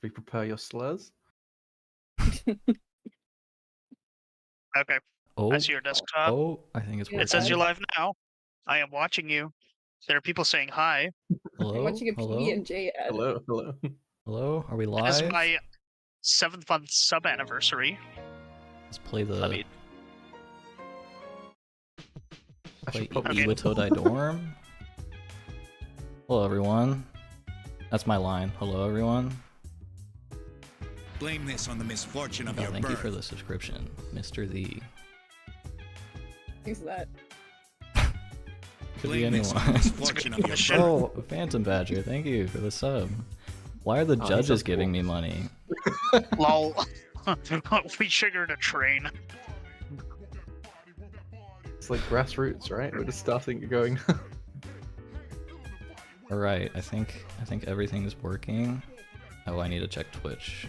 Be prepare your slurs. Okay. Oh, I see your desktop. oh, I think it's Yeah, working. It says you're live now. I am watching you. There are people saying hi. Hello? I'm watching a Hello? PB&J ad. Hello, hello. Hello? Are we It is live? my 7th month sub anniversary. Let's play I the mean, I play should probably. Okay. Iwatodai Dorm. Hello everyone. That's my line. Hello everyone. Blame this on the misfortune of Oh, your thank you birth. for the subscription, Mr. The. Who's that? Could be Blame this on the anyone. misfortune of your question. birth. Oh, Phantom Badger, thank you for the sub. Why are the he's judges so giving cool. me money? lol. We triggered a train. It's like grassroots, right? We're just starting going. Alright, I think everything's working. Oh, I need to check Twitch.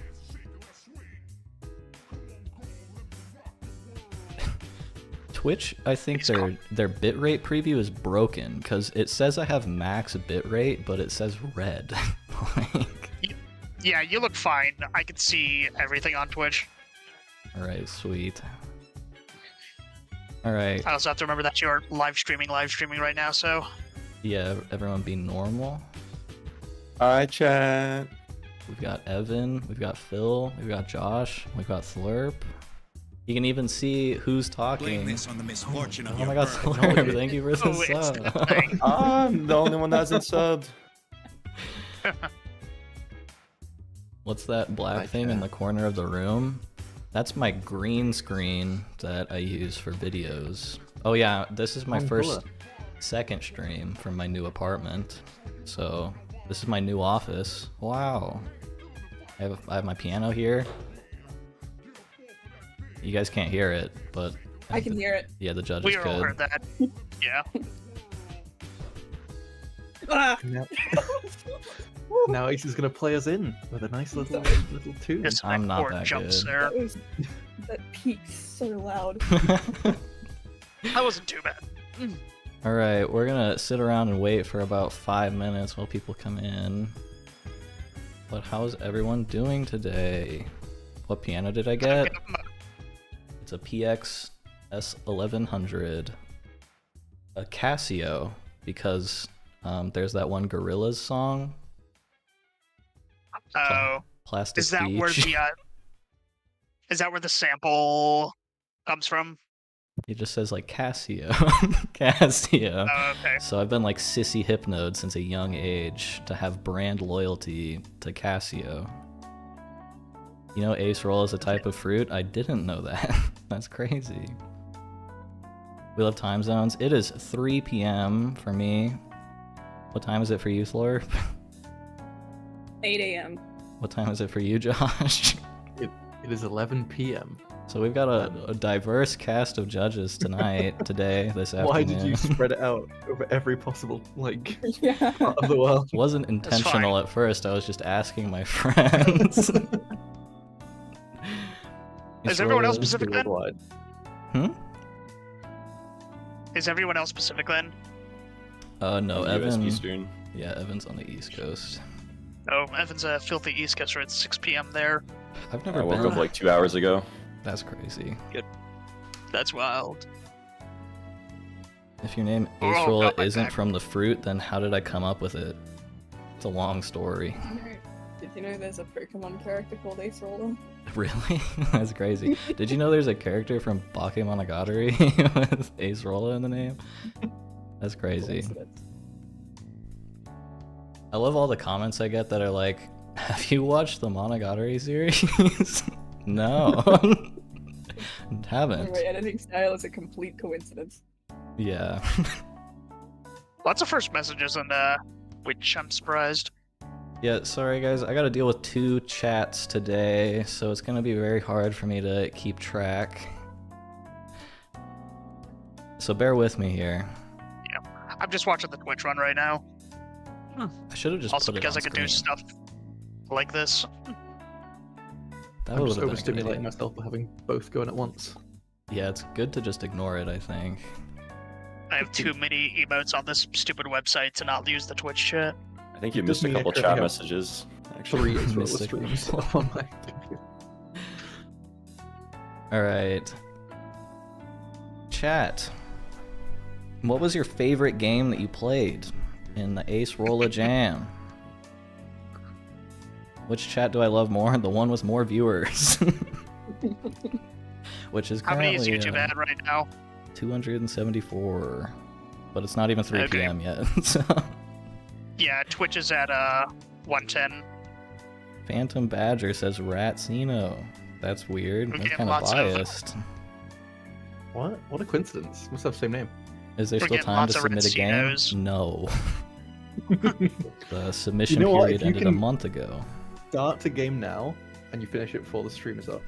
Twitch, I think It's their bitrate preview is broken because it says I have max bitrate, but it says red. Like, Yeah, you look fine. I can see everything on Twitch. alright, sweet. Alright, I also have to remember that you're live streaming right now, so. yeah, everyone be normal. Alright, chat. We've got Evan, we've got Phil, we've got Josh, we've got Slurp. You can even see who's Blame talking. this on the misfortune of Oh your my god, birth. Slurp, thank you for the Oh, it's sub. the thing. I'm the only one that hasn't subbed. What's that black Hi, thing in chat. the corner of the room? That's my green screen that I use for videos. Oh yeah, this is my Oh, second stream from my new apartment. So this is my new office. Wow. I have my piano here. You guys can't hear it, but I can hear it. yeah, the judges We all could. heard that. Yeah. Ah! now, now Ace is gonna play us in with a nice little tune. Just I'm that not poor that jumps good. there. That peaked so loud. That wasn't too bad. Alright, we're gonna sit around and wait for about 5 minutes while people come in. But how's everyone doing today? What piano did I get? It's a PX S1100. A Casio, because there's that one Gorillaz song, Oh, Plastic is that Beach. where the is that where the sample comes from? It just says like Casio. Casio. Oh, okay. So I've been like sissy hypnoed since a young age to have brand loyalty to Casio. You know Acerola is a type of fruit? I didn't know that. That's crazy. We love time zones. It is 3 p.m. for me. What time is it for you, Slurp? 8 a.m. What time is it for you, Josh? It is 11 p.m. So we've got a diverse cast of judges tonight, today, this afternoon. Why did you spread it out over every possible Yeah. part of the world? It wasn't intentional at first. I was just asking my friends. Is everyone else Acerola- Pacific then? Worldwide. Hmm? Is everyone else Pacific then? No, US Evan. Eastern. Yeah, Evan's on the East Coast. Oh, Evan's a filthy East Coaster at 6 p.m. there. I've I never woke been. up like 2 hours ago. That's crazy. That's wild. If your name Oh, Acerola God, my isn't back. from the fruit, then how did I come up with it? It's a long story. Did you know there's a Pokemon character called Acerola? Really? That's crazy. Did you know there's a character from Bakemonogatari with Acerola in the name? That's crazy. Coincidence. I love all the comments I get that are like, have you watched the Monogatari series? No. Haven't. My editing style is a complete coincidence. Yeah. Lots of first messages and which I'm surprised. Yeah, sorry guys, I gotta deal with 2 chats today, so it's gonna be very hard for me to keep track. So bear with me here. I'm just watching the Twitch run right now. I should have just Also put it because on I could do screen. stuff like this. That I'm would just have been a good overstimulating idea. myself by having both going at once. Yeah, it's good to just ignore it, I think. I have too many emotes on this stupid website to not use the Twitch chat. I think you It missed a doesn't couple occur to chat me. messages. Actually, 3 Acerola Mystical. streams on my computer. Alright. Chat. What was your favorite game that you played in the Acerola Jam? Which chat do I love more? The one with more viewers. Which is How many is currently YouTube at right now? 274. But it's not even 3 Okay. p.m. yet. So. Yeah, Twitch is at 110. Phantom Badger says Ratsino. That's weird. We're That's getting kind of lots of- biased. What? What a coincidence. Must have the same name. Is there We're still getting time to lots of submit a game? Ratsinos. No. The submission You know what? period If you ended a can- month ago. Start the game now, and you finish it before the stream is up.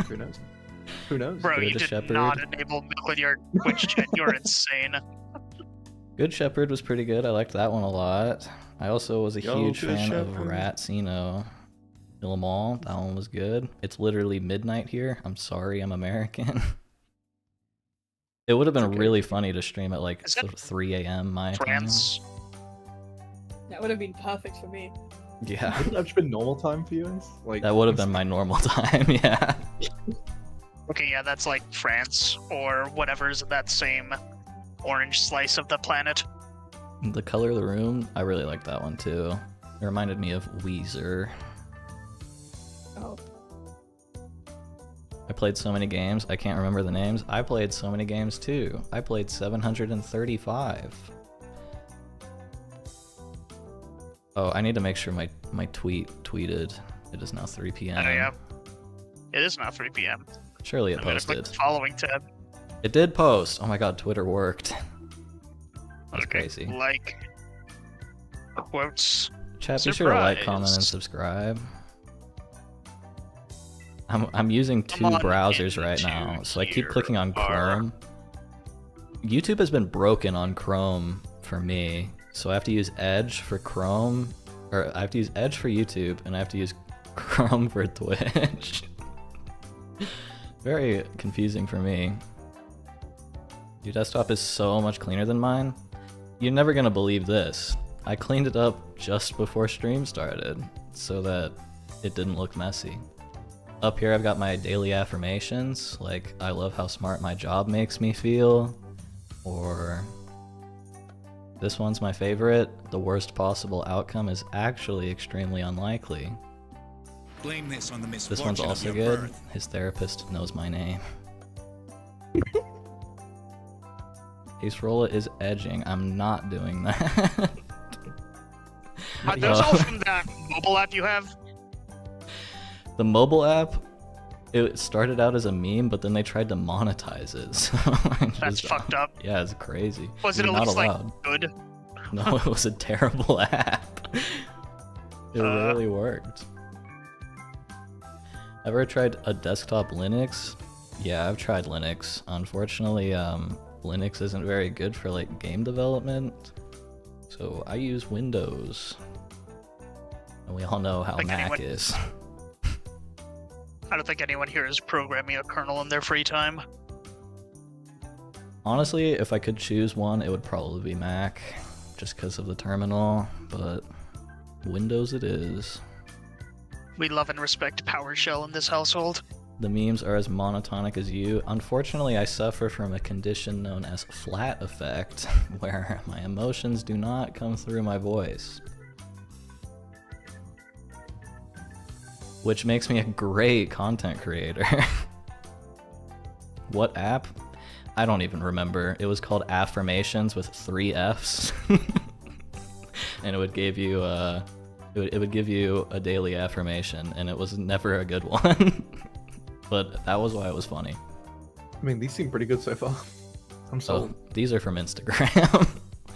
Who knows? Who knows? Bro, Good you to did Shepherd. not enable milk in your Twitch chat. You're insane. Good Shepherd was pretty good. I liked that one a lot. I also was a Yo, huge Good fan of Shepherd. Ratsino. Kill 'em all. That one was good. It's literally midnight here. I'm sorry, I'm American. It would have been okay. really funny to stream at like Is that 3 a.m. my France. That would have been perfect for me. time. Yeah. Wouldn't that have just been normal time for you guys? Like That would have been my normal time, yeah. Okay, yeah, that's like France or whatever's in that same orange slice of the planet. The Color of the Room, I really liked that one too. It reminded me of Weezer. Oh, I played so many games, I can't remember the names. I played so many games too. I played 735. Oh, I need to make sure my tweet tweeted. It is now 3 p.m. Oh yeah. It is now 3 p.m. Surely it I'm gonna click posted. the following tab. It did post. Oh my god, Twitter worked. That's Okay, crazy. like quotes. Chat, be sure to like, comment, and Surprise. subscribe. I'm using 2 Come on browsers right now, into so I keep here, clicking on Chrome. YouTube has been broken on Chrome for me, so I have to use Edge for Chrome, or I have to use Edge for YouTube, and I have to use Chrome for Twitch. Very confusing for me. Your desktop is so much cleaner than mine. You're never gonna believe this. I cleaned it up just before stream started, so that it didn't look messy. Up here I've got my daily affirmations, like I love how smart my job makes me feel, or this one's my favorite, the worst possible outcome is actually extremely unlikely. Blame this on the This misfortune one's of also your good, birth. his therapist knows my name. Acerola is edging, I'm not doing that. Are those all from that mobile app you have? The mobile app, it started out as a meme, but then they tried to monetize it. So That's fucked up. Yeah, it's crazy. Was it You're at not least allowed. like good? No, it was a terrible app. It rarely worked. Ever tried a desktop Linux? Yeah, I've tried Linux. Unfortunately, Linux isn't very good for like game development, so I use Windows. And we all know how Like Mac anyone- is. I don't think anyone here is programming a kernel in their free time. Honestly, if I could choose one, it would probably be Mac, just because of the terminal, but Windows it is. We love and respect PowerShell in this household. The memes are as monotonic as you. Unfortunately, I suffer from a condition known as flat effect, where my emotions do not come through my voice. Which makes me a great content creator. What app? I don't even remember. It was called Affirmations with 3 Fs. And it would give you it would give you a daily affirmation, and it was never a good one. But that was why it was funny. I mean, these seem pretty good so far. I'm So sold. these are from Instagram.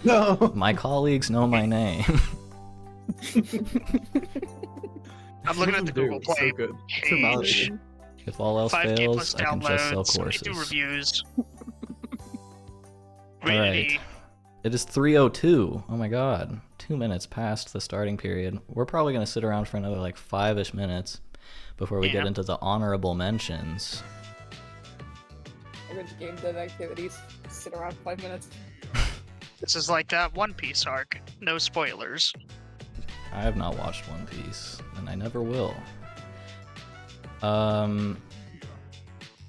No. My colleagues know my name. I'm looking at the Google It's so Play good. So page. validated. If all else 5K fails, plus I can just sell downloads, 22 courses. reviews. Alright. Really? It is 3:02. Oh my god. 2 minutes past the starting period. We're probably going to sit around for another like 5-ish minutes before we get Yeah. into the honorable mentions. I went to game dev activities. Sit around 5 minutes. This is like that One Piece arc. No spoilers. I have not watched One Piece, and I never will.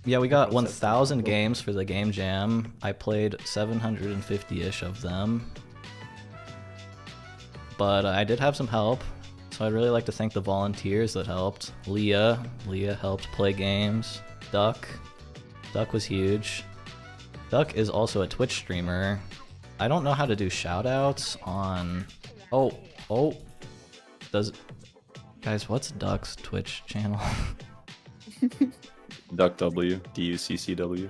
Yeah, we got 1,000 games for the Game Jam. I played 750-ish of them. But I did have some help, so I'd really like to thank the volunteers that helped. Leah helped play games. Duck was huge. Duck is also a Twitch streamer. I don't know how to do shoutouts on... Guys, what's Duck's Twitch channel? Duck W, DUCCW.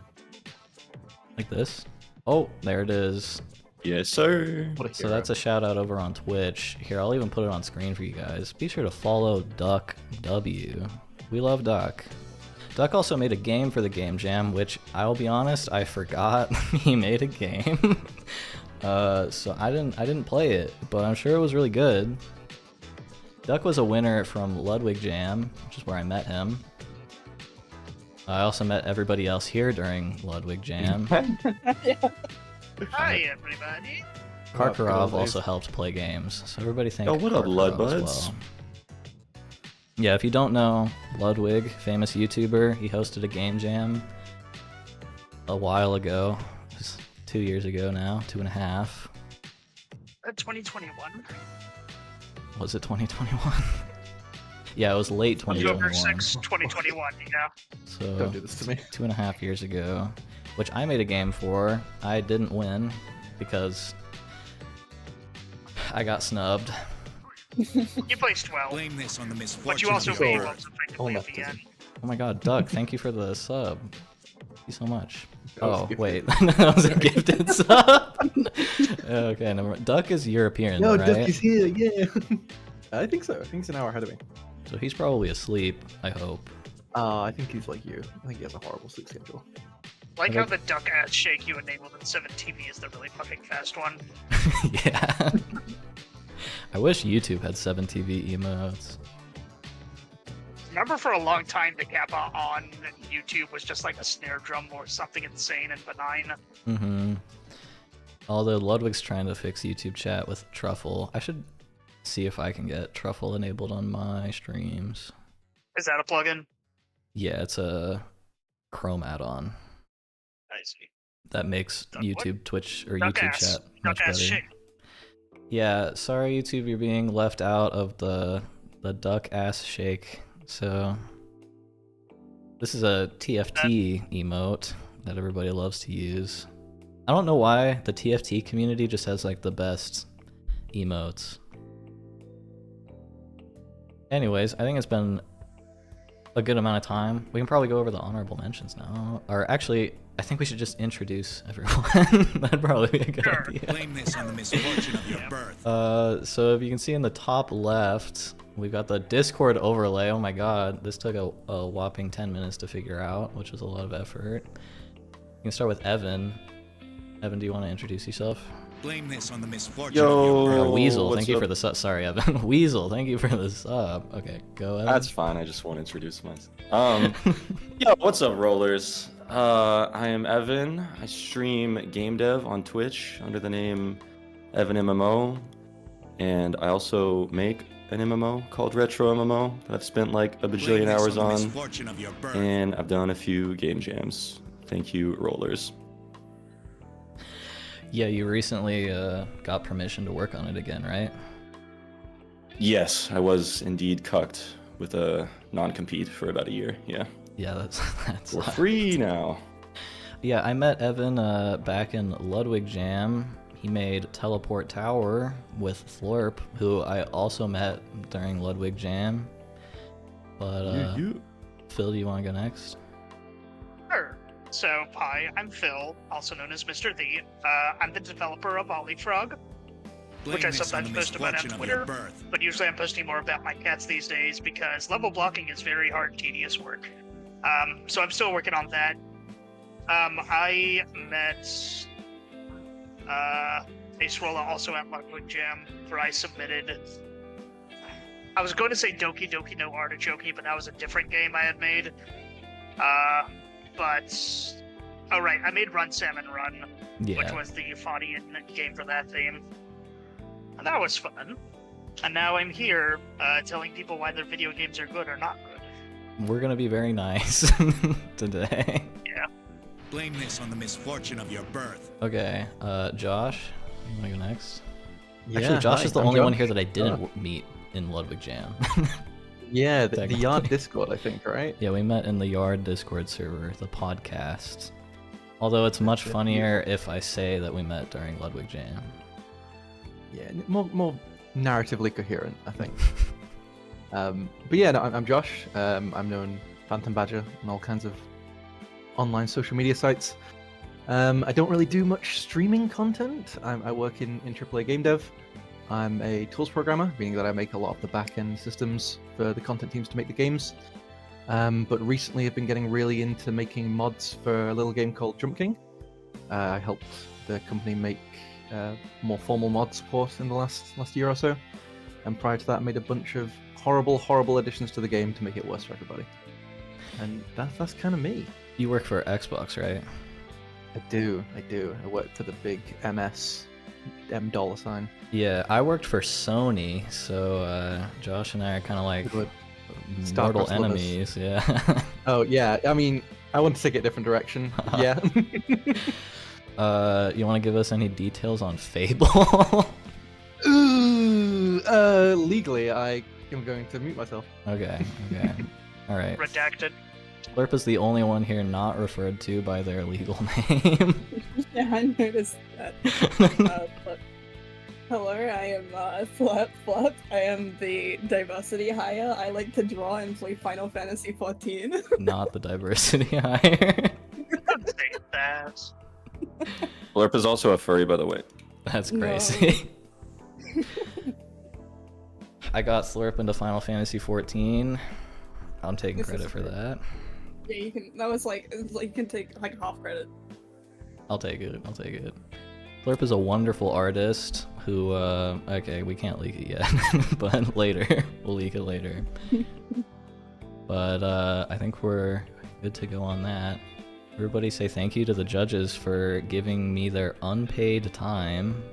Like this? Oh, there it is. Yes, sir. What a So hero. that's a shout out over on Twitch. Here, I'll even put it on screen for you guys. Be sure to follow Duck W. We love Duck. Duck also made a game for the Game Jam, which I'll be honest, I forgot he made a game. So I didn't play it, but I'm sure it was really good. Duck was a winner from Ludwig Jam, which is where I met him. I also met everybody else here during Ludwig Jam. Hi, everybody. Karkarov also helped play games, so everybody thank Oh, what up, Karkarov as Ludbuds? well. Yeah, if you don't know Ludwig, famous YouTuber, he hosted a Game Jam a while ago. It was 2 years ago now, 2.5. 2021. Was it 2021? Yeah, it was late October 2021. 6, 2021, yeah. So Don't do this to me. 2.5 years ago, which I made a game for. I didn't win because I got snubbed. You placed well, Blame this on the but misfortune you also of your made birth. lots effectively at the leftism. end. Oh my god, Doug, thank you for the sub. Thank you so much. That was Oh, gifted. wait. That was a gifted sub. Okay, never mind. Duck is European, Yo, right? Duck is here, yeah. I think so. I think he's an hour ahead of me. So he's probably asleep, I hope. I think he's like you. I think he has a horrible sleep schedule. Like how the duck ass shake you enabled in 7TV is the really fucking fast one. Yeah. I wish YouTube had 7TV emotes. Remember for a long time the Kappa on YouTube was just like a snare drum or something insane and benign. Mm-hmm. Although Ludwig's trying to fix YouTube chat with Truffle. I should see if I can get Truffle enabled on my streams. Is that a plugin? Yeah, it's a Chrome add-on I see. that makes Duck what? YouTube, Twitch, or Duck YouTube ass. chat much Duck ass better. shake. Yeah, sorry YouTube, you're being left out of the duck ass shake. So this is a TFT emote that everybody loves to use. I don't know why the TFT community just has like the best emotes. Anyways, I think it's been a good amount of time. We can probably go over the honorable mentions now. Or actually, I think we should just introduce everyone. That'd probably be a good Sure. idea. Blame this on the misfortune of your birth. So if you can see in the top left, we've got the Discord overlay. Oh my god, this took a whopping 10 minutes to figure out, which was a lot of effort. You can start with Evan. Evan, do you want to introduce yourself? Blame this on the misfortune Yo. of your birth. Weasel, what's thank you up? for the sub. Sorry, Evan. Weasel, thank you for the sub. Okay, go Evan. That's fine. I just want to introduce myself. Yo, what's up, rollers? I am Evan. I stream game dev on Twitch under the name Evan MMO, and I also make an MMO called Retro MMO that I've spent like a Blame bajillion this hours on the on, misfortune of your birth. and I've done a few game jams. Thank you, rollers. Yeah, you recently got permission to work on it again, right? Yes, I was indeed cucked with a non-compete for about a year. Yeah, Yeah, that's we're free now. Yeah, I met Evan back in Ludwig Jam. He made Teleport Tower with Florp, who I also met during Ludwig Jam. But Phil, do you want to go next? Sure. So, hi, I'm Phil, also known as Mr. The. I'm the developer of Olifrog, Blame which I this on sometimes the post about on misfortune of your Twitter, birth. but usually I'm posting more about my cats these days because level blocking is very hard and tedious work. So I'm still working on that. I met Acerola also at Ludwig Jam, where I submitted. I was going to say Doki Doki no Artichoke, but that was a different game I had made. Oh right, I made Run Salmon Run, which Yeah. was the Euphonian game for that theme. And that was fun. And now I'm here telling people why their video games are good or not good. We're gonna be very nice today. Blame this on the misfortune of your birth. Okay, Josh, you wanna go next? Yeah, Actually, Josh hi, is the I'm only one Josh. here that I didn't meet in Ludwig Jam. Yeah, the Technically. Yard Discord, I think, right? Yeah, we met in the Yard Discord server, the podcast. Although it's much Yeah. funnier if I say that we met during Ludwig Jam. Yeah, more narratively coherent, I think. But yeah, no, I'm Josh. I'm known Phantom Badger on all kinds of online social media sites. I don't really do much streaming content. I work in AAA game dev. I'm a tools programmer, meaning that I make a lot of the back-end systems for the content teams to make the games. But recently I've been getting really into making mods for a little game called Jump King. I helped the company make more formal mod support in the last year or so. And prior to that I made a bunch of horrible additions to the game to make it worse for everybody. And that's kind of me. You work for Xbox, right? I do. I work for the big MS $. Yeah, I worked for Sony, so Josh and I are kind of like Good. mortal Starcraft lovers. enemies. Yeah. Oh yeah, I mean, I want to take it a different direction. Yeah. You want to give us any details on Fable? Ooh, legally, I am going to mute myself. Okay. All right. Redacted. Slurp is the only one here not referred to by their legal name. Yeah, I noticed that. But hello, I am Flap. I am the diversity hire. I like to draw and play Final Fantasy 14. Not the diversity hire. Say that. Blurp is also a furry, by the way. That's No. crazy. I got Slurp into Final Fantasy 14. I'm taking This credit is for great. that. Yeah, you can. That was like, it's like you can take like half credit. I'll take it. Slurp is a wonderful artist who, okay, we can't leak it yet, but later. We'll leak it later. But I think we're good to go on that. Everybody say thank you to the judges for giving me their unpaid time.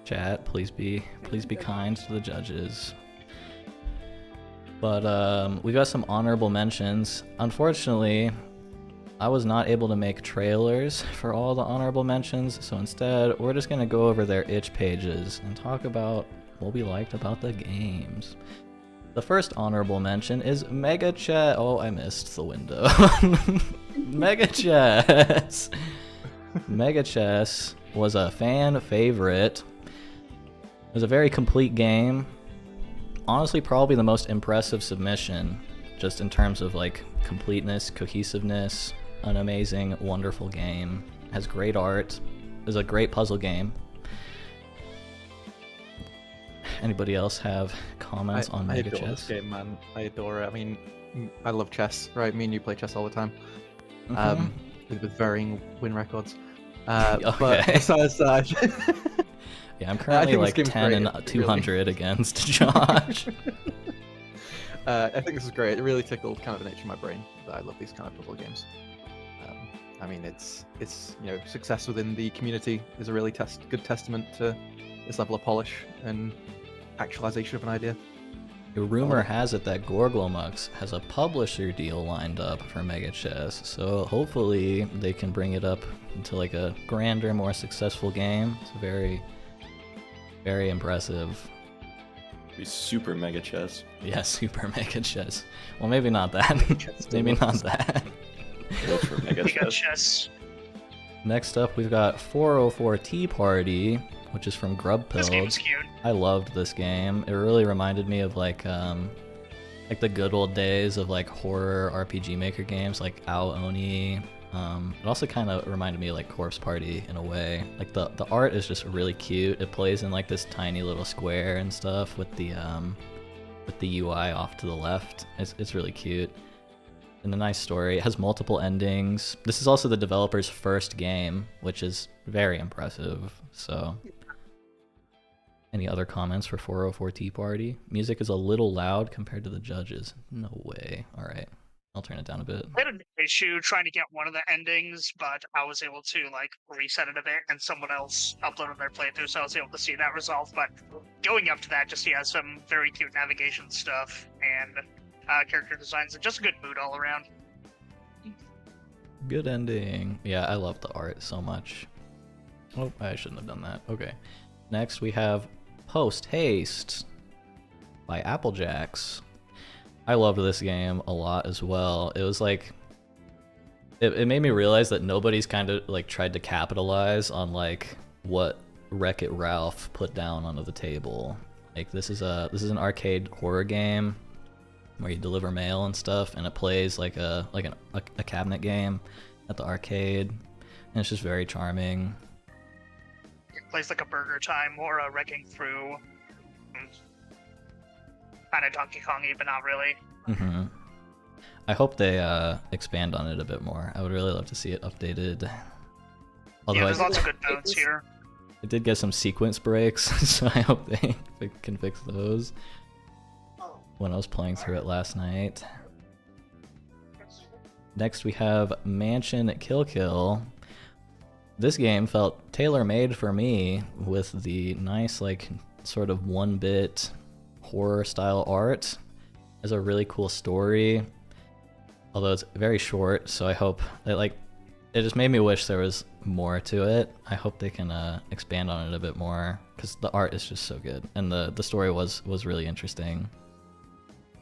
Chat, please be kind to the judges. But we got some honorable mentions. Unfortunately, I was not able to make trailers for all the honorable mentions, so instead we're just gonna go over their itch pages and talk about what we liked about the games. The first honorable mention is Mega Chess. Oh, I missed the window. Mega Chess. Mega Chess was a fan favorite. It was a very complete game. Honestly, probably the most impressive submission, just in terms of like completeness, cohesiveness. An amazing, wonderful game. Has great art. Is a great puzzle game. Anybody else have comments on I Mega adore Chess? this game, man. I adore it. I mean, I love chess, right? Me and you play chess all the time. Mhm. With varying win records. Okay. But besides that, Yeah, I'm currently think this like game's 10 and great, 200 against Josh. I think this is great. It really tickled kind of the nature of my brain that I love these kind of puzzle games. I mean, it's success within the community is a really good testament to this level of polish and actualization of an idea. The rumor has it that Gorglomux has a publisher deal lined up for Mega Chess, so hopefully they can bring it up into like a grander, more successful game. It's very, very impressive. Be super mega chess. Yeah, Super Mega Chess. Well, maybe not that. Maybe not that. Vote for mega We got chess. chess. Next up, we've got 404 Tea Party, which is from This Grubpilled. game's cute. I loved this game. It really reminded me of like the good old days of like horror RPG Maker games like Ao Oni. It also kind of reminded me of like Corpse Party in a way. Like the art is just really cute. It plays in like this tiny little square and stuff with the UI off to the left. It's really cute. And a nice story. It has multiple endings. This is also the developer's first game, which is very impressive. So, any other comments for 404 Tea Party? Music is a little loud compared to the judges. No way. All right. I'll turn it down a bit. I had an issue trying to get one of the endings, but I was able to like reset it a bit, and someone else uploaded their playthrough, so I was able to see that resolve. But going up to that, just some very cute navigation stuff and character designs, and just a good mood all around. Good ending. Yeah, I love the art so much. Oh, I shouldn't have done that. Okay. Next we have Post Haste by Applejacks. I loved this game a lot as well. It was like it made me realize that nobody's kind of like tried to capitalize on like what Wreck-It Ralph put down onto the table. Like this is an arcade horror game where you deliver mail and stuff, and it plays like a cabinet game at the arcade, and it's just very charming. It plays like a Burger Time or a Wrecking Through, kind of Donkey Kongy, but not really. Mm-hmm. I hope they expand on it a bit more. I would really love to see it updated. Although Yeah, there's lots of good notes here. It did get some sequence breaks, so I hope they can fix those. When I was playing through it last night. Next we have Mansion Kill Kill. This game felt tailor-made for me with the nice like sort of 1-bit horror style art. It has a really cool story, although it's very short, so I hope that it just made me wish there was more to it. I hope they can expand on it a bit more, because the art is just so good, and the story was really interesting.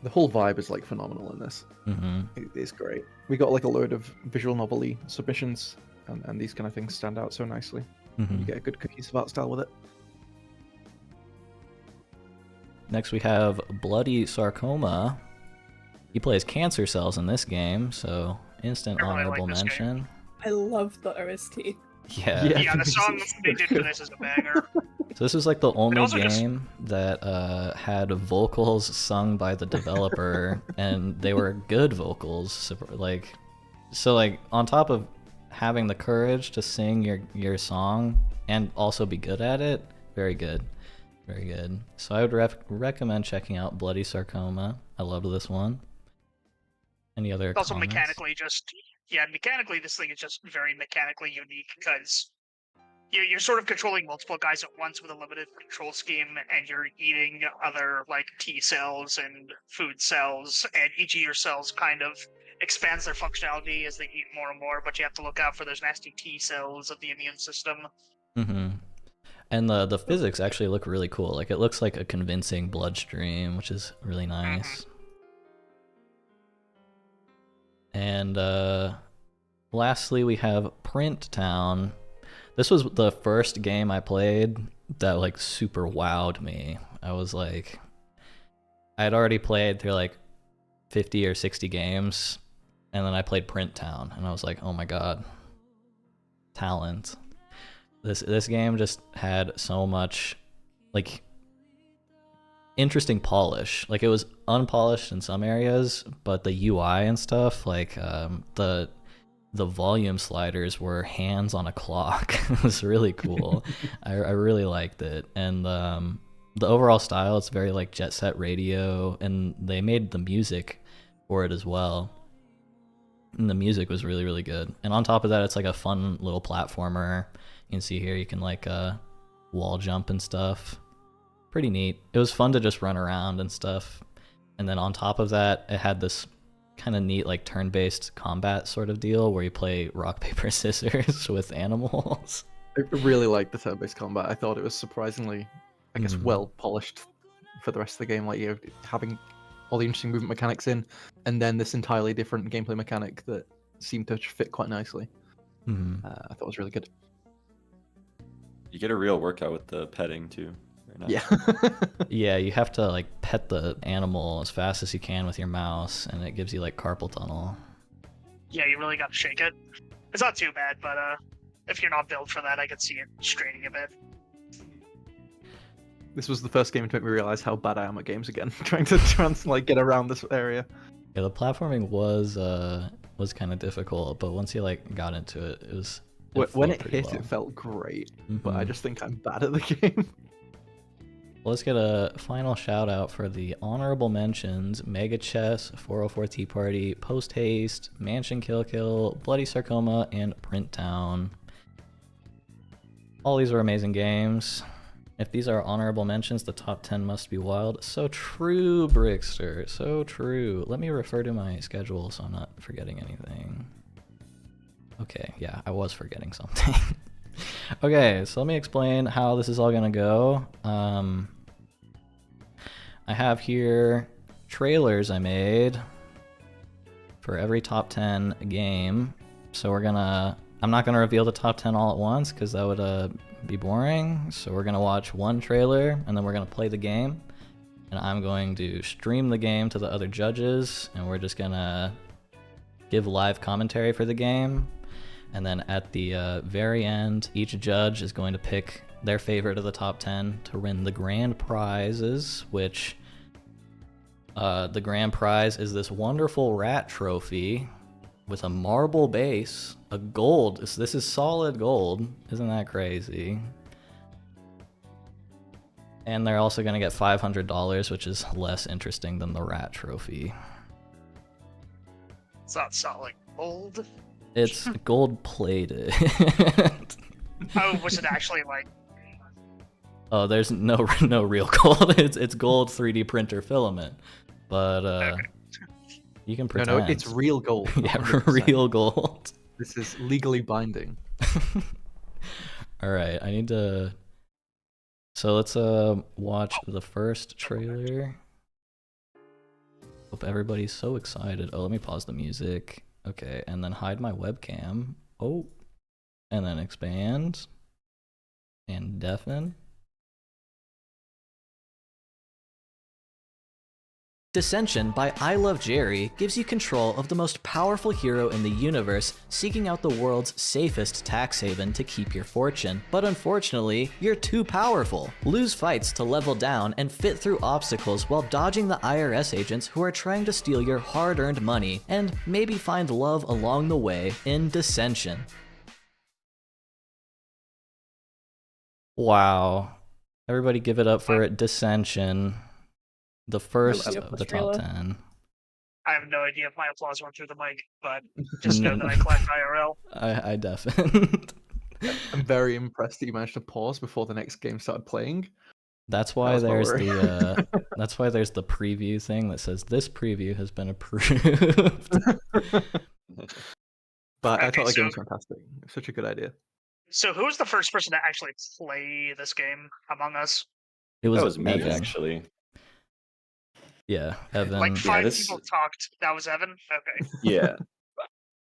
The whole vibe is like phenomenal in this. Mm-hmm. It's great. We got like a load of visual novel-y submissions, and these kind of things stand out so nicely. Mm-hmm. You get a good cohesive art style with it. Next we have Bloody Sarcoma. He plays cancer cells in this game, so instant I really honorable like this mention. I love the OST. Yeah. Yeah, the song they did for this is a banger. So this was like the only also just- game that had vocals sung by the developer, and they were good vocals. So on top of having the courage to sing your song and also be good at it, very good, very good. So I would recommend checking out Bloody Sarcoma. I loved this one. Any other Also comments? mechanically this thing is just very mechanically unique, because you're sort of controlling multiple guys at once with a limited control scheme, and you're eating other like T cells and food cells, and each of your cells kind of expands their functionality as they eat more and more, but you have to look out for those nasty T cells of the immune system. Mm-hmm. And the physics actually look really cool. Like it looks like a convincing bloodstream, which is really nice. And lastly, we have Print Town. This was the first game I played that like super wowed me. I was like, I had already played through like 50 or 60 games, and then I played Print Town, and I was like, oh my god, talent. This game just had so much like interesting polish. Like it was unpolished in some areas, but the UI and stuff, like the volume sliders were hands on a clock. It was really cool. I really liked it, and the overall style, it's very like Jet Set Radio, and they made the music for it as well. And the music was really, really good. And on top of that, it's like a fun little platformer. You can see here you can like wall jump and stuff. Pretty neat. It was fun to just run around and stuff. And then on top of that, it had this kind of neat like turn-based combat sort of deal where you play rock, paper, scissors with animals. I really liked the turn-based combat. I thought it was surprisingly, I guess, well polished for the rest of the game. Like, you know, having all the interesting movement mechanics in, and then this entirely different gameplay mechanic that seemed to fit quite nicely. I thought it was really good. You get a real workout with the petting too. Very nice. Yeah. Yeah, you have to like pet the animal as fast as you can with your mouse, and it gives you like carpal tunnel. Yeah, you really got to shake it. It's not too bad, but if you're not built for that, I could see it straining a bit. This was the first game to make me realize how bad I am at games again, trying to like get around this area. Yeah, the platforming was kind of difficult, but once you like got into it, it was. When flowed it pretty hit, well. it felt great, but I Mhm. just think I'm bad at the game. Let's get a final shout out for the honorable mentions: Mega Chess, 404 Tea Party, Post Haste, Mansion Kill Kill, Bloody Sarcoma, and Print Town. All these were amazing games. If these are honorable mentions, the top 10 must be wild. So true, Brickster. So true. Let me refer to my schedule so I'm not forgetting anything. Okay, yeah, I was forgetting something. Okay, so let me explain how this is all gonna go. I have here trailers I made for every top 10 game. So I'm not gonna reveal the top 10 all at once because that would be boring. So we're gonna watch one trailer and then we're gonna play the game. And I'm going to stream the game to the other judges and we're just gonna give live commentary for the game. And then at the very end, each judge is going to pick their favorite of the top 10 to win the grand prizes, which the grand prize is this wonderful rat trophy with a marble base, a gold. This is solid gold. Isn't that crazy? And they're also going to get $500, which is less interesting than the rat trophy. It's not solid gold. It's gold plated. Oh, was it actually like? Oh, there's no real gold. It's gold 3D printer filament, but Okay. you can pretend. No, it's real gold. Yeah, 100%. real gold. This is legally binding. All right, I need to. So let's watch the first trailer. Hope everybody's so excited. Oh, let me pause the music. Okay, and then hide my webcam. Oh, and then expand and deafen. Dissension by I Love Jerry gives you control of the most powerful hero in the universe, seeking out the world's safest tax haven to keep your fortune. But unfortunately, you're too powerful. Lose fights to level down and fit through obstacles while dodging the IRS agents who are trying to steal your hard-earned money, and maybe find love along the way in Dissension. Wow. Everybody give it up for Dissension. The first of the top 10. I have no idea if my applause went through the mic, but just know that I clapped IRL. I definitely. I'm very impressed that you managed to pause before the next game started playing. That's why That was my there's worry. that's why there's the preview thing that says this preview has been approved. But I Okay, thought the game so- was fantastic. It's such a good idea. So, who was the first person to actually play this game among us? It That was me, Evan. actually. Yeah, Evan. Like five this- people talked. That was Evan. Okay. Yeah.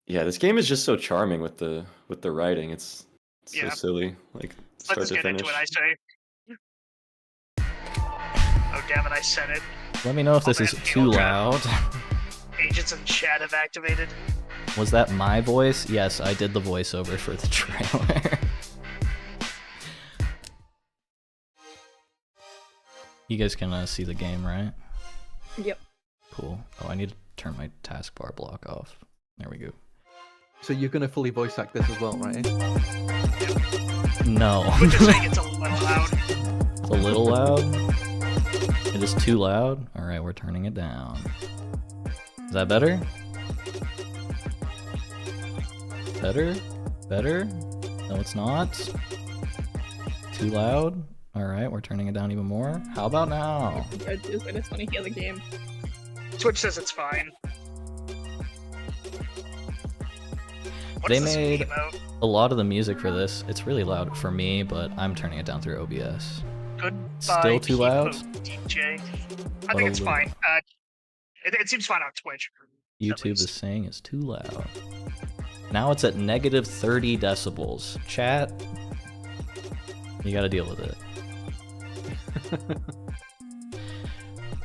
Yeah, this game is just so charming with the writing. It's Yeah. so silly, like start Let's to get finish. into it. I say. Oh damn it! I said it. Let me know if this is too loud. Agents in chat have activated. Was that my voice? Yes, I did the voiceover for the trailer. You guys can see the game, right? Yep. Cool. Oh, I need to turn my taskbar block off. There we go. So you're gonna fully voice act this as well, right? No. We're just saying it's a little loud. It's a little loud. It is too loud. All right, we're turning it down. Is that better? Better? Better? No, it's not. Too loud? All right, we're turning it down even more. How about now? I just want to hear the game. Twitch says it's fine. What They is this made- game about? A lot of the music for this, it's really loud for me, but I'm turning it down through OBS. Goodbye, Still too people, loud? DJ. I Oh, think it's little- fine. It seems fine on Twitch. YouTube least. is saying it's too loud. Now it's at negative 30 decibels. Chat, you gotta deal with it.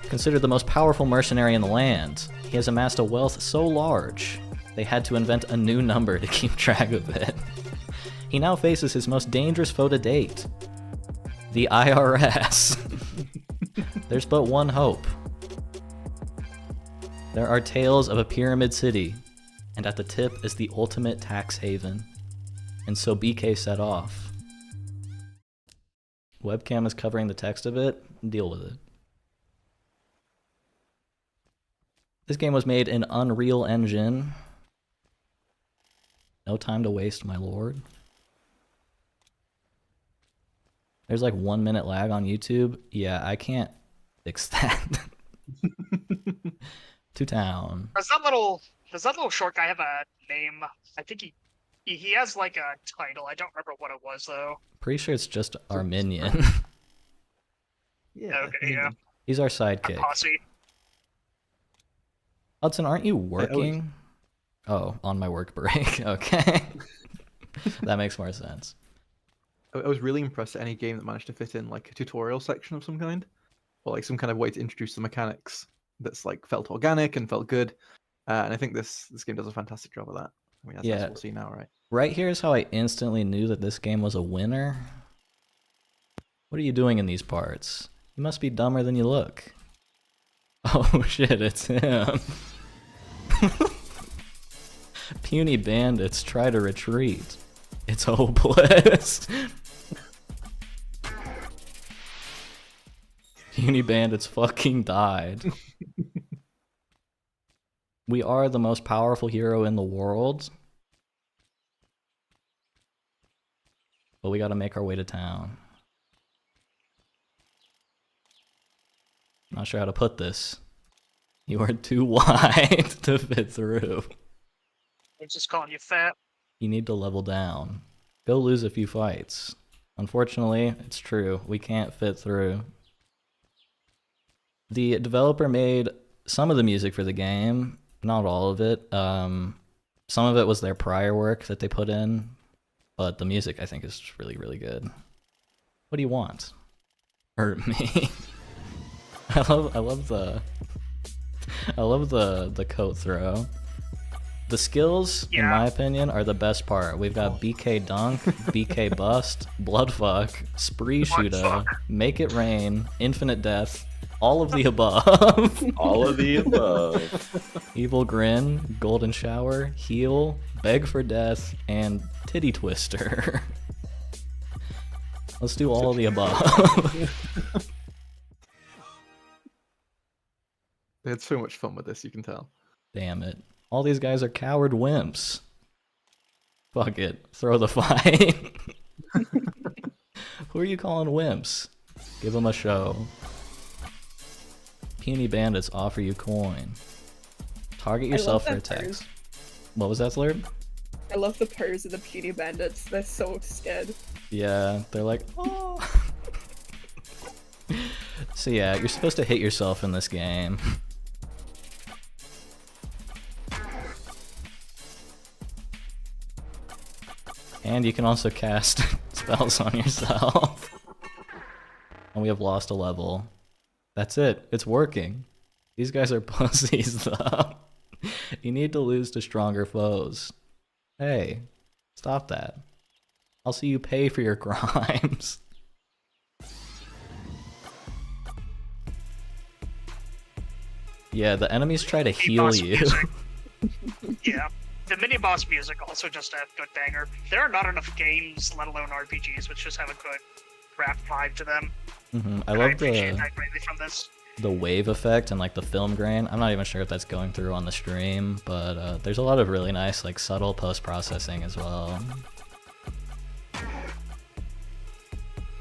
Considered the most powerful mercenary in the land, he has amassed a wealth so large, they had to invent a new number to keep track of it. He now faces his most dangerous foe to date, the IRS. There's but one hope. There are tales of a pyramid city, and at the tip is the ultimate tax haven. And so BK set off. Webcam is covering the text of it. Deal with it. This game was made in Unreal Engine. No time to waste, my lord. There's like 1 minute lag on YouTube. Yeah, I can't fix that. To town. Does that little short guy have a name? I think he has like a title. I don't remember what it was though. Pretty sure it's just our minion. Yeah. Okay, yeah. He's our A sidekick. posse. Hudson, aren't you working? Oh, on my work break. Okay. That makes more sense. I was really impressed at any game that managed to fit in like a tutorial section of some kind, or like some kind of way to introduce the mechanics that's like felt organic and felt good. And I think this game does a fantastic job of that. I mean, that's what we'll see now, right? Right here is how I instantly knew that this game was a winner. What are you doing in these parts? You must be dumber than you look. Oh shit, it's him. Puny bandits try to retreat. It's hopeless. Puny bandits fucking died. We are the most powerful hero in the world. But we gotta make our way to town. Not sure how to put this. You are too wide to fit through. I'm just calling you fat. You need to level down. Go lose a few fights. Unfortunately, it's true. We can't fit through. The developer made some of the music for the game, not all of it. Some of it was their prior work that they put in, but the music I think is really, really good. What do you want? Hurt me. I love the coat throw. The skills, in my opinion, are the best part. We've got BK Dunk, BK Bust, Bloodfuck, Spree Shooter, Make It Rain, Infinite Death, all of the above. All of the above. Evil Grin, Golden Shower, Heal, Beg for Death, and Titty Twister. Let's do all of the above. They had so much fun with this, you can tell. Damn it. All these guys are coward wimps. Fuck it. Throw the fight. Who are you calling wimps? Give them a show. Puny bandits offer you coin. Target yourself for attacks. What was that, Slurp? I love the purrs of the puny bandits. They're so scared. Yeah, they're like, oh. So yeah, you're supposed to hit yourself in this game. And you can also cast spells on yourself. And we have lost a level. That's it. It's working. These guys are pussies, though. You need to lose to stronger foes. Hey, stop that. I'll see you pay for your crimes. Yeah, the enemies try to heal you. Yeah. The mini-boss music also just a good banger. There are not enough games, let alone RPGs, which just have a good rap vibe to them. I I love appreciate that greatly from this. the wave effect and like the film grain. I'm not even sure if that's going through on the stream, but there's a lot of really nice like subtle post-processing as well.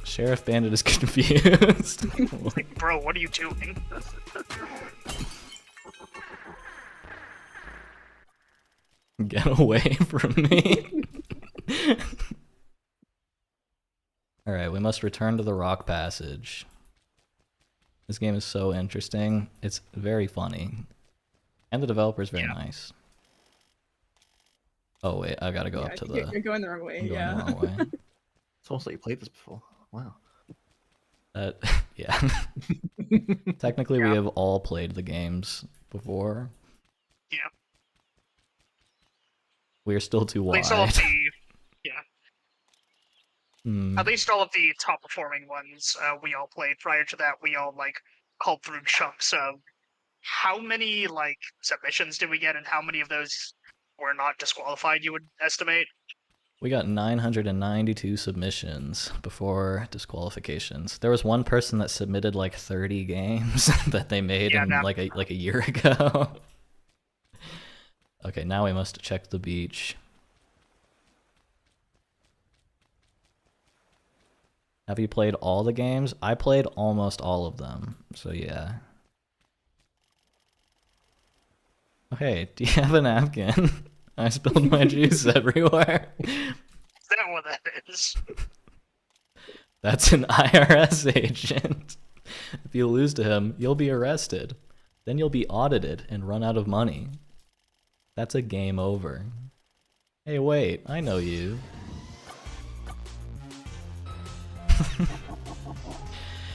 Sheriff Bandit is confused. Like, bro, what are you doing? Get away from me. Alright, we must return to the rock passage. This game is so interesting. It's very funny. And the developer is very nice. Oh wait, I gotta go up to the... You're going the wrong way, I'm going yeah. the wrong way. It's almost like you played this before. Wow. Yeah. Technically, we have all played the games before. Yeah. We are still too At wide. least all of the, Hmm. at least all of the top performing ones we all played. Prior to that, we all like called through chunks of how many like submissions did we get, and how many of those were not disqualified? You would estimate. We got 992 submissions before disqualifications. There was one person that submitted like 30 games that they made in like a year ago. Okay, now we must check the beach. Have you played all the games? I played almost all of them, so yeah. Oh, hey, do you have a napkin? I spilled my juice everywhere. Is that what that is? That's an IRS agent. If you lose to him, you'll be arrested. Then you'll be audited and run out of money. That's a game over. Hey, wait, I know you.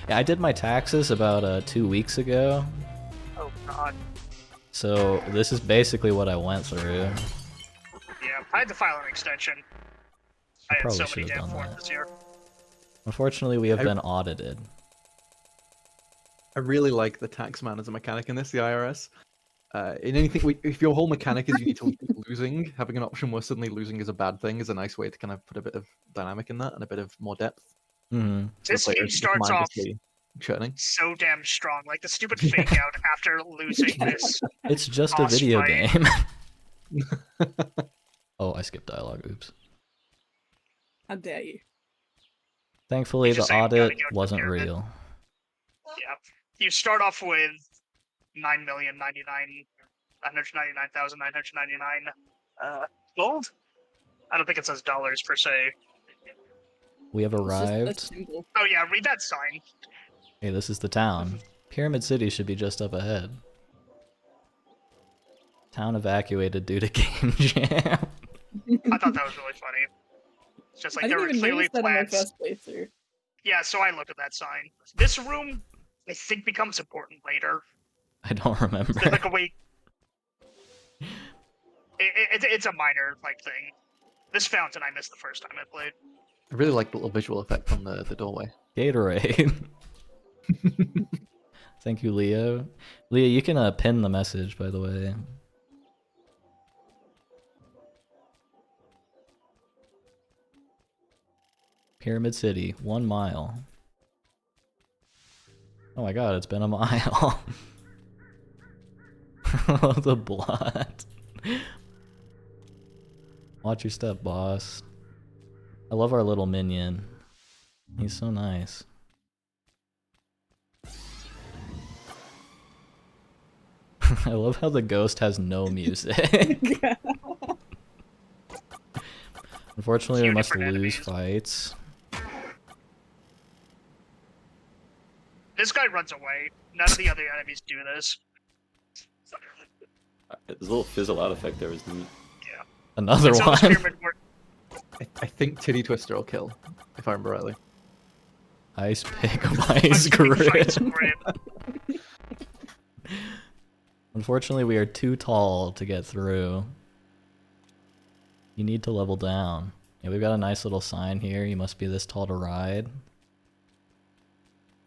Yeah, I did my taxes about 2 weeks ago. Oh god. So this is basically what I went through. Yeah, I had to file an extension. I had so many damn forms this year. Unfortunately, we have been audited. I really like the taxman as a mechanic in this, the IRS. In anything, if your whole mechanic is you need to keep losing, having an option where suddenly losing is a bad thing is a nice way to kind of put a bit of dynamic in that and a bit of more depth. Mm-hmm. This game starts off so damn strong. Like the stupid fake out after losing this. It's just a video game. Oh, I skipped dialogue. Oops. How dare you? Thankfully, the audit wasn't real. Yeah. You start off with 9,999,999 gold. I don't think it says dollars per se. We have arrived. Oh yeah, read that sign. Hey, this is the town. Pyramid City should be just up ahead. Town evacuated due to game jam. I thought that was really funny. It's just like there were clearly plans. First playthrough. Yeah, so I looked at that sign. This room, I think, becomes important later. I don't remember. There's like a way. It's a minor like thing. This fountain I missed the first time I played. I really like the little visual effect on the doorway. Gatorade. Thank you, Leo. Leo, you can pin the message, by the way. Pyramid City, 1 mile. Oh my god, it's been a mile. The blood. Watch your step, boss. I love our little minion. He's so nice. I love how the ghost has no music. Unfortunately, we must lose fights. This guy runs away. None of the other enemies do this. There's a little fizzle out effect there, was neat. Yeah. Another one. I think Titty Twister will kill, if I remember rightly. Ice pick of ice grip. Unfortunately, we are too tall to get through. You need to level down. Yeah, we've got a nice little sign here. You must be this tall to ride.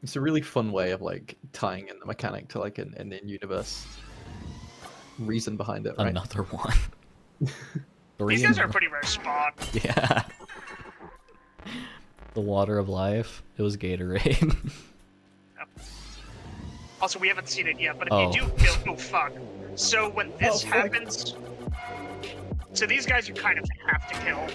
It's a really fun way of like tying in the mechanic to like an in-universe reason behind it, right? Another one. These guys are a pretty rare spawn. Yeah. The water of life. It was Gatorade. Yep. Also, we haven't seen it yet, but if you do kill... Oh, fuck. So when this happens... So these guys you kind of have to kill.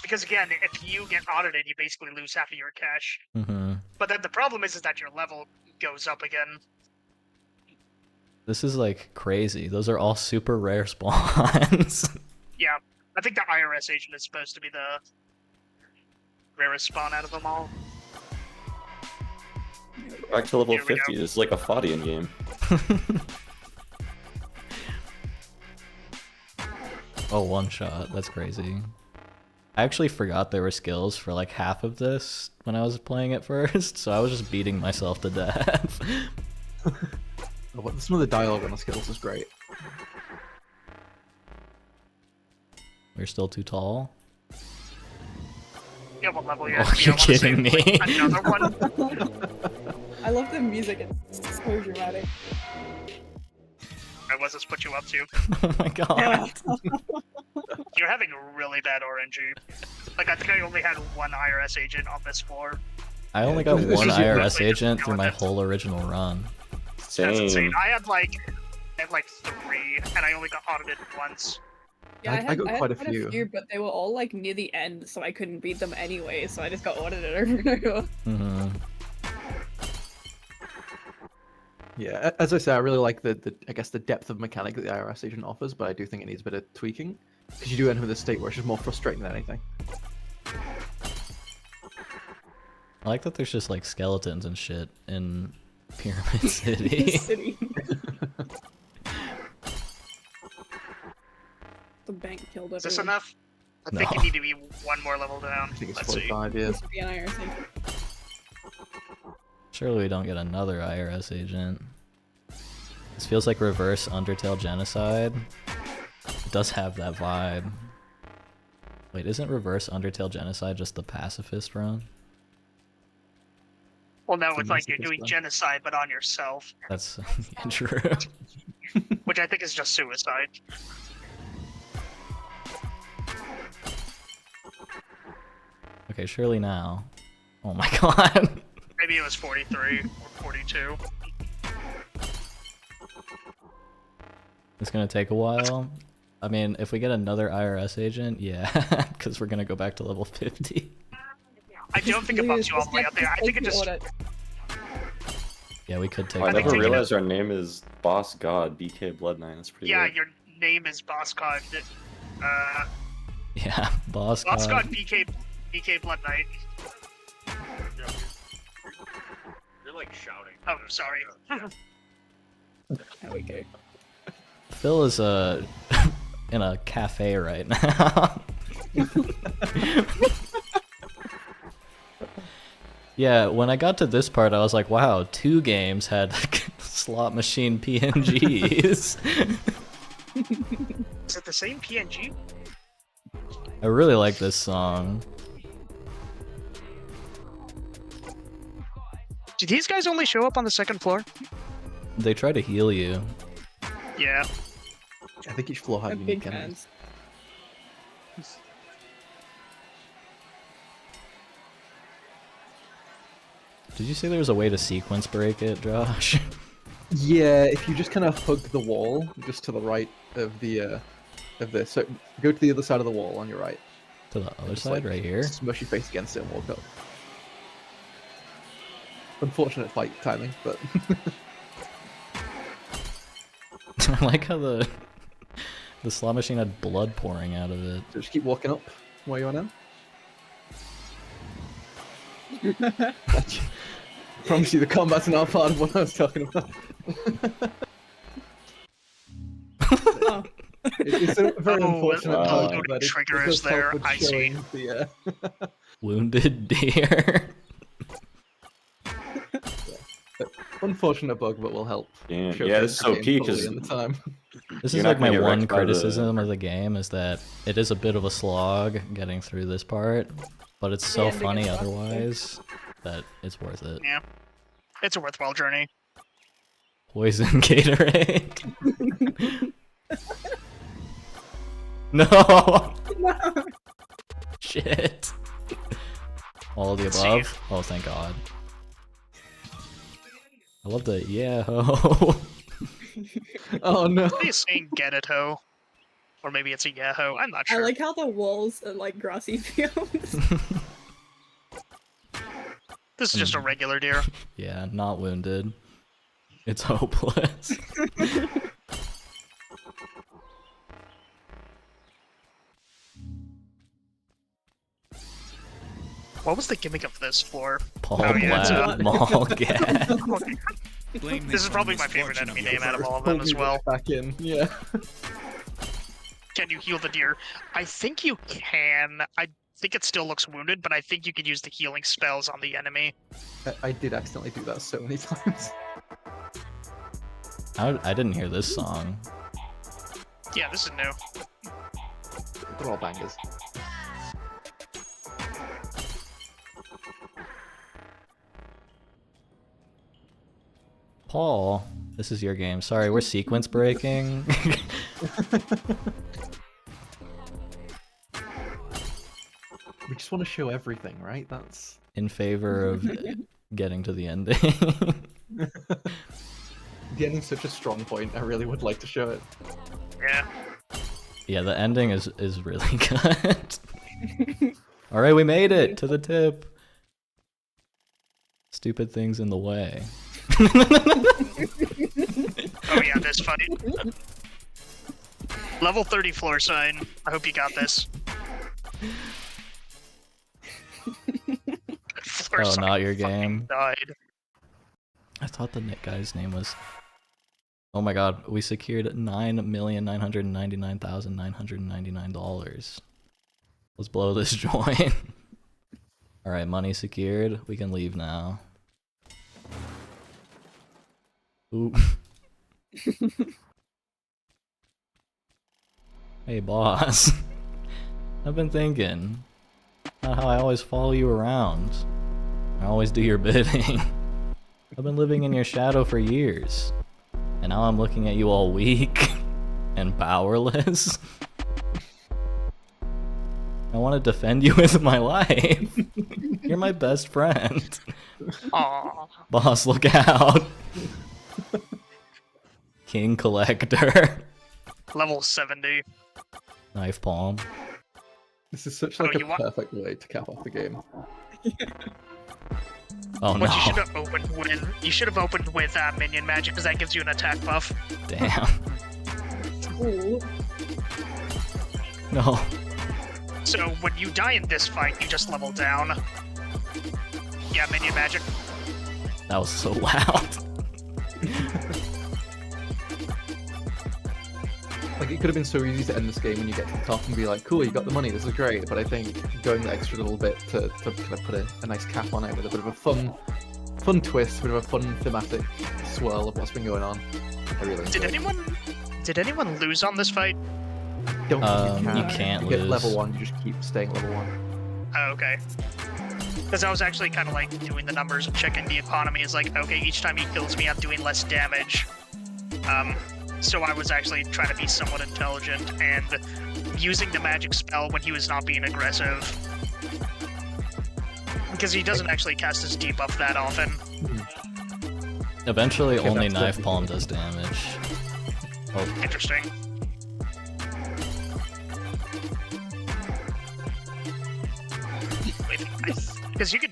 Because again, if you get audited, you basically lose half of your cash. Mm-hmm. But then the problem is that your level goes up again. This is like crazy. Those are all super rare spawns. Yeah, I think the IRS agent is supposed to be the rarest spawn out of them all. Back to level 50. This is like a Fadian game. Oh, one shot. That's crazy. I actually forgot there were skills for like half of this when I was playing it first, so I was just beating myself to death. Some of the dialogue on the skills is great. We're still too tall? Yeah, what level Oh, you're kidding me. Like, another one? I love the music, it's so dramatic. What's this put you up to? Oh my god. You're having really bad RNG. Like, I think I only had one IRS agent on this floor. I only got this one is your IRS really agent through my talented. whole original run. That's insane. Same. I had like 3, and I only got audited once. Yeah, I got quite a quite few. but they were all like near the end, so I couldn't beat them anyway. So I just got audited over and over. Mm-hmm. Yeah, as I say, I really like the I guess the depth of mechanic that the IRS agent offers, but I do think it needs a bit of tweaking because you do end up with a state where it's just more frustrating than anything. I like that there's just like skeletons and shit in Pyramid City. City. The bank killed everyone. Is this enough? I No. think you need to be one more level down. I think it's Let's see. 45 years. This would be an IRS agent. Surely we don't get another IRS agent. This feels like reverse Undertale Genocide. It does have that vibe. Wait, isn't reverse Undertale Genocide just the pacifist run? Well, no, It's a it's like you're masochist doing one. genocide, but on yourself, That's true. which I think is just suicide. Okay, surely now. Oh my god. Maybe it was 43 or 42. It's gonna take a while. I mean, if we get another IRS agent, yeah, because we're gonna go back to level 50. I don't think it bumps you all the way up there. I think it just. Yeah, we could take I I think never taking realized our name is Boss God BK Blood 9. That's pretty Yeah, weird. your name is Boss God. Yeah, boss Boss God god. BK Blood Knight. You're like shouting. Oh, sorry. There we go. Phil is in a cafe right now. Yeah, when I got to this part, I was like, wow, 2 games had slot machine PNGs. Is it the same PNG? I really like this song. Do these guys only show up on the second floor? They try to heal you. Yeah. I think each floor has I'm unique big enemies. fans. Did you say there was a way to sequence break it, Josh? Yeah, if you just kind of hug the wall, just to the right of the of this. So go to the other side of the wall on your right. To the other Just, side, right here? Smush your face against it and walk up. Unfortunate fight timing, but I like how the slot machine had blood pouring out of it. just keep walking up where you are now. Promise you the combat's not part of what I was talking about. Oh. It's a very Oh, unfortunate wow. bug, Loading but trigger does is there, help with I see. showing the, Wounded deer. unfortunate bug, but will help. Damn. showcase Yeah, this is the so game key fully because in the time. This You're is not like my gonna get one wrecked by the- criticism of the game is that it is a bit of a slog getting through this part, but it's so Yeah, and they funny get otherwise that it's worth it. Yeah. It's a worthwhile journey. Poison Gatorade. No. Shit. All of the Let's see. above. Oh, thank God. I love the yeah ho. Oh no! Maybe it's saying get it ho. Or maybe it's a yeah ho. I'm not I sure. like how the walls are like grassy fields. This is just a regular deer. Yeah, not wounded. It's hopeless. What was the gimmick of this floor? Paul Oh, yeah, it's Blatt, a- Mall Gas. Blame This is on probably the my favorite misfortune enemy of your name out of birth. all of them as well. Back in, yeah. Can you heal the deer? I think you can. I think it still looks wounded, but I think you could use the healing spells on the enemy. I did accidentally do that so many times. I didn't hear this song. Yeah, this is new. They're all bangers. Paul, this is your game. Sorry, we're sequence breaking. just want to show everything, right? That's In favor of getting to the ending. the ending's such a strong point. I really would like to show it. Yeah. Yeah, the ending is really good. All right, we made it to the tip. Stupid things in the way. Oh yeah, this fight. Level 30 floor sign. I hope you got this. Floor Oh, sign not your fucking game. Died. I thought the guy's name was. Oh my god, we secured $9,999,999. Let's blow this joint. Alright, money secured. We can leave now. Ooh. Hey, boss. I've been thinking. Not how I always follow you around. I always do your bidding. I've been living in your shadow for years. And now I'm looking at you all weak and powerless. I want to defend you with my life. You're my best friend. Aww. Boss, look out. King Collector. Level 70. Knife palm. This is such like a you want- perfect way to cap off the game. Oh no. What you should have opened with? You should have opened with minion magic because that gives you an attack buff. Damn. Ooh. No. So when you die in this fight, you just level down. Yeah, minion magic. That was so loud. Like, it could have been so easy to end this game when you get to the top and be like, cool, you got the money, this is great. But I think going the extra little bit to kind of put a nice cap on it with a bit of a fun twist, a bit of a fun thematic swirl of what's been going on. I really enjoyed it. Did anyone lose on this fight? Don't think you can't you get lose. level 1, you just keep staying level 1. Oh, okay. Because I was actually kind of like doing the numbers and checking the economy. Is like, okay, each time he kills me, I'm doing less damage. So I was actually trying to be somewhat intelligent and using the magic spell when he was not being aggressive. Because he doesn't actually cast his debuff that often. Eventually, Okay, only that's knife good. palm does damage. Oh, Interesting. Because you could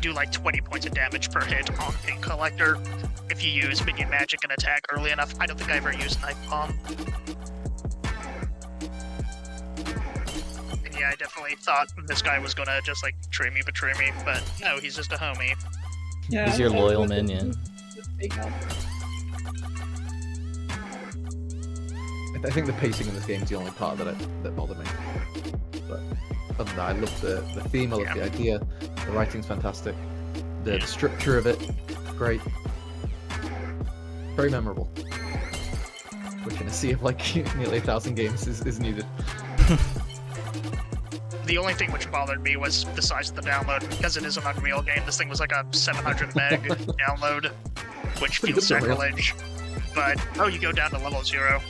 do like 20 points of damage per hit on King Collector if you use minion magic and attack early enough. I don't think I ever used Knife Palm. And yeah, I definitely thought this guy was gonna just like betray me, but no, he's just a homie. Yeah, he's your I loyal would minion. just take out. I think the pacing in this game is the only part that bothered me. But other than that, I love the theme, I love the idea, the writing's fantastic, the structure of it, great. Very memorable. Which in a sea of like nearly 1,000 games is needed. The only thing which bothered me was the size of the download. Because it is an Unreal game, this thing was like a 700 meg download, which Pretty feels good for Unreal. sacrilege. But, oh, you go down to level 0.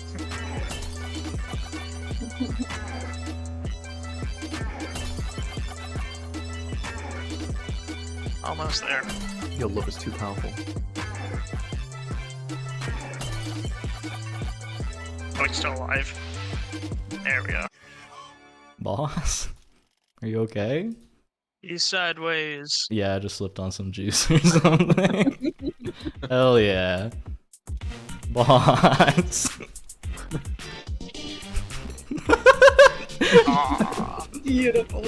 Almost there. Your love is too powerful. Oh, it's still alive. There we go. Boss? Are you okay? He's sideways. Yeah, I just slipped on some juice or something. Hell yeah. Boss. Aw. Beautiful.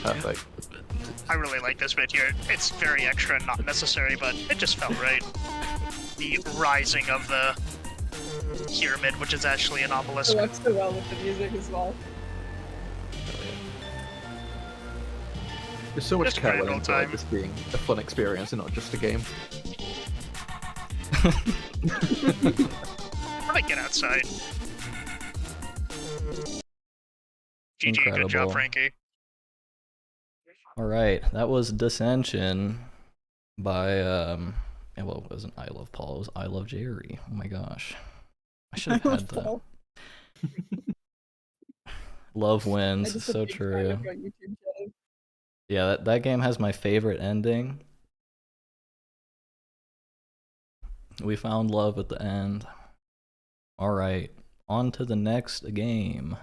Perfect. I really like this bit here. It's very extra and not necessary, but it just felt right. The rising of the pyramid, which is actually an It obelisk. works so well with the music as well. There's so much Just a care grand went old into like, time. this being a fun experience and not just a game. I might get outside. GG, good Incredible. job, Frankie. Alright, that was Dissension by, well, it wasn't I Love Paul, it was I Love Jerry. Oh my gosh. I should have had that. Paul. Love I wins, just a so big fan true. of your YouTube channel. Yeah, that game has my favorite ending. We found love at the end. Alright, on to the next game.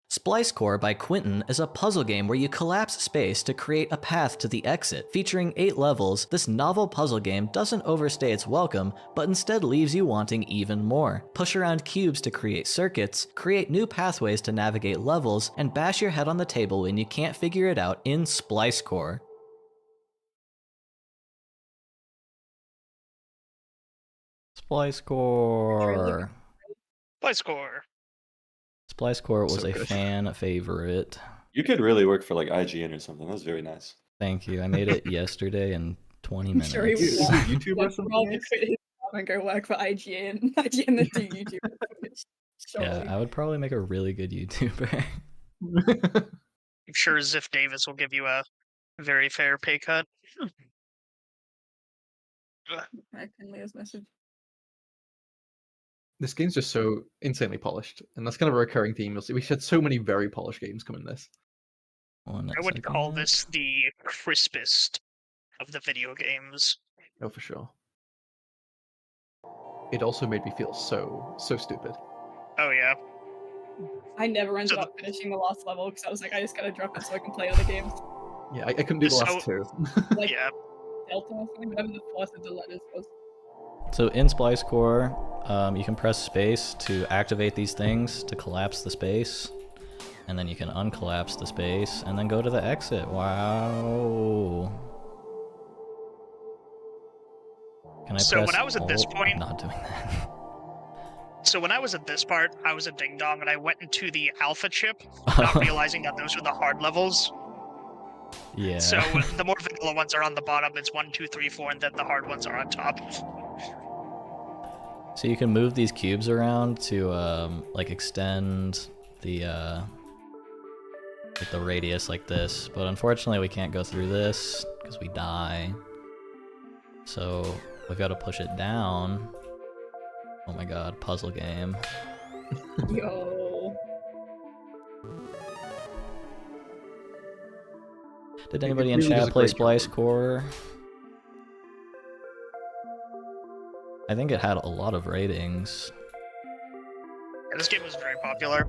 Splice Core by Quentin is a puzzle game where you collapse space to create a path to the exit. Featuring 8 levels, this novel puzzle game doesn't overstay its welcome, but instead leaves you wanting even more. Push around cubes to create circuits, create new pathways to navigate levels, and bash your head on the table when you can't figure it out in Splice Core. Splice Core. Play score. Splice Core was So a good. fan favorite. You could really work for like IGN or something. That was very nice. Thank you. I made it yesterday in 20 minutes. Sure, he Is would it YouTube or like, something? probably quit his job and go work for IGN. IGN that do YouTube. Yeah, Surely. I would probably make a really good YouTuber. I'm sure Ziff Davis will give you a very fair pay cut. I can Leah's message. This game's just so insanely polished, and that's kind of a recurring theme. You'll see we had so many very polished games come in this. I would call this the crispest of the video games. Oh, for sure. It also made me feel so stupid. Oh yeah. I never ended So up finishing the last level because I was like, I just gotta drop it so I can play other games. Yeah, I couldn't do the last two. Like Yeah. Delta or something, whatever the first of the letters was. So in Splice Core, you can press space to activate these things to collapse the space, and then you can uncollapse the space and then go to the exit. Wow. Can I So press when I was at this Alt? point- I'm not doing that. So when I was at this part, I was a ding dong and I went into the alpha chip, not realizing that those were the hard levels. Yeah. So the more vanilla ones are on the bottom, it's 1, 2, 3, 4, and then the hard ones are on top. So you can move these cubes around to like extend the like the radius like this, but unfortunately we can't go through this because we die. So we've got to push it down. Oh my god, puzzle game. Yo. Did anybody in really does chat a play great job. Splice Core? I think it had a lot of ratings. Yeah, this game was very popular.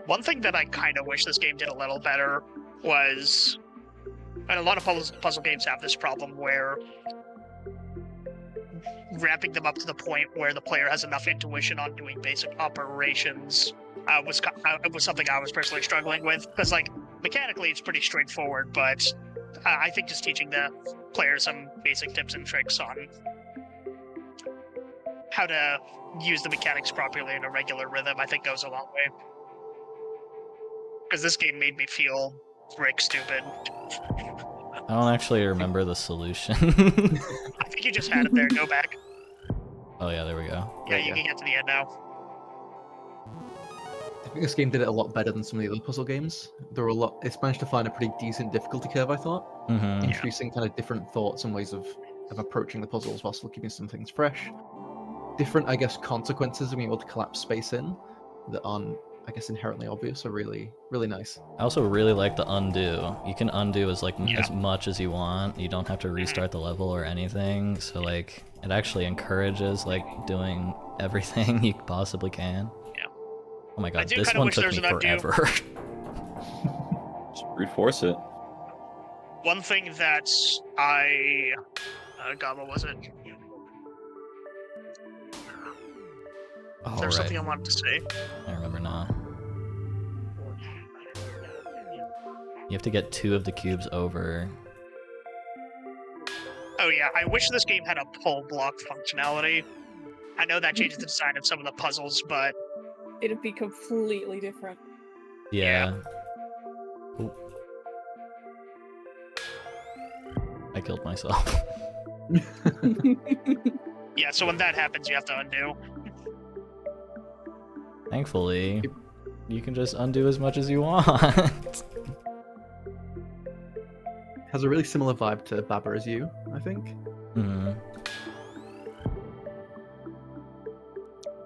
One thing that I kind of wish this game did a little better was, and a lot of puzzle games have this problem where ramping them up to the point where the player has enough intuition on doing basic operations was something I was personally struggling with, because like mechanically it's pretty straightforward, but I think just teaching the player some basic tips and tricks on how to use the mechanics properly in a regular rhythm, I think goes a long way. Because this game made me feel brick stupid. I don't actually remember the solution. I think you just had it there. Go back. Oh yeah, there we go. Yeah, you can get to the end now. I think this game did it a lot better than some of the other puzzle games. There were a lot. It's managed to find a pretty decent difficulty curve, I thought, Mm-hmm. introducing kind of different thoughts and ways of approaching the puzzles while still keeping some things fresh. Different, I guess, consequences of being able to collapse space in that aren't, I guess, inherently obvious are really nice. I also really like the undo. You can undo as Yeah. as much as you want. You don't have to restart the level or anything. So like it actually encourages like doing everything you possibly can. Yeah. Oh my god, do this kinda one wish took there me was an undo. forever. Just brute force it. One thing that I... God, what was it? Oh, There's right. something I wanted to say. I remember now. You have to get 2 of the cubes over. Oh yeah, I wish this game had a pull block functionality. I know that changes the design of some of the puzzles, but It'd be completely different. Yeah. Ooh. I killed myself. yeah, so when that happens, you have to undo. Thankfully, you can just undo as much as you want. has a really similar vibe to Baba Is You, I think. Hmm.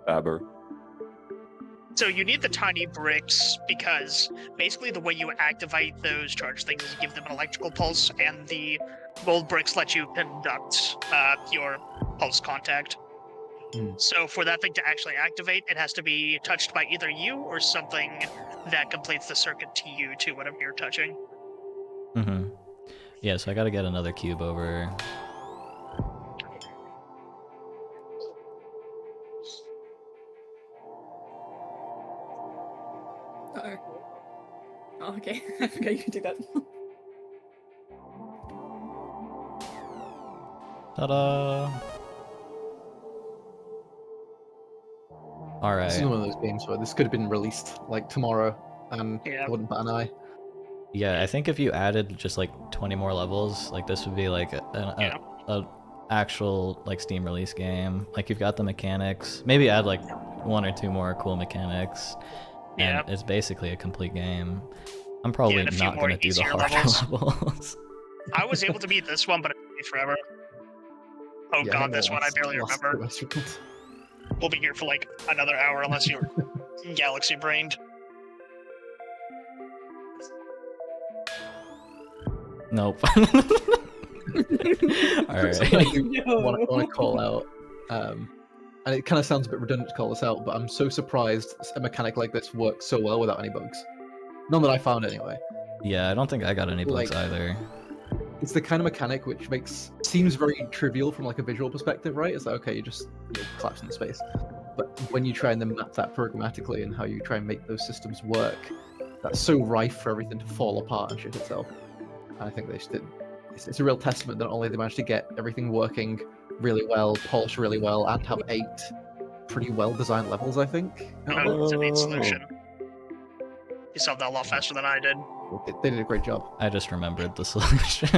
Babber. So you need the tiny bricks because basically the way you activate those charge things is you give them an electrical pulse, and the gold bricks let you conduct your pulse contact. Mm. So for that thing to actually activate, it has to be touched by either you or something that completes the circuit to you to whatever you're touching. Hmm. Yeah, so I gotta get another cube over. Uh-oh. Oh, okay. I forgot you could do that. Ta-da! All This is right. one of those games where this could have been released like tomorrow, and Yeah. I wouldn't bat an eye. Yeah, I think if you added just like 20 more levels, like this would be like a actual like Steam release game. Like you've got the mechanics. Maybe add like 1 or 2 more cool mechanics, and Yeah. it's basically a complete game. I'm probably and a few not more gonna do the easier harder levels. levels. I was able to beat this one, but it took me forever. Oh Yeah, I god, think this the one I last- barely last remember. two I struggled. We'll be here for like another hour unless you're galaxy brained. Nope. All Something I right. do No. want to call out, and it kind of sounds a bit redundant to call this out, but I'm so surprised a mechanic like this works so well without any bugs. None that I found anyway. Yeah, I don't think I got any bugs Like- either. It's the kind of mechanic which seems very trivial from like a visual perspective, right? It's like, okay, you just collapse into space. But when you try and then map that programmatically and how you try and make those systems work, that's so rife for everything to fall apart and shit itself. And I think they just did. It's a real testament that not only they managed to get everything working really well, polished really well, and have 8 pretty well designed levels, I think. out of it. It's a neat solution. You solved that a lot faster than I did. They did a great job. I just remembered the solution.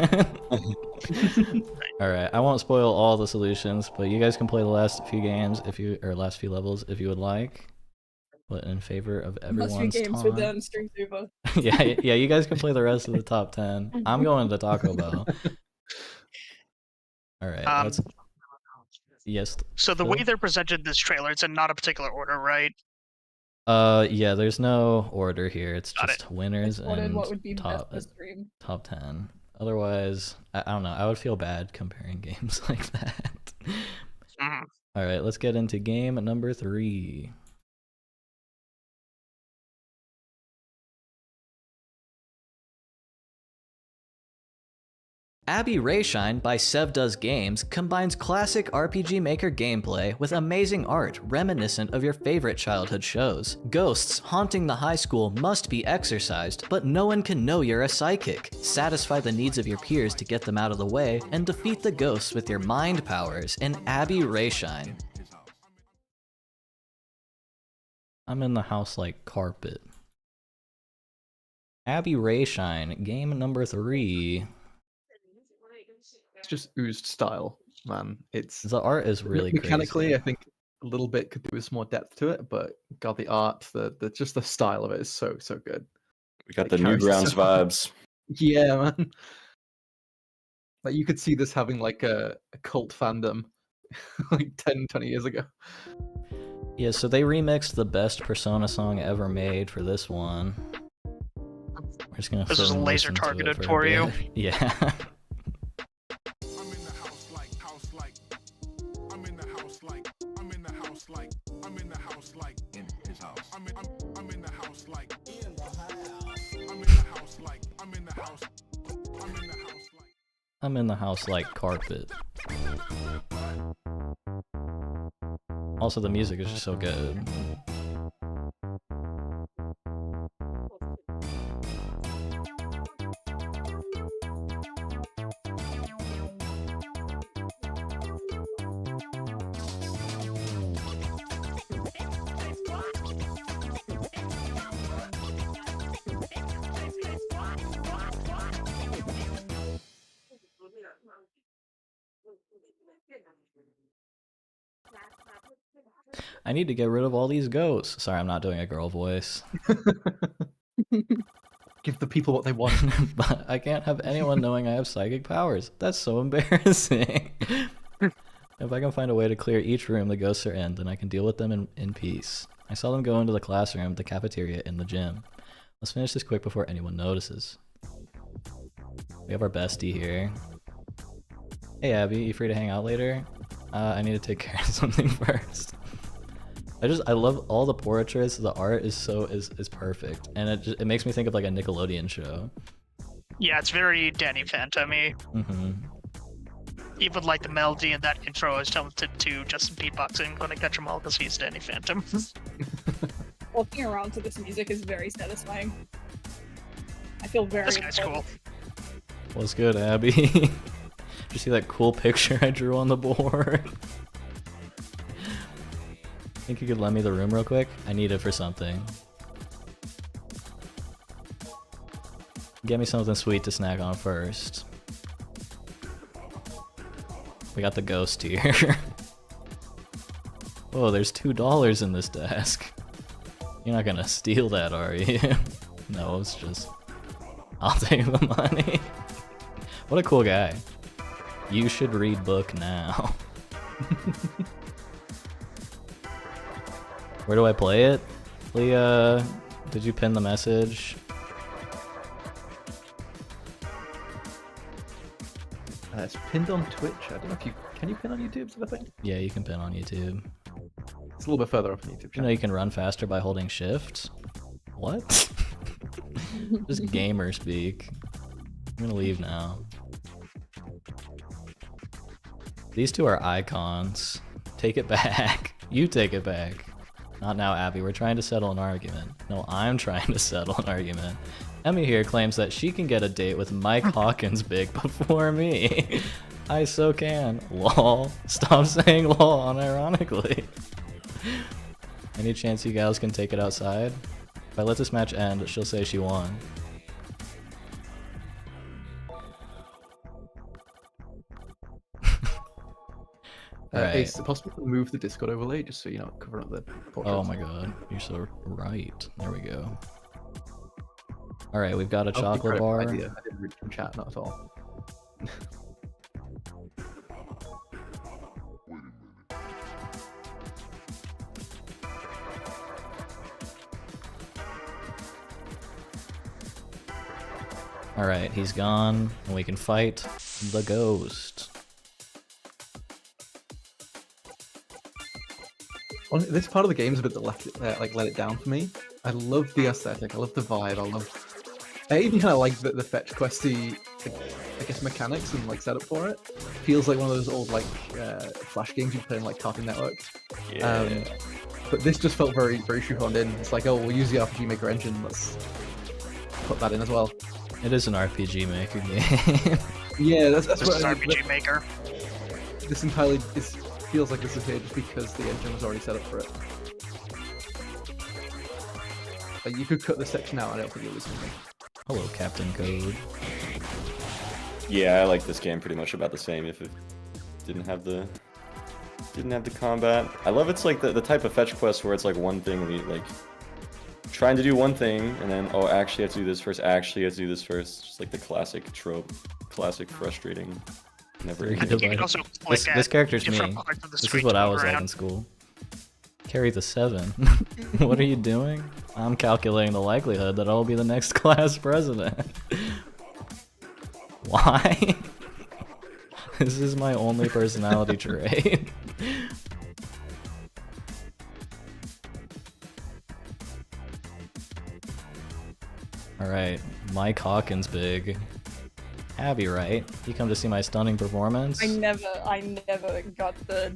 All right, I won't spoil all the solutions, but you guys can play the last few games last few levels if you would like. But in favor of Must be everyone's games for time. them, stream over. yeah, you guys can play the rest of the top 10. I'm going to Taco Bell. All right, let's. Yes. So the Phil? way they're presented in this trailer, it's in not a particular order, right? Yeah, there's no order here. It's Got just winners What and would be best top for stream? top 10. Otherwise, I don't know. I would feel bad comparing games like that. Mhm. All right, let's get into game number 3. Abby Rayshine by Sev Does Games combines classic RPG Maker gameplay with amazing art reminiscent of your favorite childhood shows. Ghosts haunting the high school must be exorcised, but no one can know you're a psychic. Satisfy the needs of your peers to get them out of the way, and defeat the ghosts with your mind powers in Abby Rayshine. I'm in the house like carpet. Abby Rayshine, game number 3. It's just oozed style, man. It's The art is really mechanically, crazy. I think a little bit could do with some more depth to it, but God, the art, the just the style of it is so good. We got It the carries Newgrounds itself. vibes. Yeah, man. Like you could see this having like a cult fandom like 10, 20 years ago. Yeah, so they remixed the best Persona song ever made for this one. We're just gonna This sit is and laser listen to it targeted for a for you. bit. Yeah. I'm in the house like, I'm in the house like, I'm in the house like, I'm in the house like, in his house. I'm in the house like, I'm in the house like, I'm in the house, I'm in the house like. I'm in the house like carpet. Also, the music is just so good. I need to get rid of all these goats. Sorry, I'm not doing a girl voice. Give the people what they want. But I can't have anyone knowing I have psychic powers. That's so embarrassing. If I can find a way to clear each room the ghosts are in, then I can deal with them in peace. I saw them go into the classroom, the cafeteria, and the gym. Let's finish this quick before anyone notices. We have our bestie here. Hey Abby, you free to hang out later? I need to take care of something first. I love all the portraits. The art is perfect, and it makes me think of like a Nickelodeon show. Yeah, it's very Danny Phantom-y. Mm-hmm. Even like the melody in that intro is talented to Justin beatboxing when I catch them all because he's Danny Phantom. Walking around to this music is very satisfying. I feel very. This guy's cool. What's good, Abby? Did you see that cool picture I drew on the board? Think you could lend me the room real quick? I need it for something. Get me something sweet to snack on first. We got the ghost here. Oh, there's $2 in this desk. You're not gonna steal that, are you? No, it's just... I'll take the money. What a cool guy. You should read book now. Where do I play it? Leah, did you pin the message? It's pinned on Twitch. I don't know if you can you pin on YouTube sort of thing. Yeah, you can pin on YouTube. It's a little bit further up on YouTube. You know you can run faster by holding shift? What? Just gamer speak. I'm gonna leave now. These two are icons. Take it back. You take it back. Not now, Abby. We're trying to settle an argument. No, I'm trying to settle an argument. Emmy here claims that she can get a date with Mike Hawkins big before me. I so can. Lol. Stop saying lol unironically. Any chance you gals can take it outside? If I let this match end, she'll say she won. Alright. Is it possible to move the Discord overlay just so you're not covering up the portraits? Oh my god, you're so right. There we go. Alright, we've got a That was chocolate incredible bar. idea. I didn't read from chat, not at all. Alright, he's gone, and we can fight the ghost. This part of the game is a bit that left it, let it down for me. I love the aesthetic, I love the vibe, I even kind of like the fetch questy, I guess, mechanics and like setup for it. Feels like one of those old like Flash games you play in like Cartoon Network. Yeah. But this just felt very shoehorned in. It's like, oh, we'll use the RPG Maker engine, let's put that in as well. It is an RPG Maker game. Yeah, that's This what is RPG Maker. This entirely feels like this is here just because the engine was already set up for it. Like, you could cut this section out, I don't think you'll lose something. Hello, Captain Code. Yeah, I like this game pretty much about the same if it didn't have the combat. I love it's like the type of fetch quest where it's like one thing where you like trying to do one thing and then actually I have to do this first, actually I have to do this first. Just like the classic trope, classic frustrating. Never You ending. You can also click This character's me. different parts of the This is screen what to I move was like around. in school. Carry the 7. What are you doing? I'm calculating the likelihood that I'll be the next class president. Why? This is my only personality trait. Alright, Mike Hawkins big. Abby, right? You come to see my stunning performance? I never got the.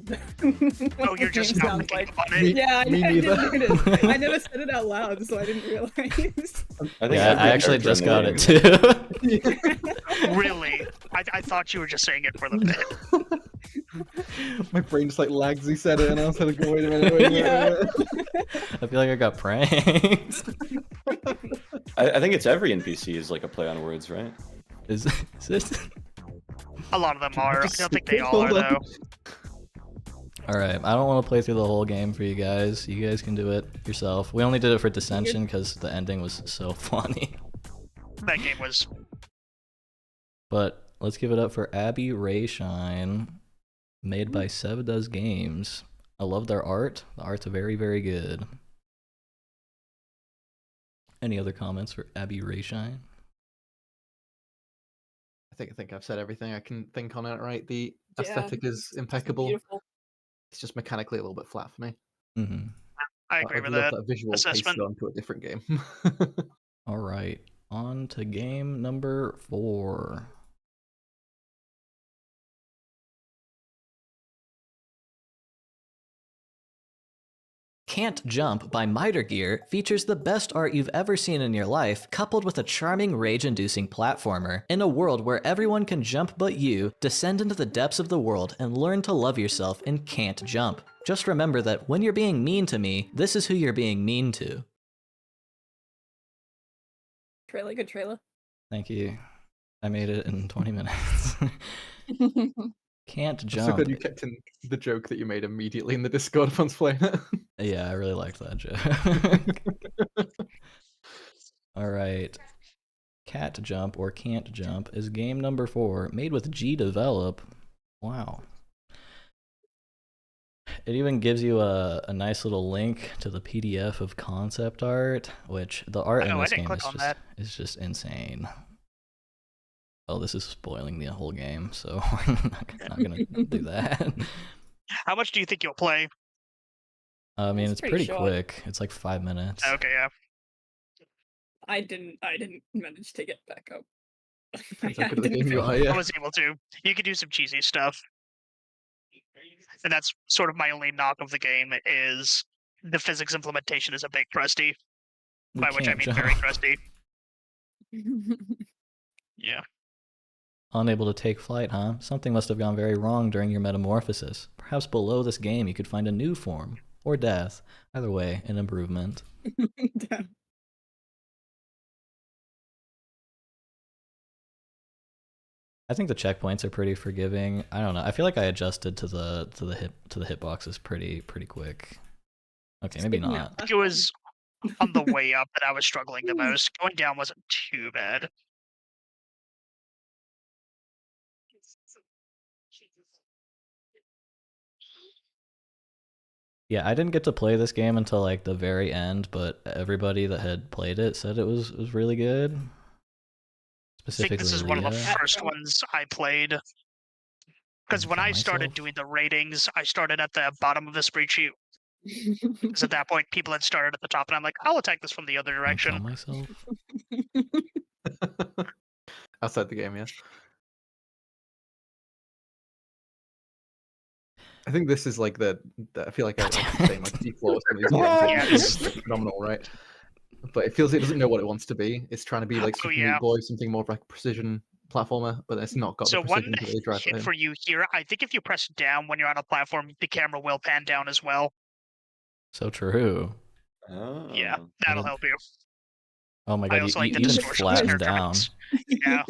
Oh, you're just Sounds not picking like- up on it. Yeah, Me I neither. didn't notice. I never said it out loud, so I didn't realize. I think Yeah, every I actually character just in got the it too. Really? I thought you were just saying it for the bit. My brain just like lagged as he said it, and I was like, wait a minute, wait a minute. Yeah. I feel like I got pranked. I think it's every NPC is like a play on words, right? Is this? A lot of them are. I Just don't think they all hold are on. though. Alright, I don't want to play through the whole game for you guys. You guys can do it yourself. We only did it for Dissension because the ending was so funny. That game was. But let's give it up for Abby Rayshine, made by Sev Does Games. I love their art. The art's very, very good. Any other comments for Abby Rayshine? I think I've said everything I can think on it. Right, the Yeah, aesthetic is it's impeccable. beautiful. It's just mechanically a little bit flat for me. Mm-hmm. I agree I'd with love that visual assessment. pasted onto a different game. All right, on to game number 4. Can't Jump by Miter Gear features the best art you've ever seen in your life, coupled with a charming rage-inducing platformer. In a world where everyone can jump but you, descend into the depths of the world and learn to love yourself in Can't Jump. Just remember that when you're being mean to me, this is who you're being mean to. Trailer, good trailer. Thank you. I made it in 20 minutes. Can't I'm so Jump. glad you kept in the joke that you made immediately in the Discord once playing it. Yeah, I really liked that joke. All right. Cat Jump or Can't Jump is game number 4, made with G Develop. Wow. It even gives you a nice little link to the PDF of concept art, which the art in Oh, I this didn't game click on that. is just insane. Oh, this is spoiling the whole game, so we're not gonna do that. How much do you think you'll play? I mean, It's it's pretty pretty short. quick. It's like 5 minutes. Okay, yeah. I didn't manage to get back up. Depends how I good of the didn't game you feel are, it. yeah. I was able to. You could do some cheesy stuff. And that's sort of my only knock of the game is the physics implementation is a bit crusty. We By which I can't mean jump. very crusty. Yeah. Unable to take flight, huh? Something must have gone very wrong during your metamorphosis. Perhaps below this game you could find a new form, or death. Either way, an improvement. Damn. I think the checkpoints are pretty forgiving. I don't know. I feel like I adjusted to the hitboxes pretty quick. Okay, maybe Speaking not. I think it was on the way up that I was struggling the most. Going down wasn't too bad. Yeah, I didn't get to play this game until like the very end, but everybody that had played it said it was really good. I Specifically, think this is one of the Leah. first ones I played. Because when Kill I started myself? doing the ratings, I started at the bottom of the spreadsheet. Because at that point, people had started at the top, and I'm like, I'll attack this from the other Can I kill direction. myself? Outside the game, yeah. I think this is like the I feel like I keep saying like default with some of these games. Yeah, It's like phenomenal, right? But it feels it doesn't know what it wants to be. It's trying to be like Oh, Super yeah. Meat Boy, something more of like a precision platformer, but it's not got So the one precision to really drive it hit home. for you here. I think if you press down when you're on a platform, the camera will pan down as well. So true. Oh. Yeah, that'll help you. Oh my I god, also you like the even distortion flattened down. characteristics. Yeah,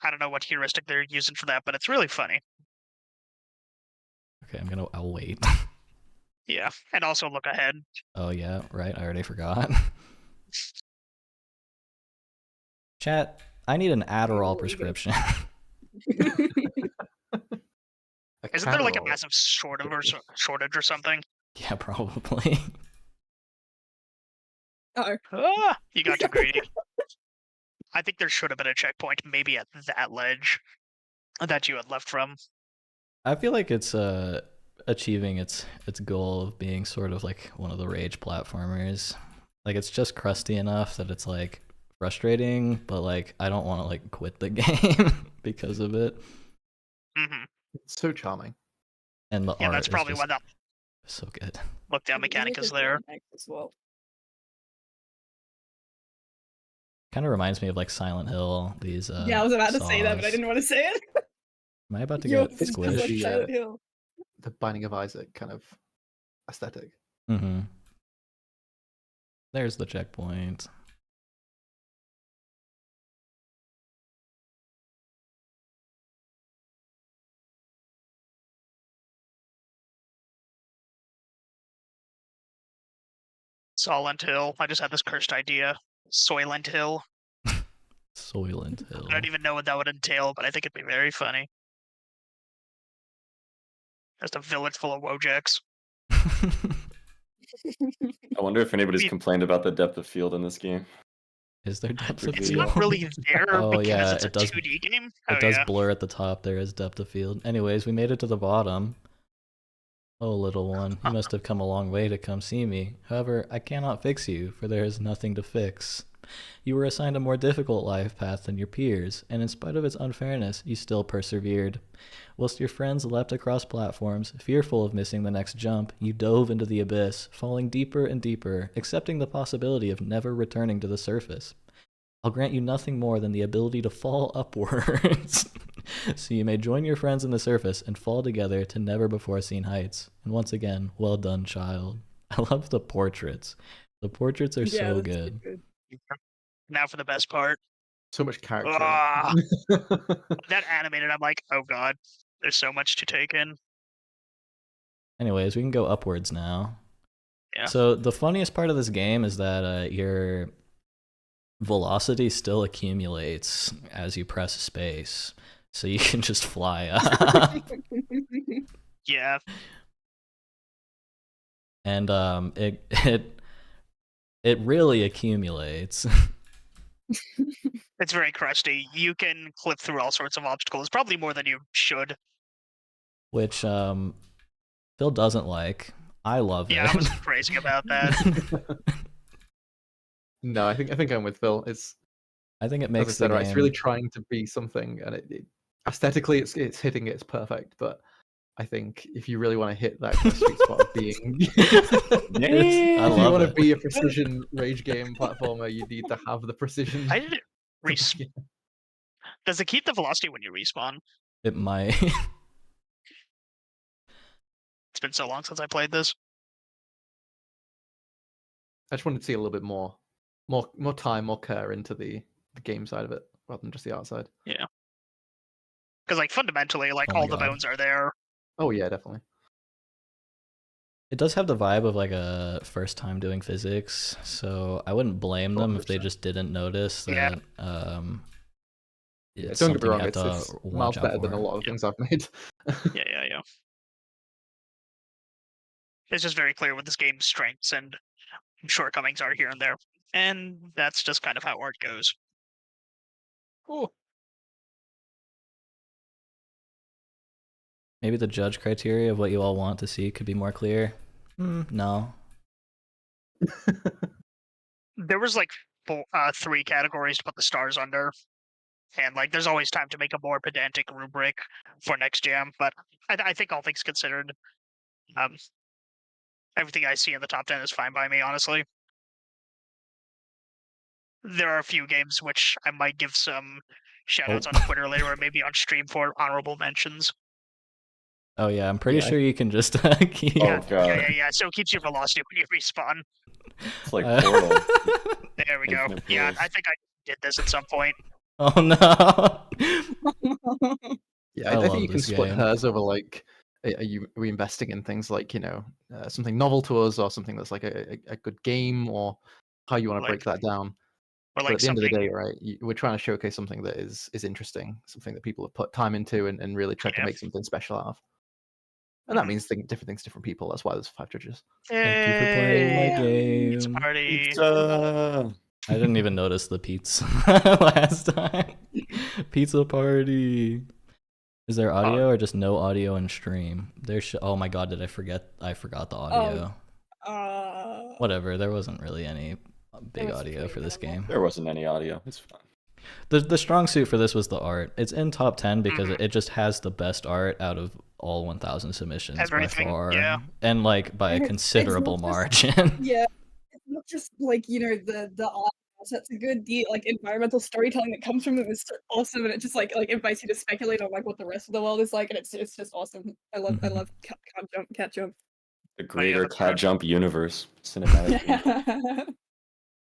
I don't know what heuristic they're using for that, but it's really funny. Okay, I'll wait. Yeah, and also look ahead. Oh yeah, right, I already forgot. Chat, I need an Adderall prescription. Isn't there like a Acerola. massive shortage or something? Yeah, probably. Oh, Ah, you got too greedy. I think there should have been a checkpoint, maybe at that ledge that you had left from. I feel like it's achieving its goal of being sort of like one of the rage platformers. Like it's just crusty enough that it's like frustrating, but like I don't want to like quit the game because of it. Hmm. It's so charming. And the Yeah, art that's probably is why just that so good. look-down mechanic is there. As well. Kind of reminds me of like Silent Hill. These Yeah, I was about to say that, but I saws. didn't want to say it. Am I about to Yo, get this is squished? like squished? Silent Hill. The Binding of Isaac kind of aesthetic. Mm-hmm. There's the checkpoint. Solent Hill. I just had this cursed idea. Soylent Hill. Soylent Hill. I don't even know what that would entail, but I think it'd be very funny. Just a village full of Wojaks. I wonder if anybody's It- complained about the depth of field in this game. Is there depth of It's Yeah. not field? really there Oh, because yeah, it's a it does- 2D game. It Oh, does yeah. blur at the top. There is depth of field. Anyways, we made it to the bottom. Oh, little one, you must have come a long way to come see me. However, I cannot fix you, for there is nothing to fix. You were assigned a more difficult life path than your peers, and in spite of its unfairness, you still persevered. Whilst your friends leapt across platforms, fearful of missing the next jump, you dove into the abyss, falling deeper and deeper, accepting the possibility of never returning to the surface. I'll grant you nothing more than the ability to fall upwards. So you may join your friends in the surface and fall together to never before seen heights. And once again, well done, child. I love the portraits. The portraits are Yeah, so that's good. Now for the best part. So much character. Ah. in it. That animated, I'm like, oh god, there's so much to take in. Anyways, we can go upwards now. Yeah. So the funniest part of this game is that your velocity still accumulates as you press space. So you can just fly up. Yeah, And it really accumulates. it's very crusty. You can clip through all sorts of obstacles, probably more than you should. Which Phil doesn't like. I love Yeah, it. I was crazy about that. No, I think I'm with Phil. It's I think it as I makes said, the right, game. it's really trying to be something, and aesthetically, it's hitting it. It's perfect, but I think if you really want to hit that kind of sweet spot of being, I if you love want to it. be a precision rage game platformer, you need to have the precision. I didn't Does it keep the velocity when you respawn? It might. It's been so long since I played this. I just wanted to see a little bit more time, more care into the game side of it, rather than just the art side. Because like fundamentally, like Oh my all the God. bones are there. Oh yeah, definitely. It does have the vibe of like a first time doing physics, so I wouldn't blame them if they 100%. just didn't notice Yeah. that. Yeah, It's don't get something me you wrong, have it's to miles watch out better than for. a lot of things I've made. Yeah. It's just very clear what this game's strengths and shortcomings are here and there. And that's just kind of how art goes. Cool. Maybe the judge criteria of what you all want to see could be more clear. No. There was like 3 categories to put the stars under. And like there's always time to make a more pedantic rubric for next jam, but I think all things considered, everything I see in the top 10 is fine by me, honestly. There are a few games which I might give some shoutouts on Twitter later or maybe on stream for honorable mentions. Oh yeah, I'm pretty Yeah. sure you can just keep. Oh god, Yeah. So it keeps your velocity when you respawn. it's like Uh, Portal. There we go. Infinite Yeah, portals. I think I did this at some point. Oh no. Yeah, I I love think you can this split game. hairs over like, are you reinvesting in things like something novel to us, or something that's like a good game, or how you want to break that down. Or But like at the end of the something. day, right, we're trying to showcase something that is interesting, something that people have put time into and really tried to Yeah. make something special out of. And that Mhm. means different things to different people. That's why there's 5 judges. Thank you for playing my It's game. party. Pizza. I didn't even notice the pizza last time. Pizza party. Is there audio or just no audio in stream? Oh my god, did I forget? I forgot the audio. Whatever, there wasn't really any big was audio pretty for this minimal. game. There wasn't any audio. It's fine. The strong suit for this was the art. It's in top 10 because Mhm. it just has the best art out of all 1,000 submissions Everything, by far. yeah. And like by a And it's considerable not just- margin. Yeah, it's not just like the art. That's a good deal. Like environmental storytelling that comes from it is so awesome, and it just like invites you to speculate on like what the rest of the world is like, and it's just awesome. I love cat jump. The greater that's Cat right. Jump universe cinematic. Yeah.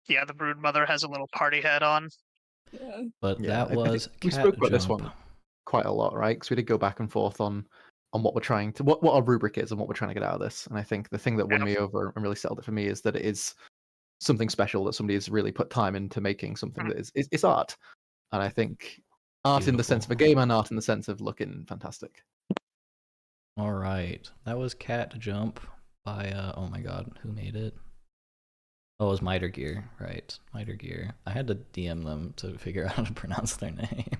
Yeah, the brood mother has a little party hat on. Yeah. But Yeah, that I think was we Cat spoke about this Jump. one quite a lot, right? Because we did go back and forth on what we're trying to what our rubric is and what we're trying to get out of this. And I think the thing that won Yeah. me over and really settled it for me is that it is something special, that somebody has really put time into making something that is it's art. and I think art in the sense of a game and art in the sense of looking fantastic. All right, that was Cat Jump by oh my god, who made it? Oh, it was Miter Gear, right? Miter Gear. I had to DM them to figure out how to pronounce their name.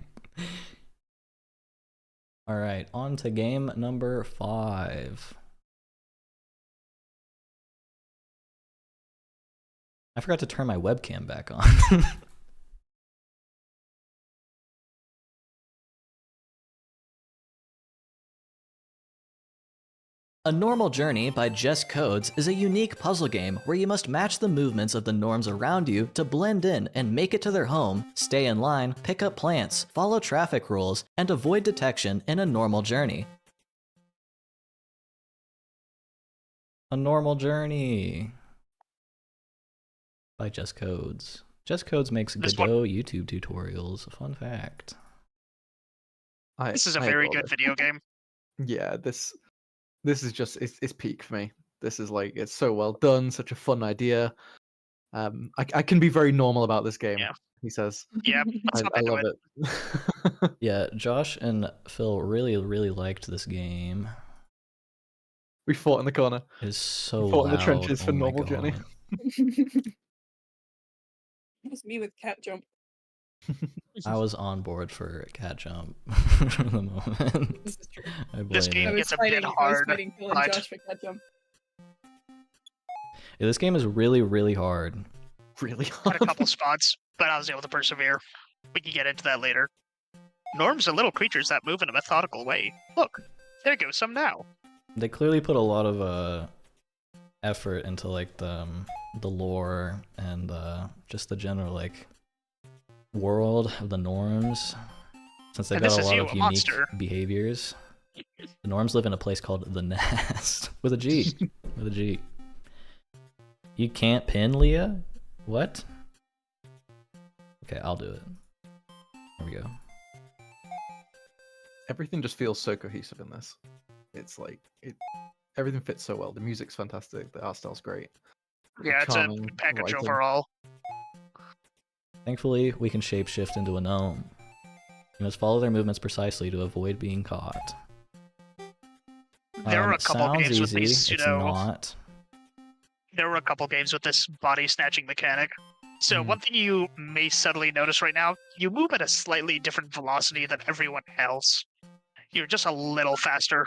All right, on to game number 5. I forgot to turn my webcam back on. A Normal Journey by Just Codes is a unique puzzle game where you must match the movements of the norms around you to blend in and make it to their home, stay in line, pick up plants, follow traffic rules, and avoid detection in a normal journey. A Normal Journey by Just Codes. Just Codes makes Godot YouTube tutorials. Fun fact. This is a I very adore good this. video game. Yeah, this is just it's peak for me. This is like it's so well done, such a fun idea. I can be very normal about this game. Yeah. He says. Yeah, let's hop I into love it. it. Yeah, Josh and Phil really liked this game. We fought in the corner. It's so fought in the loud. trenches for Oh my Normal Journey. God. It's me with Cat Jump. I was on board for Cat Jump for the moment. This is true. I blame This game I it. was gets a bit fighting, I was hard, fighting Phil and but- Josh for Cat Jump. Yeah, this game is really hard. Really Had hard. a couple spots, but I was able to persevere. We can get into that later. Norms are little creatures that move in a methodical way. Look, there goes some now. They clearly put a lot of effort into like the lore and just the general like world of the norms, since they've And got this a is lot you, of a unique monster. behaviors. The norms live in a place called the Nest with a G. With a G. You can't pin Leah? What? Okay, I'll do it. There we go. Everything just feels so cohesive in this. It's like everything fits so well. The music's fantastic. The art style's great. Yeah, it's a Charming good package writing. overall. Thankfully, we can shapeshift into a gnome. You must follow their movements precisely to avoid being caught. There were a couple sounds games with easy. these It's pseudo. not. There were a couple games with this body snatching mechanic. So Hmm. one thing you may subtly notice right now, you move at a slightly different velocity than everyone else. You're just a little faster.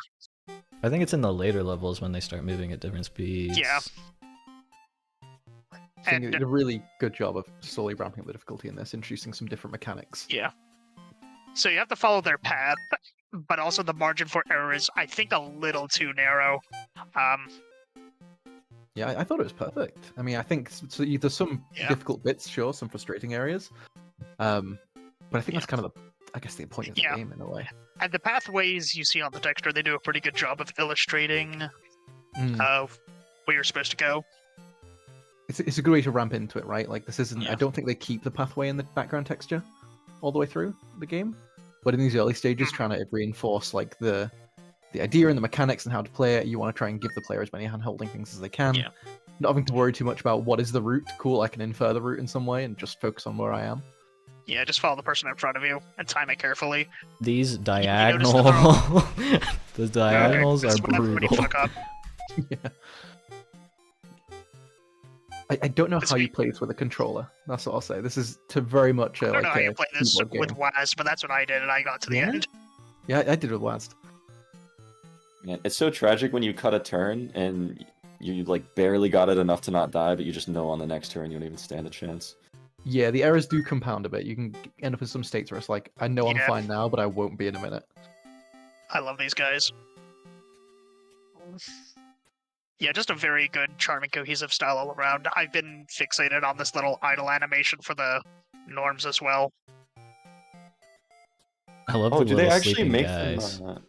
I think it's in the later levels when they start moving at different speeds. Yeah. I think they And did a really good job of slowly ramping up the difficulty in this, introducing some different mechanics. yeah. So you have to follow their path, but also the margin for error is, I think, a little too narrow. Yeah, I thought it was perfect. I mean, I think so. There's some Yeah. difficult bits, sure, some frustrating areas, but I think Yeah. that's kind of the point of the Yeah. game in a way. And the pathways you see on the texture, they do a pretty good job of illustrating Mm. where you're supposed to go. It's a good way to ramp into it, right? Like this isn't. Yeah. I don't think they keep the pathway in the background texture all the way through the game, but in these early stages, Mhm. trying to reinforce like the idea and the mechanics and how to play it, you want to try and give the player as many hand-holding things as they can. Yeah. Not having to worry too much about what is the route. Cool, I can infer the route in some way and just focus on where I am. Yeah, just follow the person in front of you and time it carefully. These notice diagonal... that the diagonals This are one when you brutal. fuck up. Yeah. I don't know It's how you me- play this with a controller. That's what I'll say. This is to very much I don't like know how you a play this keyboard with game. WAS, but that's what I did, and I got to the Yeah? end. Yeah, I did it with WASD. Man, it's so tragic when you cut a turn and you like barely got it enough to not die, but you just know on the next turn you don't even stand a chance. Yeah, the errors do compound a bit. You can end up in some states where it's like, I know I'm Yeah. fine now, but I won't be in a minute. I love these guys. Yeah, just a very good, charming, cohesive style all around. I've been fixated on this little idle animation for the norms as well. I love Oh, the do they little actually sleeping make guys. them?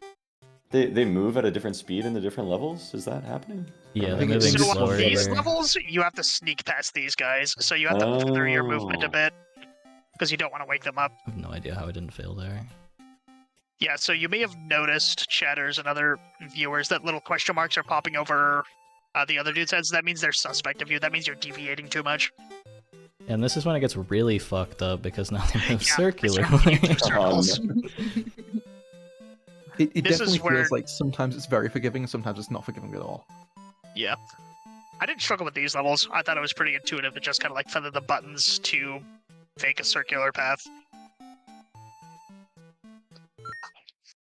They move at a different speed in the different levels? Is that happening? Yeah, Or they're think it's moving just So on slower. these here. levels, you have to sneak past these guys, so you have to feather your movement a Oh. bit, because you don't want to wake them up. I have no idea how I didn't fail there. Yeah, so you may have noticed, chatters and other viewers, that little question marks are popping over the other dude's heads. That means they're suspect of you. That means you're deviating too much. And this is when it gets really fucked up because now they move Yeah, circularly. circles. It This is definitely where- feels like sometimes it's very forgiving, sometimes it's not forgiving at all. Yeah. I didn't struggle with these levels. I thought it was pretty intuitive to just kind of like feather the buttons to fake a circular path.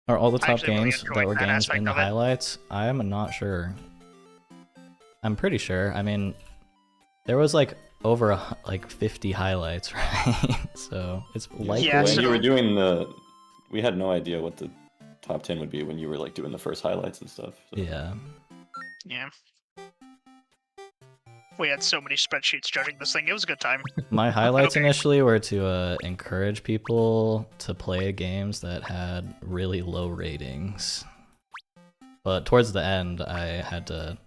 Are all the I top actually really games enjoyed that were that games aspect in the of it. highlights? I'm not sure. I'm pretty sure. I mean, there was like over like 50 highlights, right? So it's likely. Yeah, when so- you were doing we had no idea what the top 10 would be when you were like doing the first highlights and stuff. So. Yeah. Yeah. We had so many spreadsheets judging this thing. It was a good time. My highlights Okay. initially were to encourage people to play games that had really low ratings. But towards the end, I had to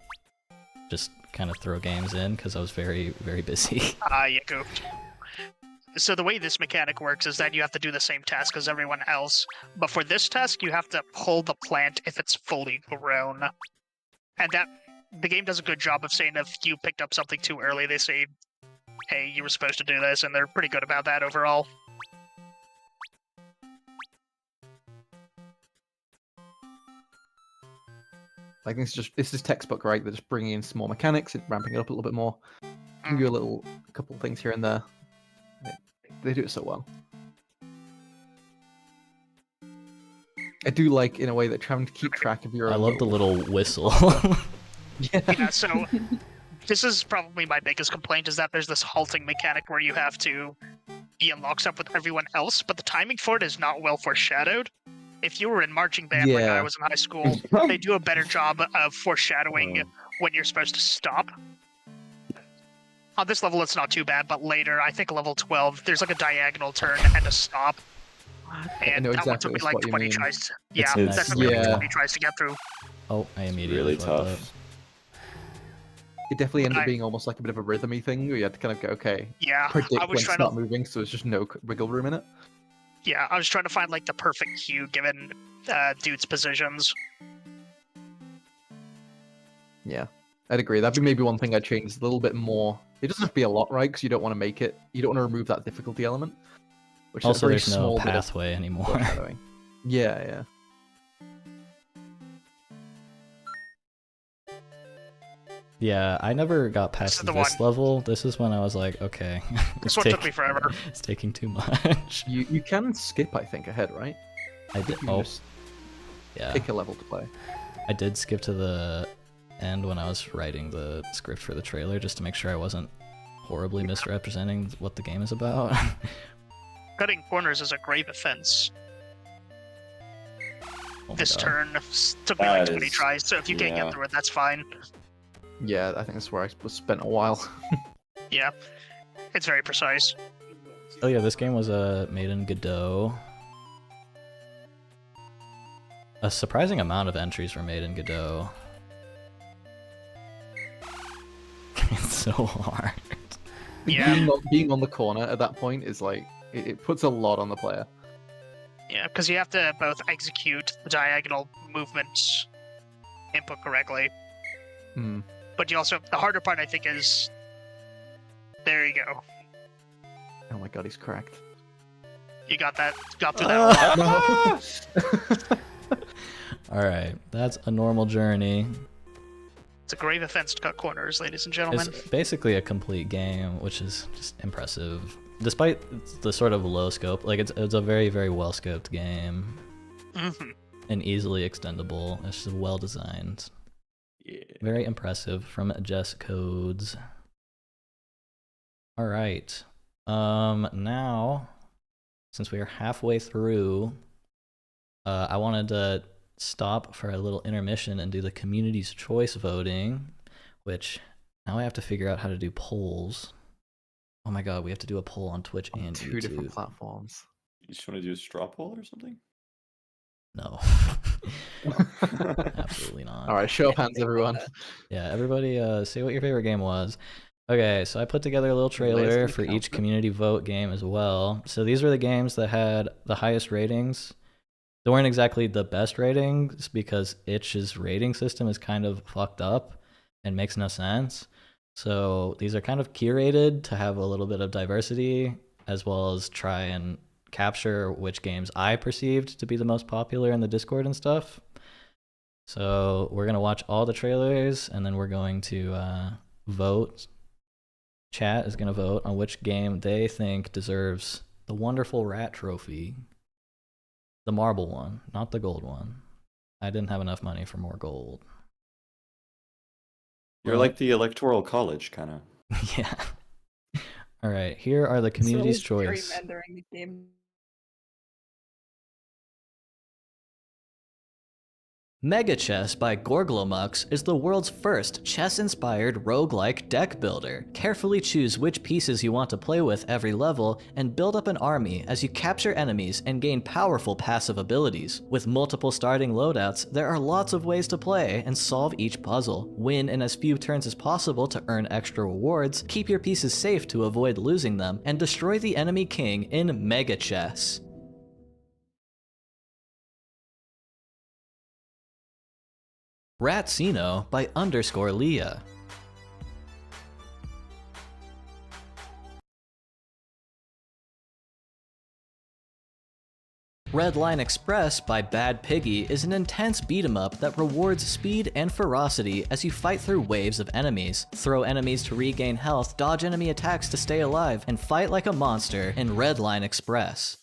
just kind of throw games in because I was very, very busy. You goofed. So the way this mechanic works is that you have to do the same task as everyone else, but for this task you have to pull the plant if it's fully grown. And that the game does a good job of saying if you picked up something too early, they say, hey, you were supposed to do this, and they're pretty good about that overall. Like this is textbook, right? They're just bringing in some more mechanics and ramping it up a little bit more. Give you a couple things here and there. They do it so well. I do like, in a way, that trying to keep track of your. I own love the little whistle. Yeah, so this is probably my biggest complaint is that there's this halting mechanic where you have to be in lockstep with everyone else, but the timing for it is not well foreshadowed. If you were in marching band like I Yeah. was in high school, they do a better job of foreshadowing when you're supposed to stop. On this level, it's not too bad, but later, I think level 12, there's like a diagonal turn and a stop. And know that one exactly took me like what you 20 mean. tries. To, It's yeah, next that took me like Yeah. 20 tries to get through. Oh, I immediately Really fucked up. tough. It definitely ended I- up being almost like a bit of a rhythmy thing where you had to kind of go, okay, Yeah, predict I when was to trying start to. moving, so there's just no wiggle room in it. Yeah, I was trying to find like the perfect cue given dude's positions. Yeah, I'd agree. That'd be maybe one thing I'd change a little bit more. It doesn't have to be a lot, right? Because you don't want to make it. You don't want to remove that difficulty element. Which Also, is a very there's no small bit of pathway anymore. foreshadowing. Yeah. Yeah, I never got This past is the this one. level. This is when I was like, okay, This one took me forever. It's taking too much. You can skip, I think, ahead, right? I did. You can Oh, just yeah. pick a level to play. I did skip to the end when I was writing the script for the trailer just to make sure I wasn't horribly misrepresenting what the game is about. Cutting corners is a grave offense. Oh my This God. turn took me like That 20 is- tries, so if you can't yeah. get through it, that's fine. Yeah, I think that's where I was spent a while. Yeah, it's very precise. Oh yeah, this game was made in Godot. A surprising amount of entries were made in Godot. It's so hard. Yeah, being on the corner at that point is like it puts a lot on the player. yeah, because you have to both execute the diagonal movements input correctly, Hmm. but you also the harder part I think is there you go. Oh my god, he's cracked. You got that, got through that. No. Alright, that's a normal journey. It's a grave offense to cut corners, ladies and gentlemen. It's basically a complete game, which is just impressive. Despite the sort of low scope, like it's a very, very well scoped game Hmm. and easily extendable. It's just well designed. Yeah. Very impressive from Jess Codes. All right. Now, since we are halfway through, I wanted to stop for a little intermission and do the community's choice voting, which now I have to figure out how to do polls. Oh my god, we have to do a poll on Twitch On and two different YouTube. platforms. You just want to do a straw poll or something? No. Absolutely not. All right, show of hands, everyone. Yeah, everybody say what your favorite game was. Okay, so I put together a little trailer for each community vote game as well. So these were the games that had the highest ratings. They weren't exactly the best ratings because Itch's rating system is kind of fucked up and makes no sense. So these are kind of curated to have a little bit of diversity, as well as try and capture which games I perceived to be the most popular in the Discord and stuff. So we're going to watch all the trailers, and then we're going to vote. Chat is going to vote on which game they think deserves the wonderful rat trophy. The marble one, not the gold one. I didn't have enough money for more gold. You're like the Electoral College, kind of. Yeah. All right, here are the community's choice. Gerrymandering the game. Mega Chess by Gorglomux is the world's first chess-inspired roguelike deck builder. Carefully choose which pieces you want to play with every level, and build up an army as you capture enemies and gain powerful passive abilities. With multiple starting loadouts, there are lots of ways to play and solve each puzzle. Win in as few turns as possible to earn extra rewards, keep your pieces safe to avoid losing them, and destroy the enemy king in Mega Chess. Ratsino by _Leah. Red Line Express by Bad Piggy is an intense beat-em-up that rewards speed and ferocity as you fight through waves of enemies. Throw enemies to regain health, dodge enemy attacks to stay alive, and fight like a monster in Red Line Express.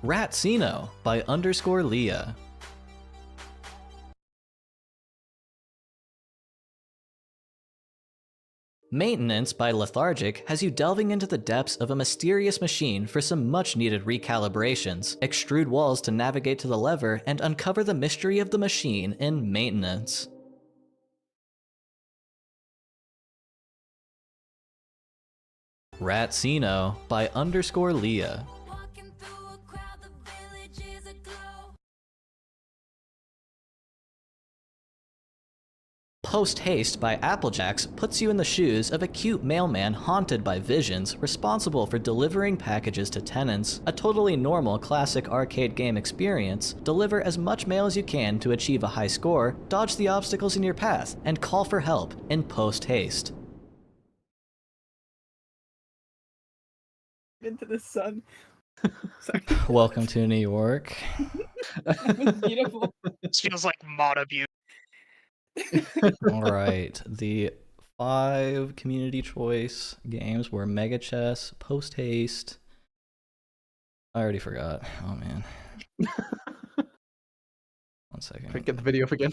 Ratsino by _Leah. Maintenance by Lethargic has you delving into the depths of a mysterious machine for some much-needed recalibrations. Extrude walls to navigate to the lever and uncover the mystery of the machine in Maintenance. Ratsino by _Leah. Post Haste by Applejacks puts you in the shoes of a cute mailman haunted by visions, responsible for delivering packages to tenants. A totally normal classic arcade game experience. Deliver as much mail as you can to achieve a high score, dodge the obstacles in your path, and call for help in Post Haste. Into the sun. Sorry. Welcome to New York. That was beautiful. This feels like mod abuse. All right, the 5 community choice games were Mega Chess, Post Haste. I already forgot. Oh man. 1 second. Get the video up again.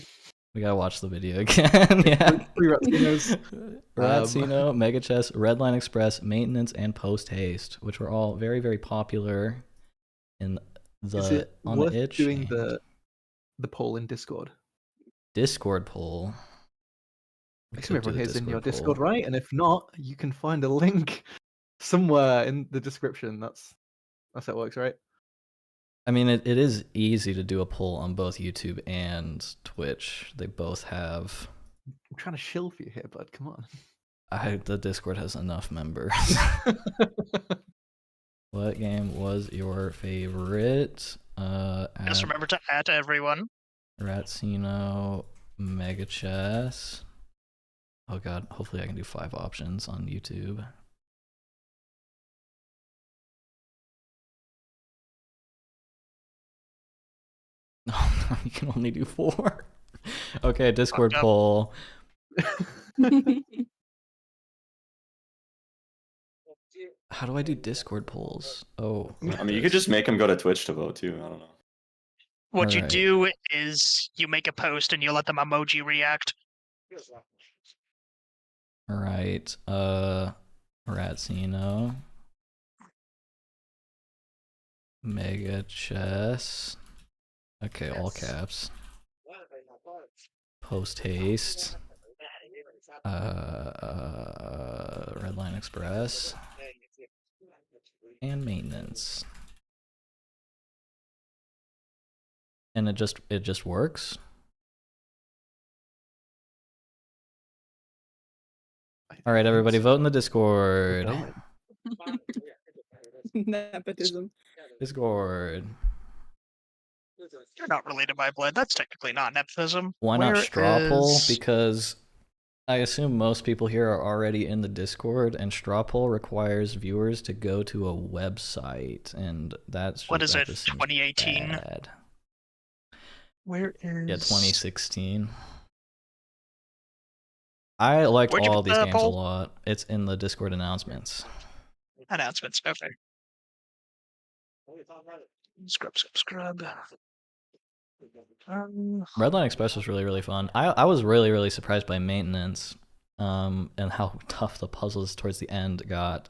We gotta watch the video again. Yeah. 3 Ratsinos. Ratsino, Mega Chess, Red Line Express, Maintenance, and Post Haste, which were all very, very popular in the Is it on worth the itch. doing the poll in Discord? Discord poll. I assume everyone here is in your Discord, right? And if not, you can find a link somewhere in the description. That's how it works, right? I mean, it is easy to do a poll on both YouTube and Twitch. They both have. I'm trying to shill for you here, bud. Come on. The Discord has enough members. What game was your favorite? Just remember to add everyone. Ratsino, Mega Chess. Oh god, hopefully I can do 5 options on YouTube. Oh no, you can only do 4. Okay, Discord poll. How do I do Discord polls? Oh. I mean, you could just make them go to Twitch to vote too. I don't know. What you Alright. do is you make a post and you let them emoji react. Alright, Ratsino. Mega Chess. Okay, all caps. Post Haste. Red Line Express. And Maintenance. And it just works? All right, everybody, vote in the Discord. Nepotism. Discord. You're not related by blood. That's technically not nepotism. Why not Where straw poll? is- Because I assume most people here are already in the Discord, and straw poll requires viewers to go to a website, and that's What is that it, just seems 2018? bad. Where is... Yeah, 2016. I liked Where'd you all put these the games a poll? lot. It's in the Discord announcements. Announcements. Okay. Scrub. Redline Express was really, really fun. I was really, really surprised by maintenance, and how tough the puzzles towards the end got.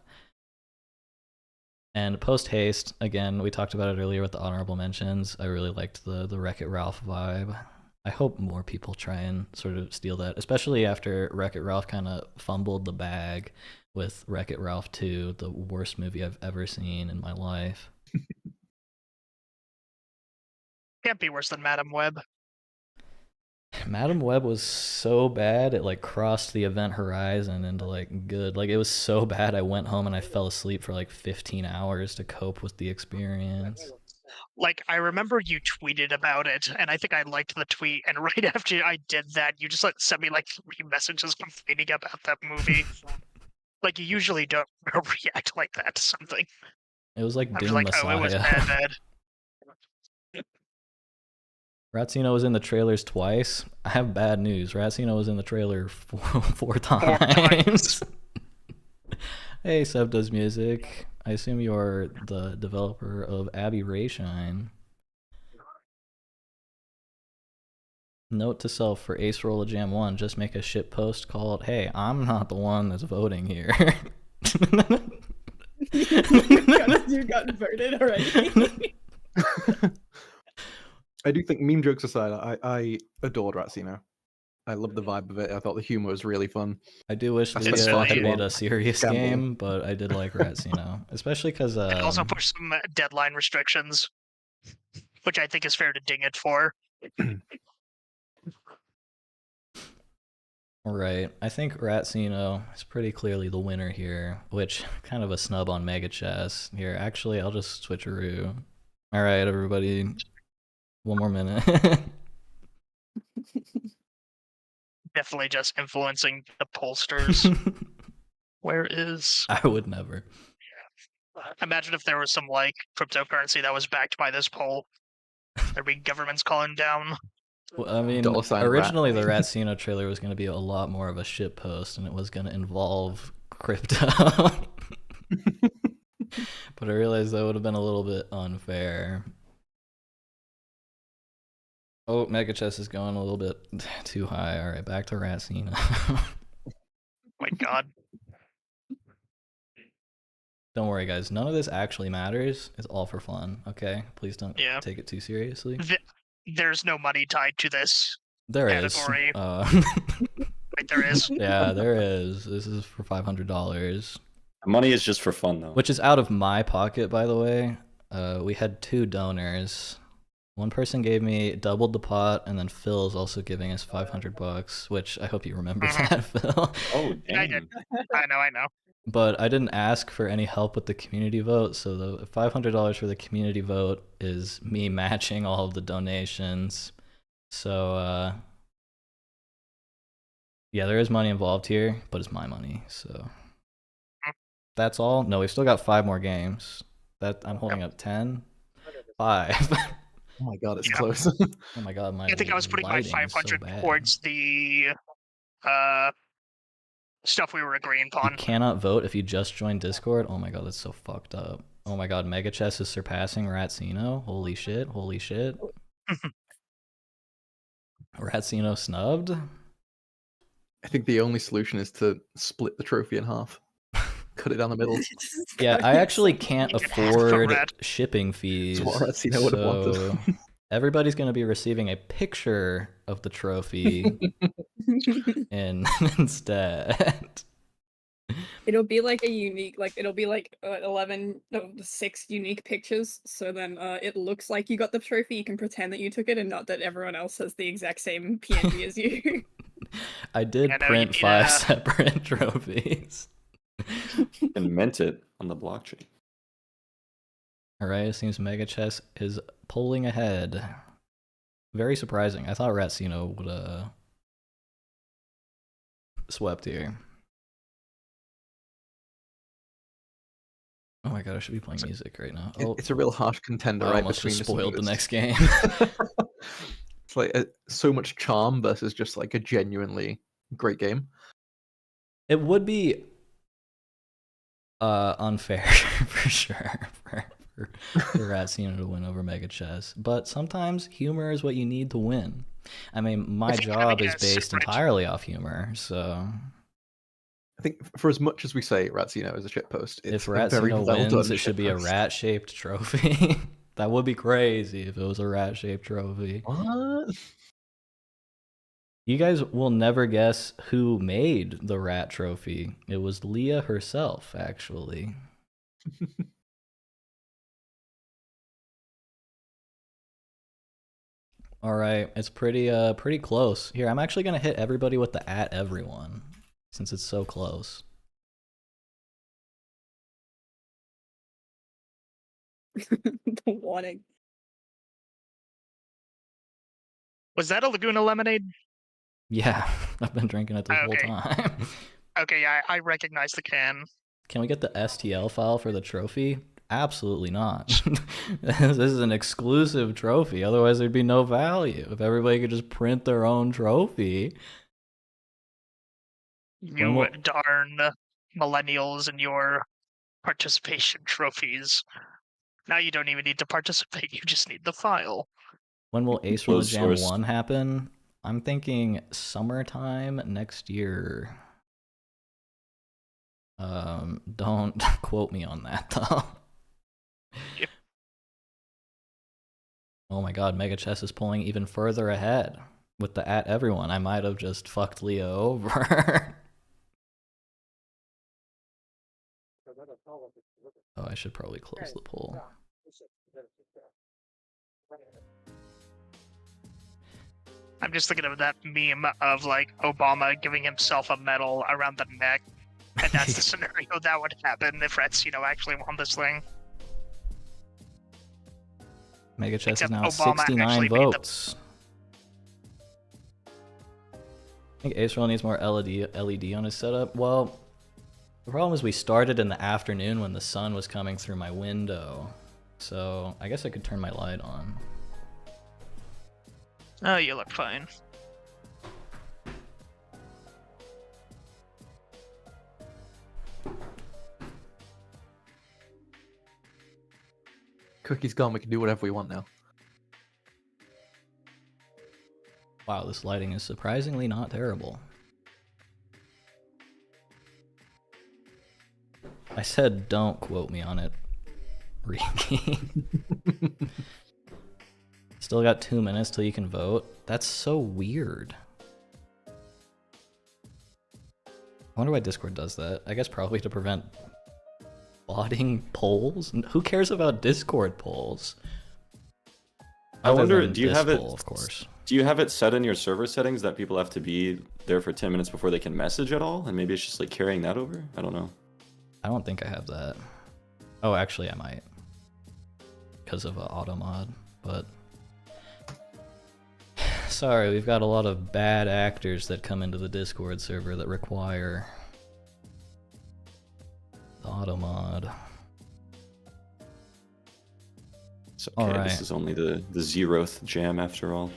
And post haste, again, we talked about it earlier with the honorable mentions. I really liked the Wreck-It Ralph vibe. I hope more people try and sort of steal that, especially after Wreck-It Ralph kind of fumbled the bag with Wreck-It Ralph 2, the worst movie I've ever seen in my life. Can't be worse than Madam Web. Madam Web was so bad it like crossed the event horizon into like good. Like it was so bad I went home and I fell asleep for like 15 hours to cope with the experience. Like, I remember you tweeted about it, and I think I liked the tweet, and right after I did that, you just like sent me like 3 messages complaining about that movie. Like, you usually don't react like that to something. It was like I'm Doom just like, Messiah. oh, it was bad. Ratsino was in the trailers twice. I have bad news. Ratsino was in the trailer four times. Hey, Seb does music. I assume you're the developer of Abby Rayshine. Note to self for Acerola Jam 1, just make a shit post called, hey, I'm not the one that's voting here. You got voted already. I do think, meme jokes aside, I adored Ratsino. I loved the vibe of it. I thought the humor was really fun. I do wish I they spent far had too made long a serious gambling. game, but I did like Ratsino, especially because And also push some deadline restrictions, which I think is fair to ding it for. right. I think Ratsino is pretty clearly the winner here, which kind of a snub on Mega Chess here. Actually, I'll just switcheroo. All right, everybody, one more minute. Definitely just influencing the pollsters. Where is... I would never. Imagine if there was some, like, cryptocurrency that was backed by this poll. There'd be governments calling down. Well, I mean, $sign originally the Ratsino trailer was going to be a lot more of a shit post, and it was going to involve crypto. But I realized that would have been a little bit unfair. Oh, Mega Chess is going a little bit too high. All right, back to Ratsino. My god. Don't worry, guys. None of this actually matters. It's all for fun, okay? Please don't Yeah. take it too seriously. There's no money tied to this. There is. category. Wait, there is. Yeah, there is. This is for $500. Money is just for fun, though. Which is out of my pocket, by the way. We had 2 donors. One person gave me doubled the pot, and then Phil's also giving us $500, which I hope you remember that, Phil. Oh, Yeah, I damn. did. I know. But I didn't ask for any help with the community vote, so the $500 for the community vote is me matching all of the donations. So, yeah, there is money involved here, but it's my money, so... That's all? No, we've still got 5 more games. That I'm holding up 10? 5. Oh my god, it's Yeah. close. Oh my god, my I think I was putting my lighting is so 500 bad. towards the stuff we were agreeing You upon. cannot vote if you just joined Discord? Oh my god, that's so fucked up. Oh my god, Mega Chess is surpassing Ratsino? Holy shit, holy shit. Ratsino snubbed? I think the only solution is to split the trophy in half. Cut it down the middle. Yeah, I actually can't You can have the afford rat. shipping fees. That's what Ratsino would have wanted. So everybody's going to be receiving a picture of the trophy instead. It'll be like a unique, like it'll be like 11 of the 6 unique pictures. So then it looks like you got the trophy. You can pretend that you took it, and not that everyone else has the exact same PNG as you. I did I know, you print need 5 a- separate trophies. And mint it on the blockchain. Alright, it seems Mega Chess is pulling ahead. Very surprising. I thought Ratsino would swept here. Oh my god, I should be playing music right now. Oh, It's a real harsh contender, I right? almost just between spoiled the next game. It's like so much charm versus just like a genuinely great game. It would be unfair for sure for Ratsino to win over Mega Chess, but sometimes humor is what you need to win. I mean, my job is based entirely off humor, so I think for as much as we say Ratsino is a shitpost, it's if a very Ratsino well wins, done it should be a shitpost. rat-shaped trophy. That would be crazy if it was a rat-shaped trophy. What? You guys will never guess who made the rat trophy. It was Leah herself, actually. All right, it's pretty close. Here, I'm actually gonna hit everybody with the @everyone, since it's so close. The warning. Was that a Laguna lemonade? Yeah, I've been drinking it this whole Okay. time. Okay, yeah, I recognize the can. Can we get the STL file for the trophy? Absolutely not. This is an exclusive trophy. Otherwise, there'd be no value. If everybody could just print their own trophy. You darn millennials and your participation trophies. Now you don't even need to participate, you just need the file. When will Acerola Closed Jam sourced. 1 happen? I'm thinking summertime next year. Don't quote me on that, though. Yep. Oh my god, Mega Chess is pulling even further ahead with the @everyone. I might have just fucked Leah over. Oh, I should probably close the poll. I'm just thinking of that meme of like Obama giving himself a medal around the neck. And that's the scenario that would happen if Ratsino actually won this thing. Mega Chess Except is now at Obama 69 actually made the- votes. I think Acerola needs more LED on his setup. Well, the problem is we started in the afternoon when the sun was coming through my window. So I guess I could turn my light on. Oh, you look fine. Cookie's gone. We can do whatever we want now. Wow, this lighting is surprisingly not terrible. I said don't quote me on it, Riki. Still got 2 minutes till you can vote. That's so weird. I wonder why Discord does that. I guess probably to prevent botting polls. Who cares about Discord polls? I Other wonder, than do you this have it? poll, of course. Do you have it set in your server settings that people have to be there for 10 minutes before they can message at all? And maybe it's just like carrying that over? I don't know. I don't think I have that. Oh, actually, I might. Because of auto mod, but... Sorry, we've got a lot of bad actors that come into the Discord server that require the auto mod. It's okay, Alright. this is only the 0th jam after all.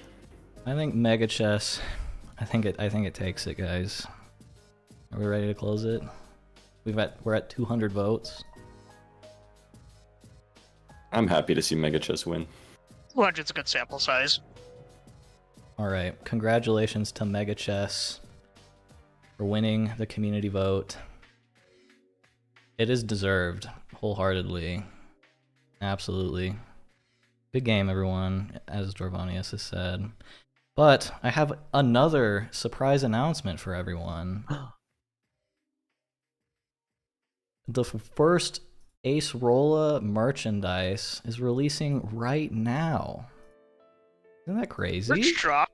I think Mega Chess. I think it takes it, guys. Are we ready to close it? We're at 200 votes. I'm happy to see Mega Chess win. 200's a good sample size. All right, congratulations to Mega Chess for winning the community vote. It is deserved, wholeheartedly. Absolutely. Good game, everyone, as Dorvanius has said. But I have another surprise announcement for everyone. The first Acerola merchandise is releasing right now. Isn't that crazy? Merch drop.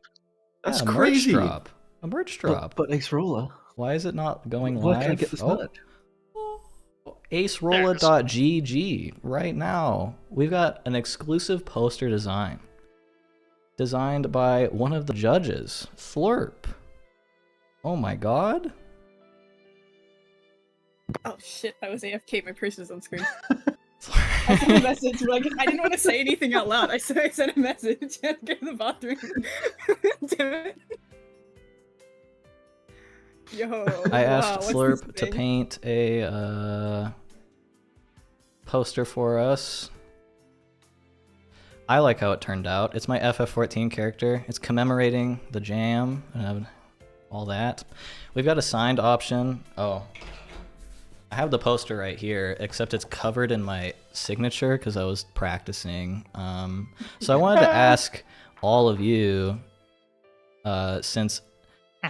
That's Yeah, crazy. A merch drop. A merch drop. But Acerola. Why is it not going Why live? can't I get this Oh. merch? Acerola.gg right now. We've got an exclusive poster design. designed by one of the judges, Slurp. Oh my god. Oh shit, I was AFK, my purse is on screen. I sent a message, but I didn't want to say anything out loud. I sent a message and go to the bathroom. Damn it. Yo, I asked wow, what's this Slurp to thing? paint a poster for us. I like how it turned out. It's my FF14 character. It's commemorating the jam and all that. We've got a signed option. Oh, I have the poster right here, except it's covered in my signature because I was practicing. So I wanted to ask all of you, since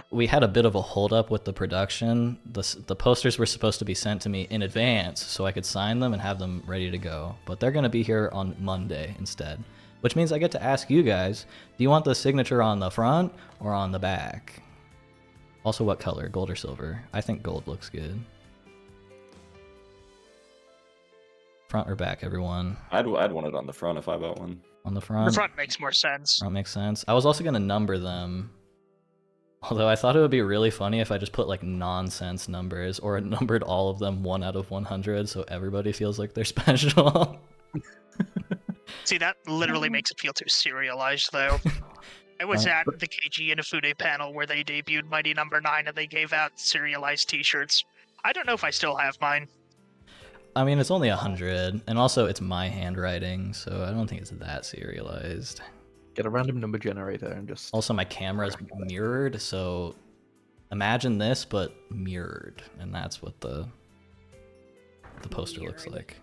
we had a bit of a holdup with the production, the posters were supposed to be sent to me in advance so I could sign them and have them ready to go. But they're going to be here on Monday instead, which means I get to ask you guys, do you want the signature on the front or on the back? Also, what color, gold or silver? I think gold looks good. Front or back, everyone? I'd want it on the front if I bought one. On the The front? front makes more sense. Front makes sense. I was also going to number them. Although I thought it would be really funny if I just put like nonsense numbers or numbered all of them 1 out of 100 so everybody feels like they're special. See, that literally makes it feel too serialized, though. I was at the KG Inafude panel where they debuted Mighty Number 9 and they gave out serialized t-shirts. I don't know if I still have mine. I mean, it's only 100, and also it's my handwriting, so I don't think it's that serialized. Get a random number generator and just... Also, my camera's mirrored, so imagine this, but mirrored, and that's what the poster looks like.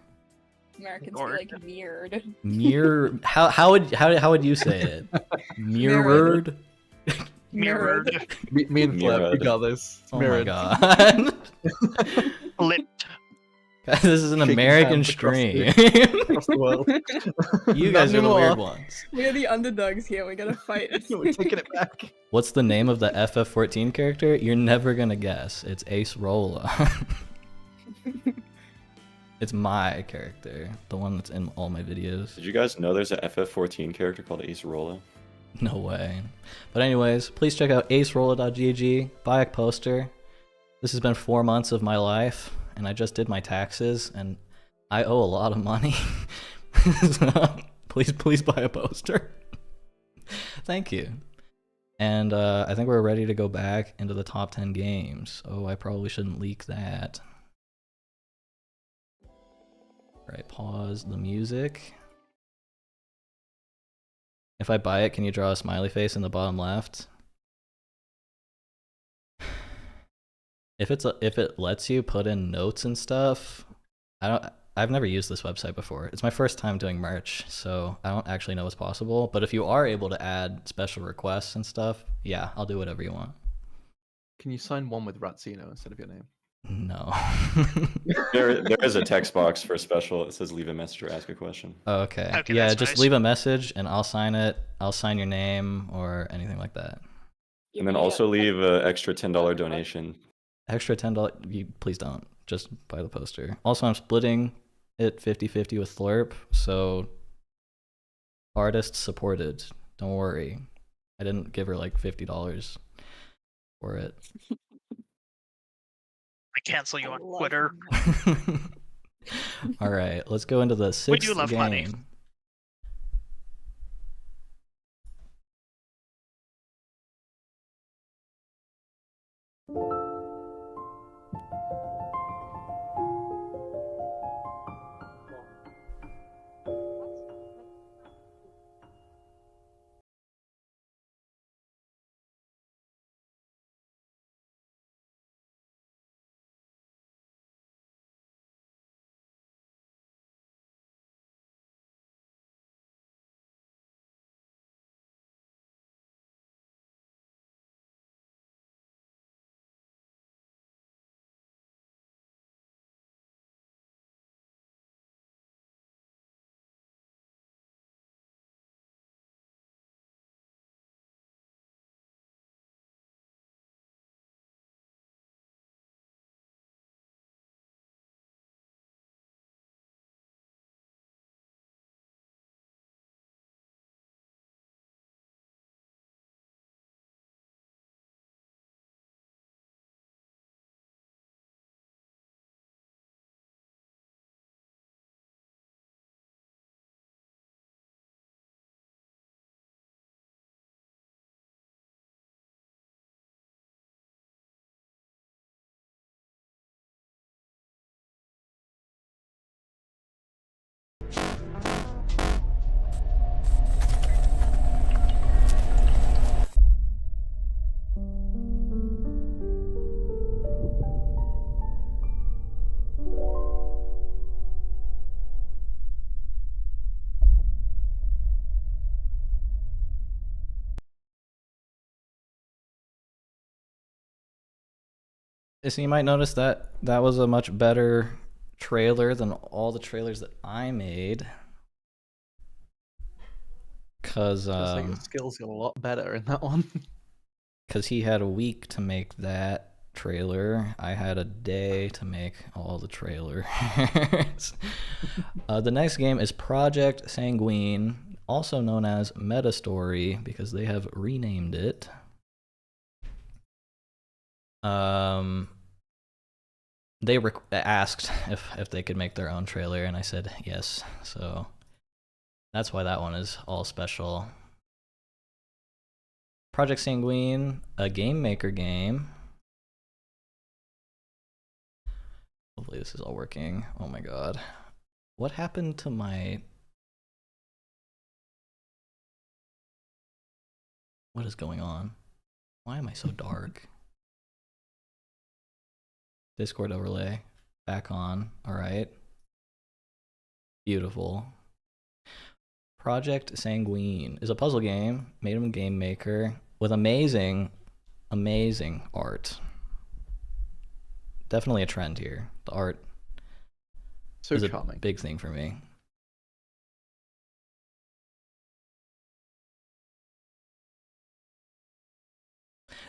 Americans be like weird. Mirror? How would you say it? Mirrored? Mirrored. Me and Flip, we got this. It's Oh mirrored. my god. Flipped. Guys, this is an Shaking American hands across stream. Across the world. You guys are the Not weird anymore. ones. We're the underdogs here. We gotta fight. We're taking it back. What's the name of the FF14 character? You're never gonna guess. It's Acerola. It's my character, the one that's in all my videos. Did you guys know there's a FF14 character called Acerola? No way. But anyways, please check out acerola.gg, buy a poster. This has been 4 months of my life, and I just did my taxes, and I owe a lot of money. So please buy a poster. Thank you. And I think we're ready to go back into the top 10 games. Oh, I probably shouldn't leak that. Alright, pause the music. If I buy it, can you draw a smiley face in the bottom left? If it lets you put in notes and stuff, I've never used this website before. It's my first time doing merch, so I don't actually know what's possible. But if you are able to add special requests and stuff, yeah, I'll do whatever you want. Can you sign one with Ratzino instead of your name? No. There is a text box for special. It says leave a message or ask a question. Okay. Okay, Yeah, that's just nice. leave a message and I'll sign it. I'll sign your name or anything like that. And then also leave an extra $10 donation. Extra $10, please don't. Just buy the poster. Also, I'm splitting it 50-50 with Flurp, so artist supported. Don't worry. I didn't give her like $50 for it. I cancel you I on love Twitter. him. All right, let's go into the sixth do love game. money. So you might notice that that was a much better trailer than all the trailers that I made. Cause Just like his skills got a lot better in that one. Cause he had a week to make that trailer. I had a day to make all the trailers. The next game is Project Sanguine, also known as Meta Story, because they have renamed it. They asked if they could make their own trailer, and I said yes. So that's why that one is all special. Project Sanguine, a game maker game. Hopefully this is all working. Oh my god. What happened to my... What is going on? Why am I so dark? Discord overlay. Back on. Alright. Beautiful. Project Sanguine is a puzzle game made from Game Maker with amazing, amazing art. Definitely a trend here. The art is charming. a big thing for me.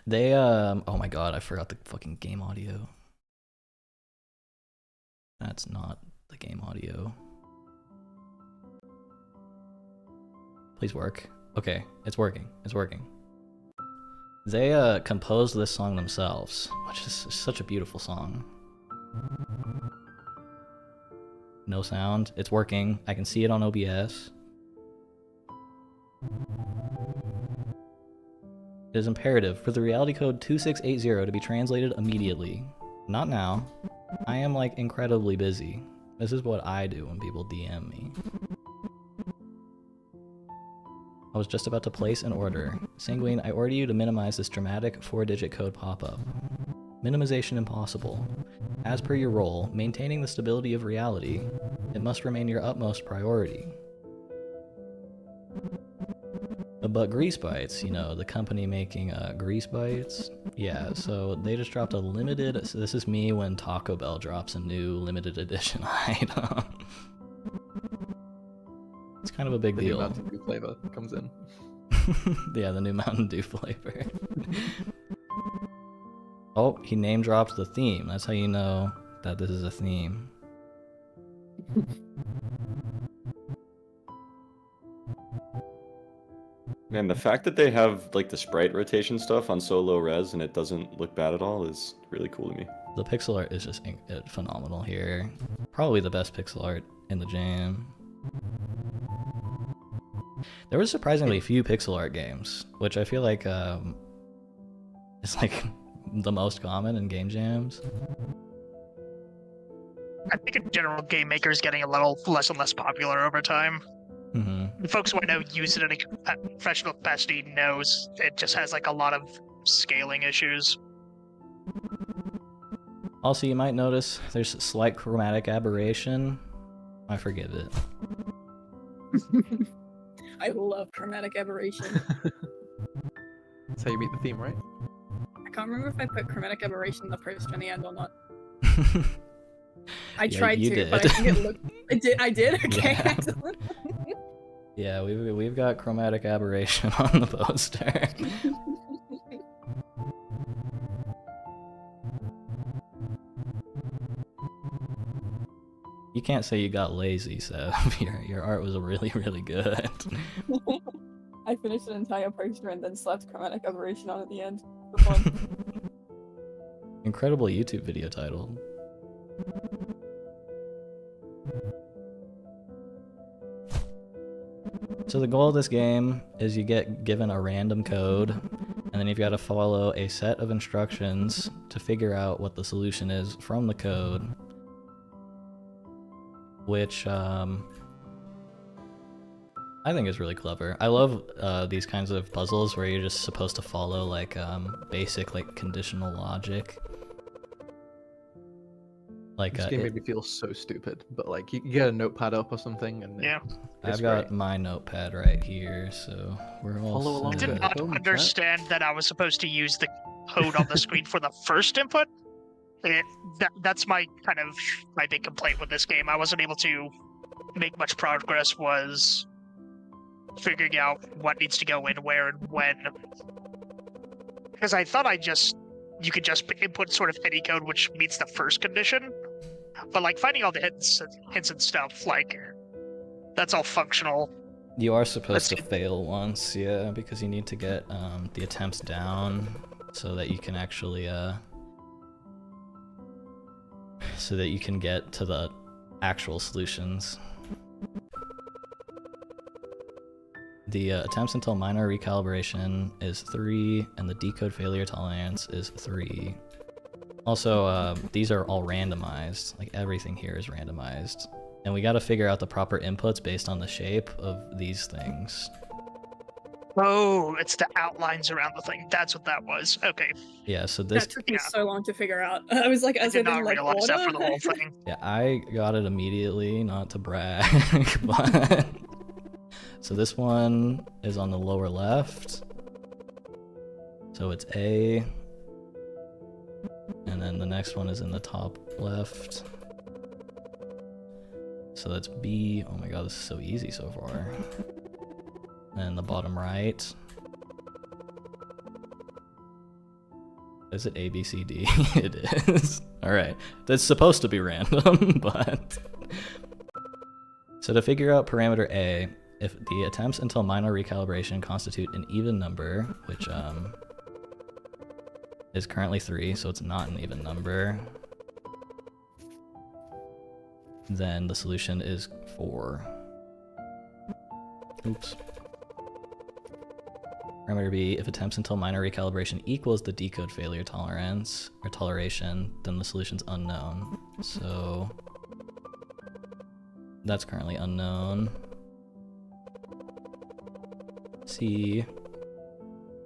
They oh my god, I forgot the fucking game audio. That's not the game audio. Please work. Okay, it's working. It's working. They composed this song themselves, which is such a beautiful song. No sound. It's working. I can see it on OBS. It is imperative for the reality code 2680 to be translated immediately. Not now. I am like incredibly busy. This is what I do when people DM me. I was just about to place an order. Sanguine, I order you to minimize this dramatic 4-digit code pop-up. Minimization impossible. As per your role, maintaining the stability of reality, it must remain your utmost priority. But Grease Bites, you know, the company making Grease Bites, yeah, so they just dropped a limited, so this is me when Taco Bell drops a new limited edition item. It's kind of a big deal. The new Mountain Dew flavor comes in. Yeah, the new Mountain Dew flavor. Oh, he name dropped the theme. That's how you know that this is a theme. Man, the fact that they have like the sprite rotation stuff on so low res and it doesn't look bad at all is really cool to me. The pixel art is just phenomenal here. Probably the best pixel art in the jam. There was surprisingly few pixel art games, which I feel like is like the most common in game jams. I think in general, Game Maker is getting a little less and less popular over time. Mm-hmm. The folks who I know use it in a professional capacity knows it just has like a lot of scaling issues. Also, you might notice there's slight chromatic aberration. I forgive it. I love chromatic aberration. That's how you beat the theme, right? I can't remember if I put chromatic aberration in the post in the end or not. I Yeah, tried you to, did. but I think it looked. I did. Okay, Yeah. excellent. Yeah, we've got chromatic aberration on the poster. You can't say you got lazy, so your art was really, really good. I finished an entire poster and then slapped chromatic aberration on at the end. For fun. Incredible YouTube video title. So the goal of this game is you get given a random code, and then you've got to follow a set of instructions to figure out what the solution is from the code, which I think is really clever. I love these kinds of puzzles where you're just supposed to follow like basic like conditional logic. Like This game made me feel so stupid, but like you get a notepad up or something, and Yeah. I've got my notepad right here, so we're all Follow along I set. did not Home chat. understand that I was supposed to use the code on the screen for the first input. That's my my big complaint with this game. I wasn't able to make much progress. Was figuring out what needs to go in where and when. Because I thought you could just input sort of any code which meets the first condition, but like finding all the hints and stuff, like that's all functional. You are supposed to fail once, yeah, because you need to get the attempts down so that you can actually so that you can get to the actual solutions. The attempts until minor recalibration is 3, and the decode failure tolerance is 3. Also, these are all randomized. Like, everything here is randomized. And we gotta figure out the proper inputs based on the shape of these things. Oh, it's the outlines around the thing. That's what that was. Okay. Yeah, so this... That took me so long to figure out. I was like, I did not realize that for the whole thing. Yeah, I got it immediately, not to brag, but... So this one is on the lower left. So it's A. And then the next one is in the top left. So that's B. Oh my god, this is so easy so far. And the bottom right. Is it A, B, C, D? It is. Alright. That's supposed to be random, but... So to figure out parameter A, if the attempts until minor recalibration constitute an even number, which is currently 3, so it's not an even number, then the solution is 4. Oops. Parameter B, if attempts until minor recalibration equals the decode failure tolerance, or toleration, then the solution's unknown. So that's currently unknown. C,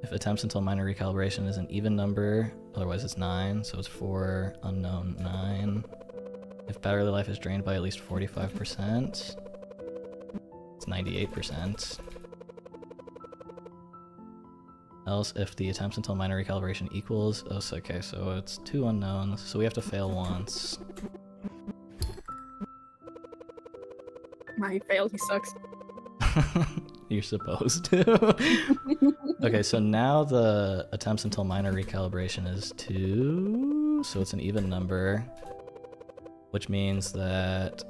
if attempts until minor recalibration is an even number, otherwise it's 9, so it's 4, unknown 9. If battery life is drained by at least 45%, it's 98%. Else, if the attempts until minor recalibration equals, oh, so, okay, so it's 2 unknowns, so we have to fail once. He failed, he sucks. You're supposed to. Okay, so now the attempts until minor recalibration is 2, so it's an even number, which means that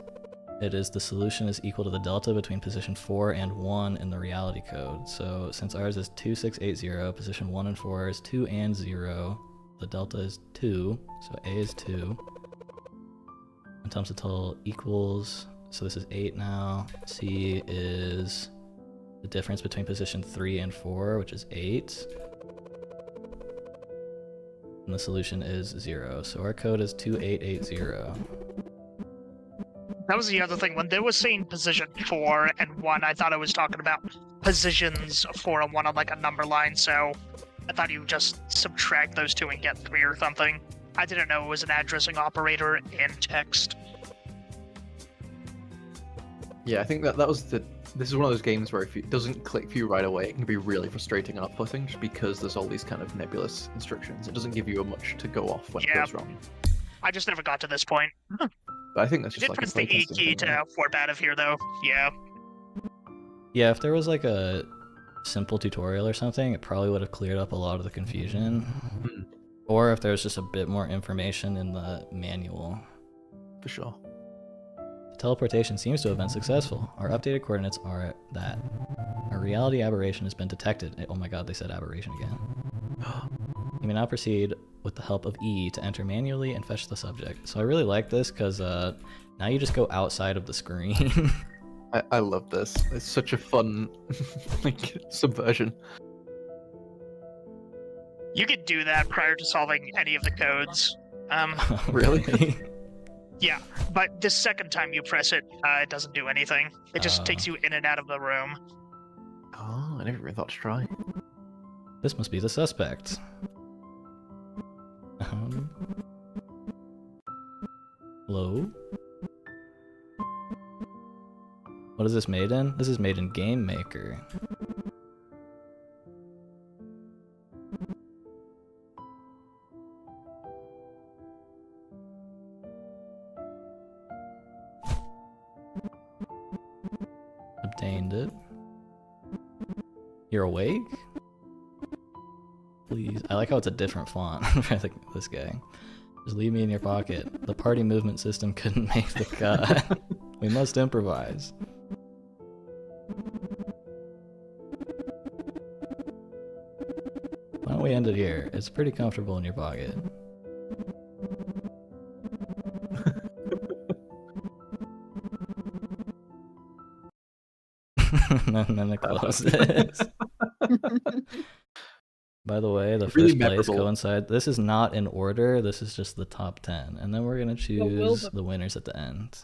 it is the solution is equal to the delta between position 4 and 1 in the reality code. So since ours is 2680, position 1 and 4 is 2 and 0, the delta is 2, so A is 2. Attempts until equals, so this is 8 now. C is the difference between position 3 and 4, which is 8. And the solution is 0. So our code is 2880. That was the other thing. When they were saying position 4 and 1, I thought I was talking about positions 4 and 1 on like a number line, so I thought you just subtract those two and get 3 or something. I didn't know it was an addressing operator in text. Yeah, I think that was the... This is one of those games where if it doesn't click for you right away, it can be really frustrating outputting just because there's all these kind of nebulous instructions. It doesn't give you much to go off when it goes wrong. I just never got to this point. But I think that's I just did like a press the E playtesting key thing, to right? warp out of here, though. Yeah. Yeah, if there was like a simple tutorial or something, it probably would have cleared up a lot of the confusion. Or if there was just a bit more information in the manual. For sure. The teleportation seems to have been successful. Our updated coordinates are that. A reality aberration has been detected. Oh my god, they said aberration again. You may now proceed with the help of E to enter manually and fetch the subject. So I really like this because now you just go outside of the screen. I love this. It's such a fun like subversion. You could do that prior to solving any of the codes. Really? Yeah, but the second time you press it, it doesn't do anything. It just takes you in and out of the room. Oh, I never even thought to try. This must be the suspect. Hello? What is this made in? This is made in Game Maker. obtained it. You're awake? Please. I like how it's a different font for this guy. Just leave me in your pocket. The party movement system couldn't make the cut. We must improvise. Why don't we end it here? It's pretty comfortable in your pocket. and then it closes. By the way, the Really first place memorable. coincide. This is not in order. This is just the top 10, and then we're gonna choose the winners at the end.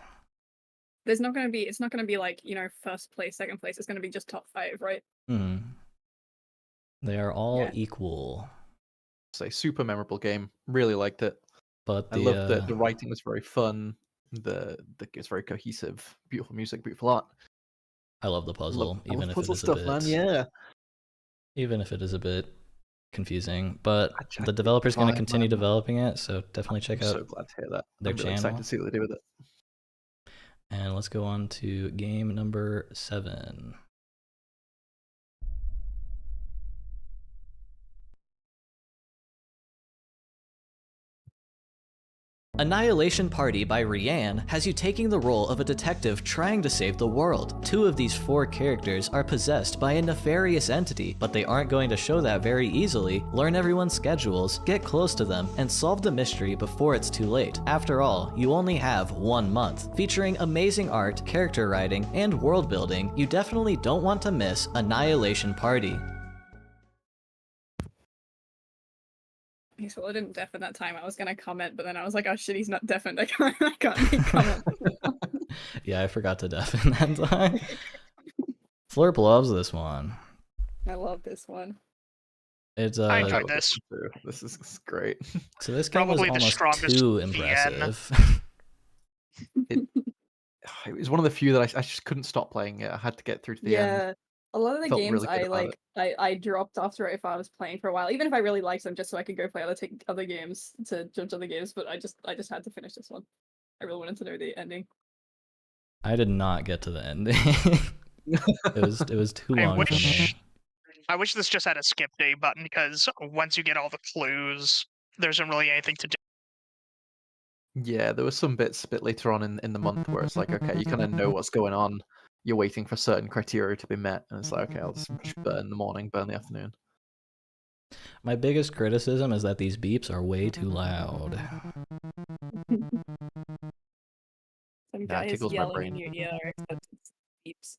There's not gonna be. It's not gonna be like, you know, first place, second place. It's gonna be just top 5, right? Hmm. They are all Yeah. equal, It's a super memorable game. Really liked it. but I loved that the writing was very fun. It's very cohesive. Beautiful music, beautiful art. I love the puzzle, Love even if puzzle it is stuff, a bit. man. Yeah. Even if it is a bit confusing, but I the developer's going to fine, continue man. developing it, so definitely check I'm out so glad to hear that. their I'm really excited channel. to see what they do with it. And let's go on to game number 7. Annihilation Party by Rianne has you taking the role of a detective trying to save the world. 2 of these 4 characters are possessed by a nefarious entity, but they aren't going to show that very easily. Learn everyone's schedules, get close to them, and solve the mystery before it's too late. After all, you only have 1 month. Featuring amazing art, character writing, and world building, you definitely don't want to miss Annihilation Party. Okay, so I didn't deafen that time. I was gonna comment, but then I was like, oh shit, he's not deafened. I can't make comment. Yeah, I forgot to deafen that time. Florp loves this one. I love this one. It's I I enjoyed love this. one too. This is great. So this game was Probably the almost strongest too VN. impressive. It was one of the few that I just couldn't stop playing it. I had to get through to the end. Yeah, a lot of the Felt games really good I about like, I dropped after if I was playing for a while, even if I really liked them, just so I could go play other games to jump to other games. But I just had to finish this one. I really wanted to know the ending. I did not get to the ending. it was too I long for me. I wish this just had a skip day button, because once you get all the clues, there isn't really anything to do. Yeah, there was some bits a bit later on in the month where it's like, okay, you kind of know what's going on. You're waiting for certain criteria to be met, and it's like, okay, I'll just burn the morning, burn the afternoon. My biggest criticism is that these beeps are way too loud. Some Nah, it guy is tickles my yelling brain. in your ear, except it's beeps.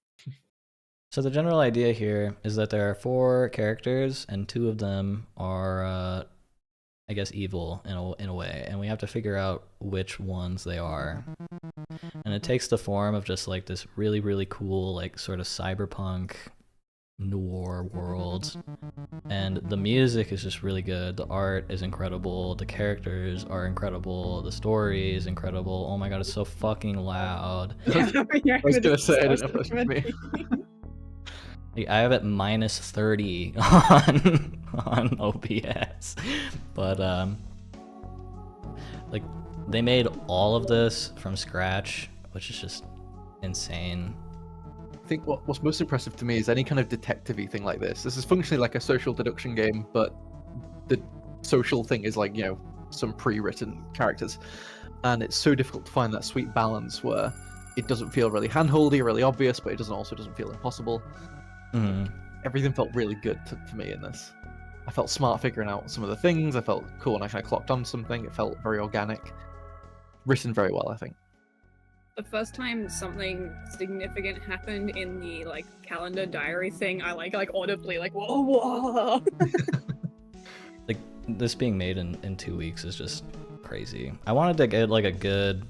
So the general idea here is that there are 4 characters, and 2 of them are, I guess, evil in a way, and we have to figure out which ones they are. And it takes the form of just like this really, really cool, like sort of cyberpunk noir world. And the music is just really good. The art is incredible. The characters are incredible. The story is incredible. Oh my god, it's so fucking loud. I was gonna say, I didn't know if that was me. Like, I have it minus 30 on OBS, but like they made all of this from scratch, which is just insane. I think what's most impressive to me is any kind of detective-y thing like this. This is functionally like a social deduction game, but the social thing is like, you know, some pre-written characters. And it's so difficult to find that sweet balance where it doesn't feel really hand-holdy or really obvious, but it doesn't feel impossible. Everything felt really good for me in this. I felt smart figuring out some of the things. I felt cool and I kind of clocked on something. It felt very organic. Written very well, I think. The first time something significant happened in the like calendar diary thing, I like audibly like whoa. Like this being made in 2 weeks is just crazy. I wanted to get like a good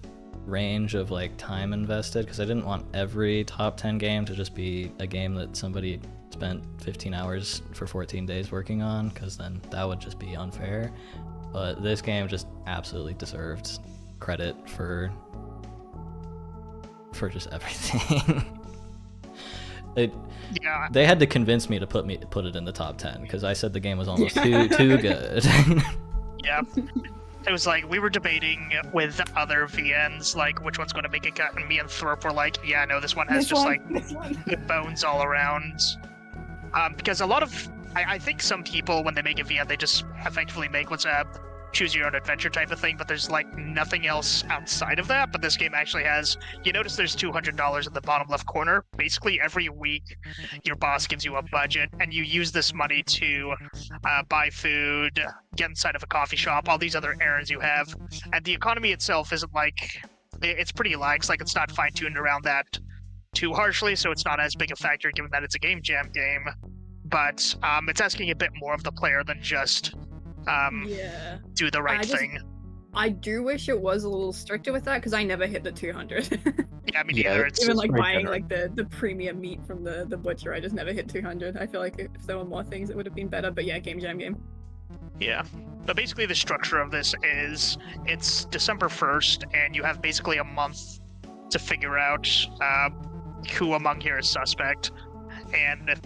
range of like time invested, because I didn't want every top 10 game to just be a game that somebody spent 15 hours for 14 days working on, because then that would just be unfair. But this game just absolutely deserved credit for just everything. Yeah, They had to convince me to put it in the top 10, because I said the game was almost too good. yeah. it was like we were debating with other VNs, like which one's going to make a cut, and me and Thorpe were like, yeah, no, this one has This one. good bones all around. Because a lot of, I think some people, when they make a VN, they just effectively make what's a choose your own adventure type of thing, but there's like nothing else outside of that. But this game actually has, you notice there's $200 in the bottom left corner. Basically every week your boss gives you a budget and you use this money to buy food, get inside of a coffee shop, all these other errands you have. And the economy itself isn't like, it's pretty lax, like it's not fine-tuned around that too harshly, so it's not as big a factor given that it's a game jam game. But it's asking a bit more of the player than just Yeah. do the right thing. I do wish it was a little stricter with that because I never hit the 200. Yeah, me neither. It's Even like very buying generous. like the premium meat from the butcher, I just never hit 200. I feel like if there were more things, it would have been better. But yeah, game jam game. Yeah. But basically the structure of this is it's December 1st, and you have basically a month to figure out who among here is suspect. And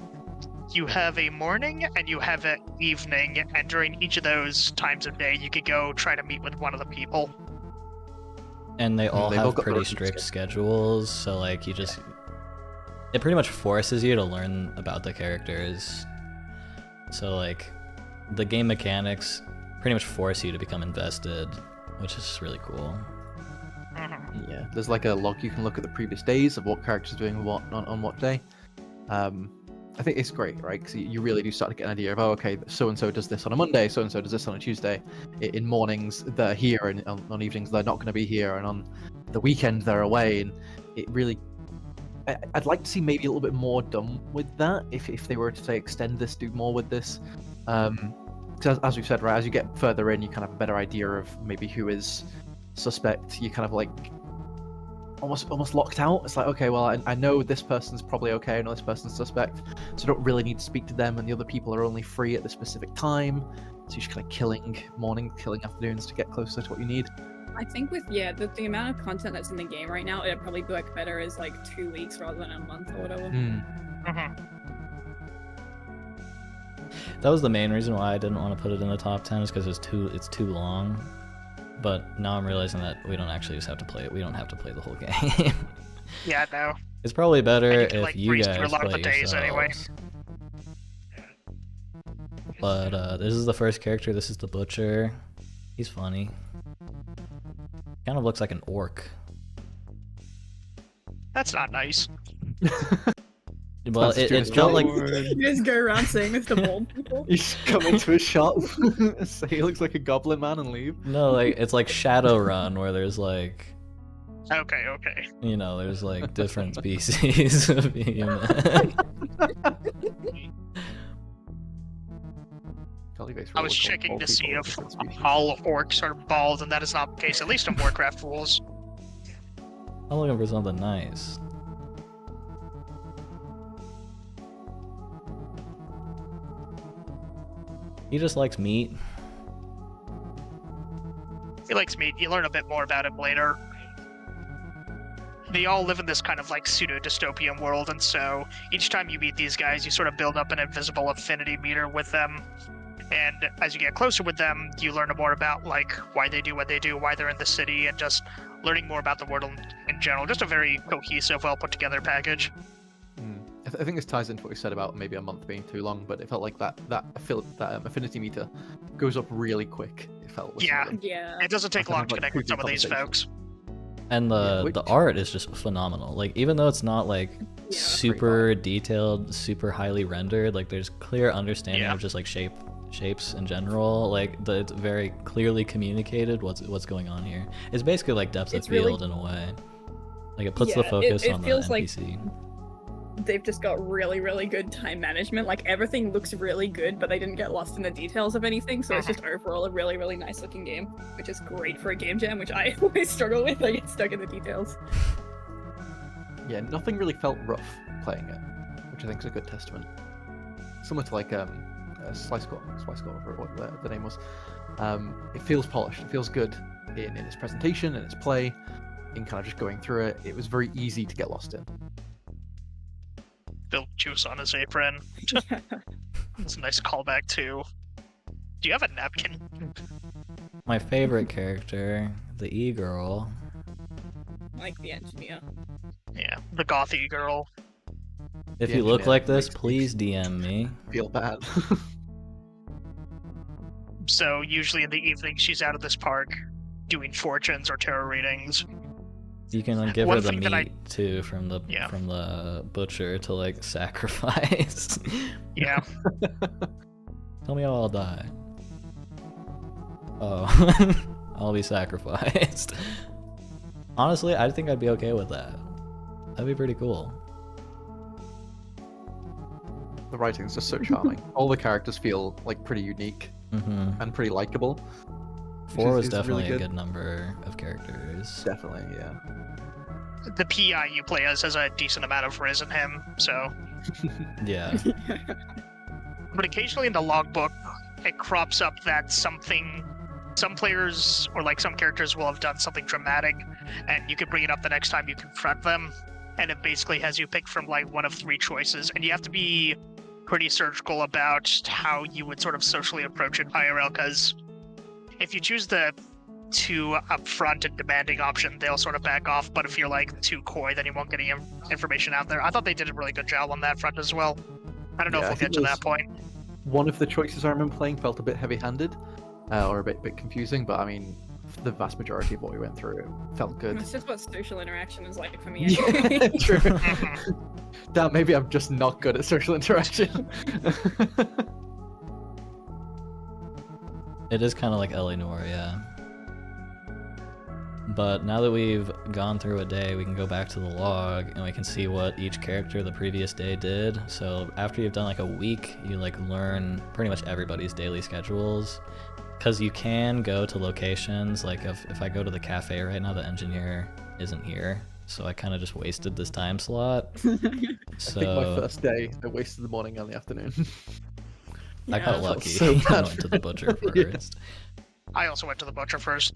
you have a morning and you have an evening, and during each of those times of day, you could go try to meet with one of the people. And they all They've all have got their pretty own strict schedules, so like it pretty much forces you to learn about the characters. So like the game mechanics pretty much force you to become invested, which is really cool. Yeah, there's like a log you can look at the previous days of what characters are doing what on what day. I think it's great, right? Because you really do start to get an idea of, oh, okay, so and so does this on a Monday, so and so does this on a Tuesday. In mornings they're here, and on evenings they're not going to be here, and on the weekend they're away. And it really, I'd like to see maybe a little bit more done with that. If they were to say extend this, do more with this. Because as we've said, right, as you get further in, you kind of have a better idea of maybe who is suspect. You kind of like almost locked out. It's like, okay, well, I know this person's probably okay, I know this person's suspect, so I don't really need to speak to them, and the other people are only free at the specific time, so you're just kind of killing morning, killing afternoons to get closer to what you need. I think with the amount of content that's in the game right now, it'd probably be like better as like 2 weeks rather than a month or whatever. That was the main reason why I didn't want to put it in the top 10, is because it's too long. But now I'm realizing that we don't actually just have to play it. We don't have to play the whole game. Yeah, no. It's probably better And you can, if like, you breeze guys through a lot of play the days anyway. yourselves. But this is the first character. This is the butcher. He's funny. Kind of looks like an orc. That's not nice. Well, That's it true. felt like You just go around saying this to bald people. You just come into a shop, say he looks like a goblin man, and leave. no, like it's like Shadowrun, where there's like, Okay. you know, there's like different species of human. I was checking to see if all orcs are bald, and that is not the case, at least in Warcraft rules. I'm looking for something nice. He just likes meat. He likes meat. You learn a bit more about him later. They all live in this kind of like pseudo-dystopian world, and so each time you meet these guys, you sort of build up an invisible affinity meter with them. And as you get closer with them, you learn more about like why they do what they do, why they're in the city, and just learning more about the world in general. Just a very cohesive, well put together package. I think this ties into what we said about maybe a month being too long, but it felt like that affinity meter goes up really quick. It felt. With some of them. Yeah. It doesn't take I long to have, like, connect with some of these conversations. folks. And Yeah, the art is just phenomenal. Like, even though it's not like Yeah. super detailed, super highly rendered, like there's clear understanding Yeah. of just like shapes in general. Like it's very clearly communicated what's going on here. It's basically like depth of It's really- field in a way. Like it puts the Yeah, focus it on the feels like- NPC. They've just got really, really good time management. Like everything looks really good, but they didn't get lost in the details of anything. So it's just overall a really, really nice looking game, which is great for a game jam, which I always struggle with. I get stuck in the details. Yeah, nothing really felt rough playing it, which I think is a good testament. Similar to like Slice Score, what the name was. It feels polished. It feels good in its presentation, in its play, in kind of just going through it. It was very easy to get lost in. Built juice on his apron. It's a nice callback too. Do you have a napkin? My favorite character, the E-girl. Like the engineer. Yeah, the gothy girl. If The you look engineer like this, makes me please DM me. Feel bad. So usually in the evening, she's out of this park doing fortunes or tarot readings. You can give One her the thing that I- meat too from the butcher to like sacrifice. Yeah. Tell me how I'll die. Oh, I'll be sacrificed. Honestly, I think I'd be okay with that. That'd be pretty cool. The writing's just so charming. All the characters feel like pretty unique and pretty likable. 4 was is definitely really a good. good number of characters. Definitely, yeah. The PI you play as has a decent amount of Riz in him, so. Yeah. But occasionally in the logbook, it crops up that some players or like some characters will have done something dramatic, and you can bring it up the next time you confront them, and it basically has you pick from like one of 3 choices, and you have to be pretty surgical about how you would sort of socially approach it IRL, because if you choose the too upfront and demanding option, they'll sort of back off, but if you're like too coy, then you won't get any information out there. I thought they did a really good job on that front as well. I don't know Yeah, I if we'll think get to there's- that point. One of the choices I remember playing felt a bit heavy-handed, or a bit confusing, but I mean, the vast majority of what we went through felt good. That's just what social interaction is like for me. Yeah, Anyway. true. Damn, maybe I'm just not good at social interaction. It is kind of like L.A. Noire, yeah. But now that we've gone through a day, we can go back to the log and we can see what each character the previous day did. So after you've done like a week, you like learn pretty much everybody's daily schedules. Because you can go to locations, like if I go to the cafe right now, the engineer isn't here. So I kind of just wasted this time slot. I think my So first day, I wasted the morning and the afternoon. I got felt lucky. so I bad went to for the butcher Yeah. first. I also went to the butcher first.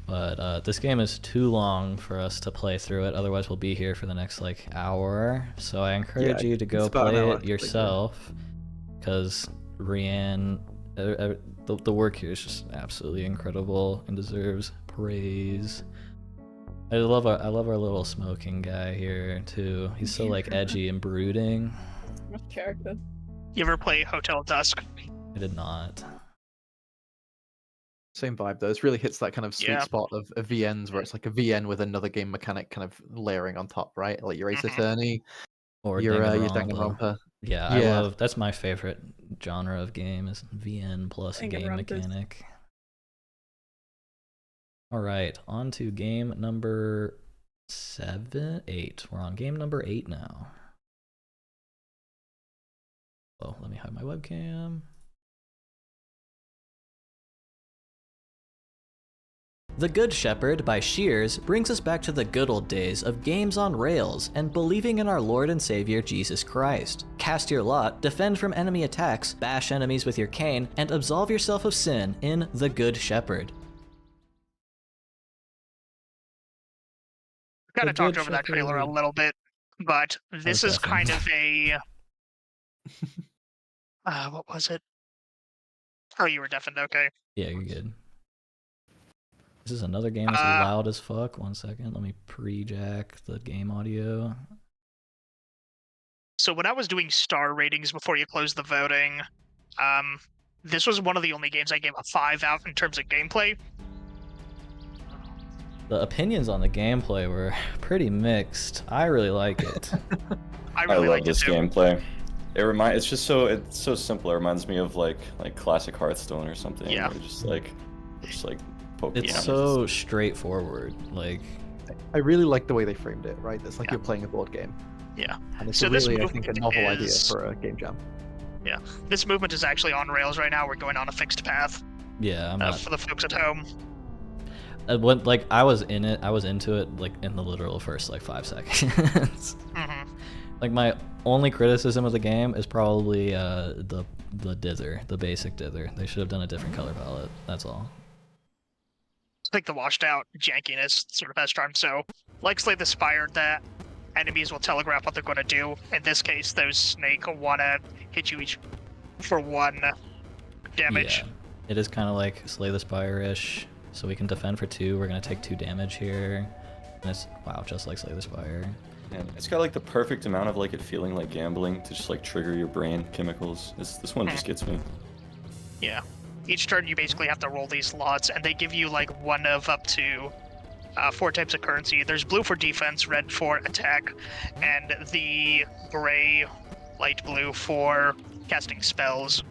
But this game is too long for us to play through it. Otherwise, we'll be here for the next like hour. So I encourage you to go it's about an play hour it to play through. yourself, because Rianne, the work here is just absolutely incredible and deserves praise. I love our little smoking guy here too. He's so like edgy and brooding. Much character. You ever play Hotel Dusk? I did not. Same vibe though. This really hits that kind of sweet Yeah. spot of VNs where it's like a VN with another game mechanic kind of layering on top, right? Like your Ace Attorney, Or your Danganronpa. Danganronpa. Yeah, I Yeah. love. That's my favorite genre of game is VN plus game Danganronpa's- mechanic. All right, on to game number 8. We're on game number 8 now. Oh, let me hide my webcam. The Good Shepherd by Shears brings us back to the good old days of games on rails and believing in our Lord and Savior Jesus Christ. Cast your lot, defend from enemy attacks, bash enemies with your cane, and absolve yourself of sin in The Good Shepherd. Kind The of talked Good over that trailer a Shepherd. little bit, but this is deafened. kind of a. What was it? Oh, you were deafened. Okay. Yeah, you're good. This is another game that's loud as fuck. 1 second, let me pre-jack the game audio. So when I was doing star ratings before you closed the voting, this was one of the only games I gave a 5 out in terms of gameplay. The opinions on the gameplay were pretty mixed. I really like it. I I really love liked this it too. gameplay. It's just so simple. It reminds me of like classic Hearthstone or something. Yeah. Or just like Pokemon. It's so straightforward. Like, I really like the way they framed it, right? It's like Yeah. you're playing a board game. Yeah. And it's So this really, I think, a movement novel idea is- for a game jam. This movement is actually on rails right now. We're going on a fixed path yeah, I'm not. for the folks at home. I was in it. I was into it like in the literal first like 5 seconds. hmm Like my only criticism of the game is probably the dither, the basic dither. They should have done a different color palette. That's all. I think the washed out jankiness sort of has charm. So, like Slay the Spire, that enemies will telegraph what they're going to do. In this case, those snake will want to hit you each for 1 damage. It is kind of like Slay the Spire-ish, so we can defend for 2. We're gonna take 2 damage here. And it's, wow, just like Slay the Spire. And it's got like the perfect amount of like it feeling like gambling to just like trigger your brain chemicals. This one just gets me. Yeah. Each turn you basically have to roll these lots, and they give you like one of up to 4 types of currency. There's blue for defense, red for attack, and the gray, light blue for casting spells,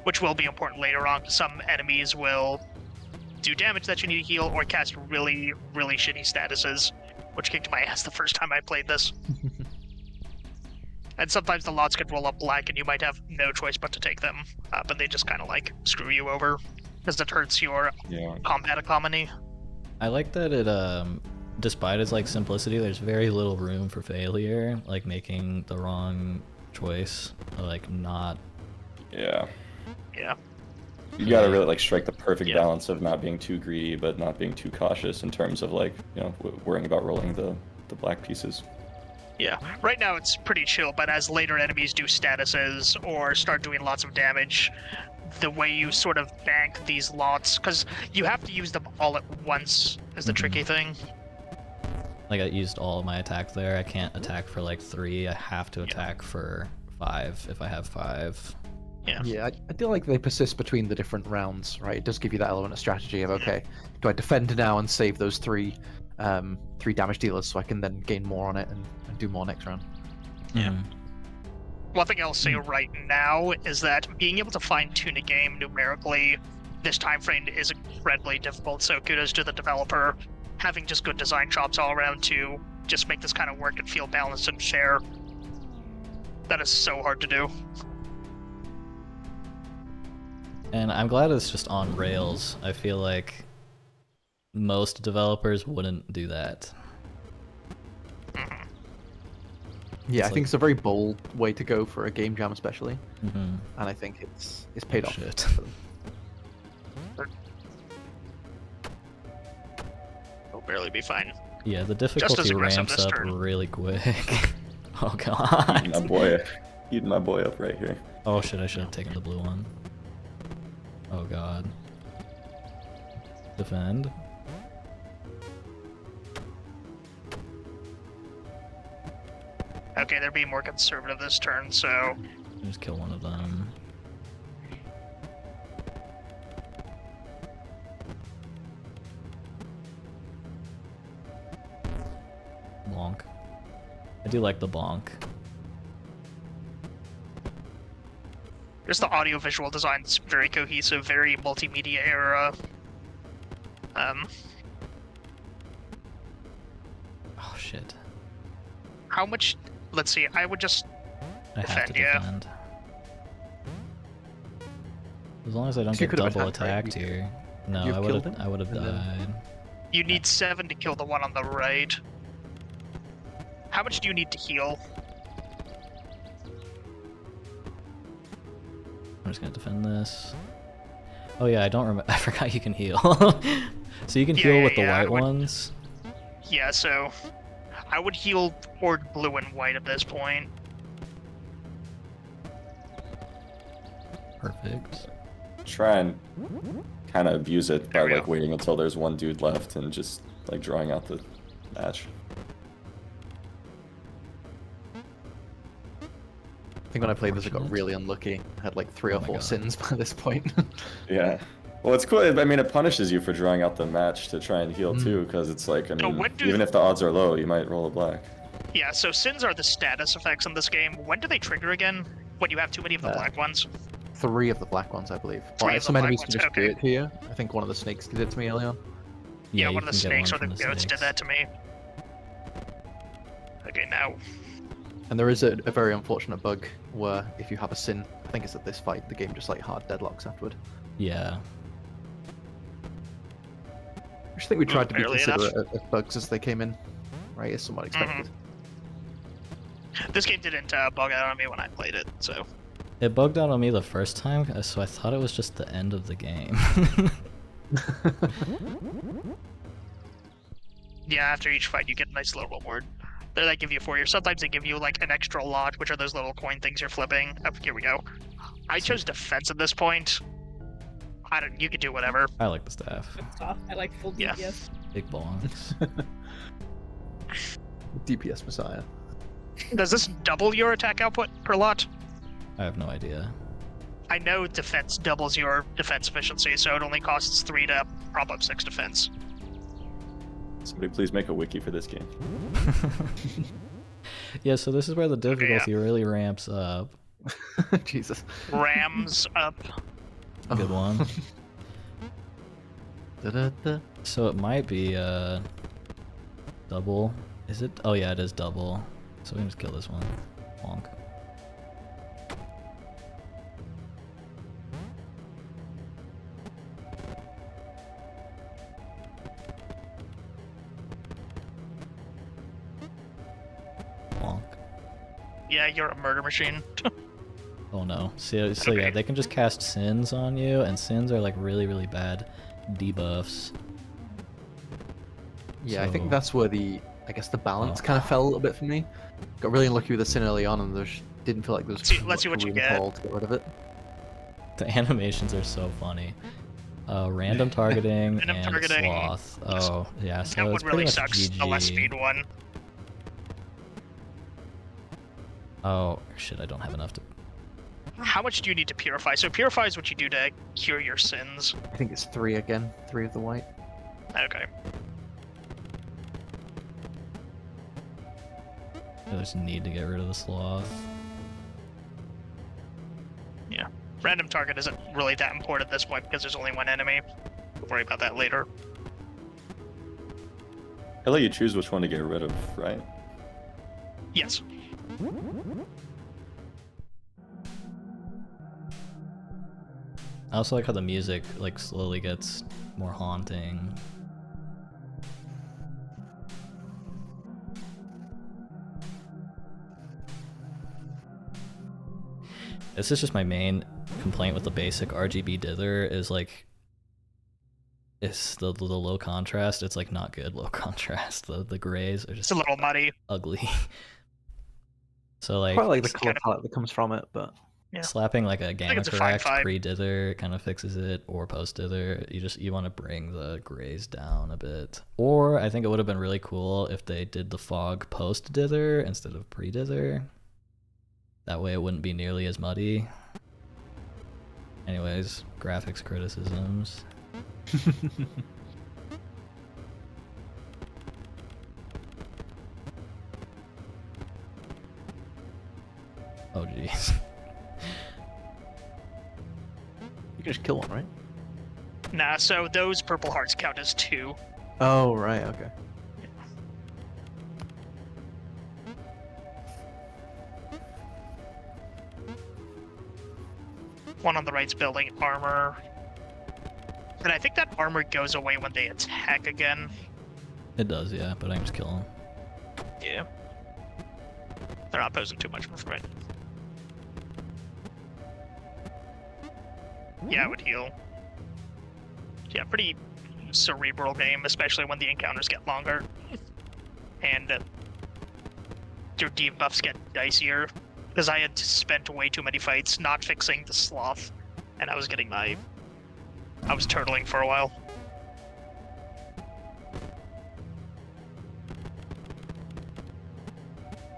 which will be important later on. Some enemies will do damage that you need to heal or cast really, really shitty statuses, which kicked my ass the first time I played this. And sometimes the lots could roll up black and you might have no choice but to take them, but they just kind of like screw you over because it hurts your combat economy. I like that it, despite its like simplicity, there's very little room for failure, like making the wrong choice, or, like not. Yeah. Yeah. You gotta really like strike the perfect balance of not being too greedy, but not being too cautious in terms of like, you know, worrying about rolling the black pieces. Yeah, right now it's pretty chill, but as later enemies do statuses or start doing lots of damage, the way you sort of bank these lots, because you have to use them all at once is the tricky thing. Like I used all of my attack there. I can't attack for like 3. I have to attack for 5 if I have 5. Yeah, I feel like they persist between the different rounds, right? It does give you that element of strategy of, okay, do I defend now and save those 3 damage dealers so I can then gain more on it and do more next round? Yeah. One thing I'll say right now is that being able to fine-tune a game numerically this time frame is incredibly difficult, so kudos to the developer having just good design chops all around to just make this kind of work and feel balanced and fair. That is so hard to do. And I'm glad it's just on rails. I feel like most developers wouldn't do that. Yeah, I think it's a very bold way to go for a game jam, especially, and I think it's paid off. Shit. It'll barely be fine. Yeah, the difficulty ramps up really quick. Oh god. Eating my boy up right here. Oh shit, I should have taken the blue one. Oh god. Defend. Okay, they're being more conservative this turn, so... Just kill one of them. Bonk. I do like the bonk. Just the audio-visual design is very cohesive, very multimedia era. Oh shit. How much... Let's see, I would just have to defend. As long as I don't get double attacked here. No, I would have died. You need 7 to kill the one on the right. How much do you need to heal? I'm just gonna defend this. Oh yeah, I don't remember. I forgot you can heal. So you can heal with the white ones? Yeah, so I would heal toward blue and white at this point. Perfect. Try and kind of abuse it by like waiting until there's one dude left and just like drawing out the match. I think when I played this, I got really unlucky. I had like 3 or 4 sins by this point. Yeah. Well, it's cool. I mean, it punishes you for drawing out the match to try and heal too, because it's like, I mean, even if the odds are low, you might roll a black. Yeah, so sins are the status effects in this game. When do they trigger again? When you have too many of the black ones? 3 of the black ones, I believe. Some enemies can just do it to you. I think one of the snakes did it to me early on. Yeah, one of the snakes or the goats did that to me. Okay, now. And there is a very unfortunate bug where if you have a sin, I think it's at this fight, the game just like hard deadlocks afterward. Yeah. I just think we tried to be considerate of bugs as they came in, right? As somewhat expected. This game didn't bug out on me when I played it, so. It bugged out on me the first time, so I thought it was just the end of the game. Yeah, after each fight you get a nice little reward. They give you 4 years. Sometimes they give you like an extra lot, which are those little coin things you're flipping. Oh, here we go. I chose defense at this point. I don't. You could do whatever. I like the staff. Stuff. I like full Yeah. DPS. Big bonks. DPS Messiah. Does this double your attack output per lot? I have no idea. I know defense doubles your defense efficiency, so it only costs 3 to prop up 6 defense. Somebody please make a wiki for this game. Yeah, so this is where the difficulty really ramps up. Jesus. Rams up. Good one. Da-da-da. So it might be double. Is it? Oh yeah, it is double. So we can just kill this one. Bonk. Bonk. Yeah, you're a murder machine. Oh no. So yeah, Okay. they can just cast sins on you, and sins are like really bad debuffs. Yeah, I think So- that's where I guess the balance kind of fell a little bit for me. Got really unlucky with the sin early on, and there didn't feel like there was Let's see what you room get. call to get rid of it. The animations are so funny. Random targeting Random and targeting. sloth. Oh yeah, so That one it's pretty really much sucks. GG. The less speed one. Oh shit, I don't have enough to. How much do you need to purify? So purify is what you do to cure your sins. I think it's 3 again. 3 of the white. Okay. I just need to get rid of the sloth. Random target isn't really that important at this point because there's only one enemy. We'll worry about that later. I'll let you choose which one to get rid of, right? Yes. I also like how the music like slowly gets more haunting. This is just my main complaint with the basic RGB dither is like it's the low contrast. It's like not good low contrast. The grays are It's just a little muddy. ugly. So like Quite like the it's color kind of- palette that comes from it, but Yeah. slapping like a gamma it's a fine correct five. pre-dither kind of fixes it, or post-dither. You want to bring the grays down a bit. Or I think it would have been really cool if they did the fog post-dither instead of pre-dither. That way it wouldn't be nearly as muddy. Anyways, graphics criticisms. Oh jeez. you can just kill one, right? Nah, so those purple hearts count as 2. Oh, right, okay. One on the right's building armor. And I think that armor goes away when they attack again. It does, yeah, but I can just kill him. Yeah. They're not posing too much of a threat. Yeah, it would heal. Yeah, pretty cerebral game, especially when the encounters get longer. And your debuffs get dicier. Because I had spent way too many fights not fixing the sloth. And I was turtling for a while.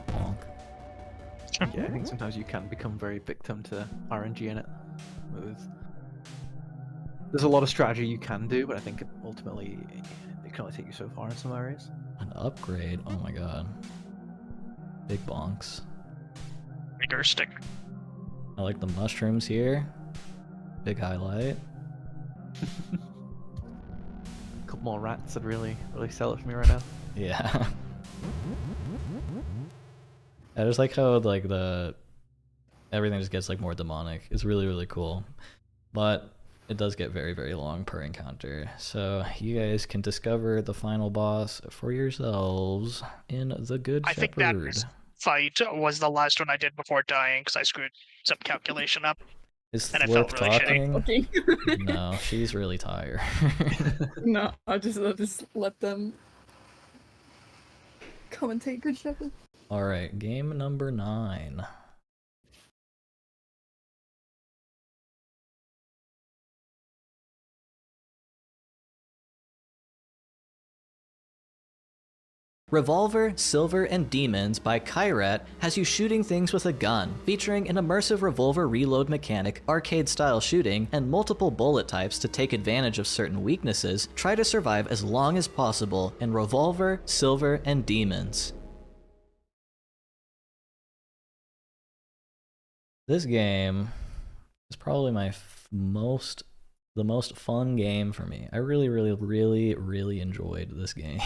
Bonk. Yeah, I think sometimes you can become very victim to RNG in it. There's a lot of strategy you can do, but I think ultimately it can only take you so far in some areas. An upgrade? Oh my god. Big bonks. Bigger stick. I like the mushrooms here. Big highlight. A couple more rats would really sell it for me right now. Yeah. I just like how like everything just gets like more demonic. It's really cool. But it does get very long per encounter. So you guys can discover the final boss for yourselves in the Good I think that Shepherd. fight was the last one I did before dying because I screwed some calculation up. Is and I worth felt really shitty. talking? Okay. No, she's really tired. No, I'll just let them commentate Good Shepherd. Alright, game number 9. Revolver, Silver, and Demons by Kyrat has you shooting things with a gun, featuring an immersive revolver reload mechanic, arcade-style shooting, and multiple bullet types to take advantage of certain weaknesses. Try to survive as long as possible in Revolver, Silver, and Demons. This game is probably the most fun game for me. I really enjoyed this game.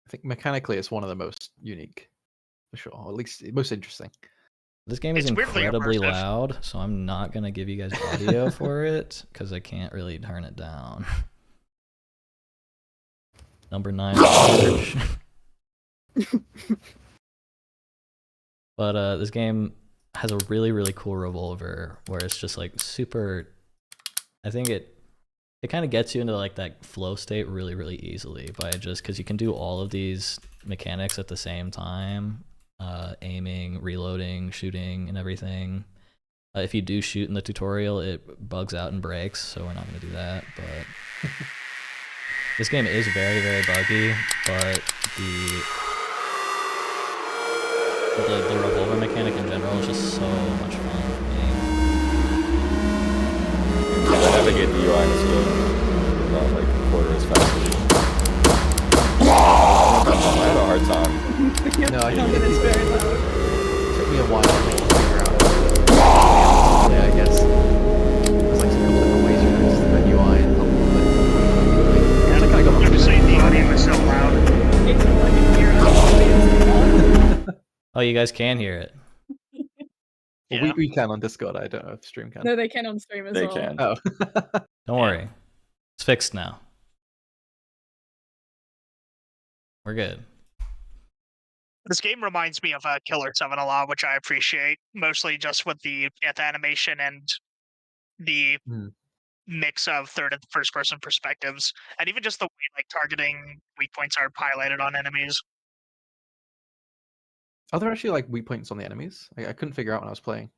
I think mechanically it's one of the most unique, for sure, or at least most interesting. This game is It's weirdly incredibly immersive. loud, so I'm not gonna give you guys audio for it because I can't really turn it down. Number 9 search. But this game has a really cool revolver where it's just like super. I think it kind of gets you into like that flow state really easily by just because you can do all of these mechanics at the same time, aiming, reloading, shooting, and everything. If you do shoot in the tutorial, it bugs out and breaks, so we're not going to do that. But this game is very buggy, but the revolver mechanic in general is just so much fun for me. I navigate the UI in this game about like a quarter as fast as you. I had a hard time. No, I Don't think get this very loud. it took me a while to figure out. Yeah, I guess. There's like a couple different ways you can adjust the UI and help with it. Yeah, I kind of got I'm just saying the audio is so loud. It's like in here. Oh, you guys can hear it. Well, Yeah. we can on Discord. I don't know if stream can. No, they can on stream as They well. can. Oh. Don't worry. It's fixed now. We're good. This game reminds me of Killer 7 a lot, which I appreciate, mostly just with the death animation and the Hmm. mix of third and first person perspectives, and even just the way like targeting weak points are highlighted on enemies. Are there actually like weak points on the enemies? I couldn't figure out when I was playing.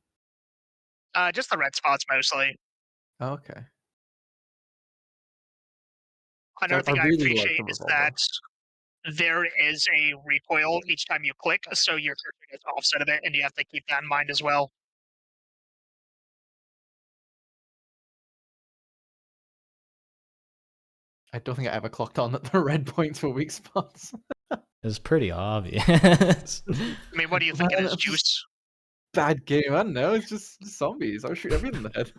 Just the red spots mostly. Oh, okay. Another thing I really like appreciate the is revolver. that there is a recoil each time you click, so your character gets offset a bit, and you have to keep that in mind as well. I don't think I ever clocked on that the red points were weak spots. It's pretty obvious. I mean, what do you think it Man, is, that's just Juice? bad game. I don't know. It's just zombies. I'll shoot everything in the head.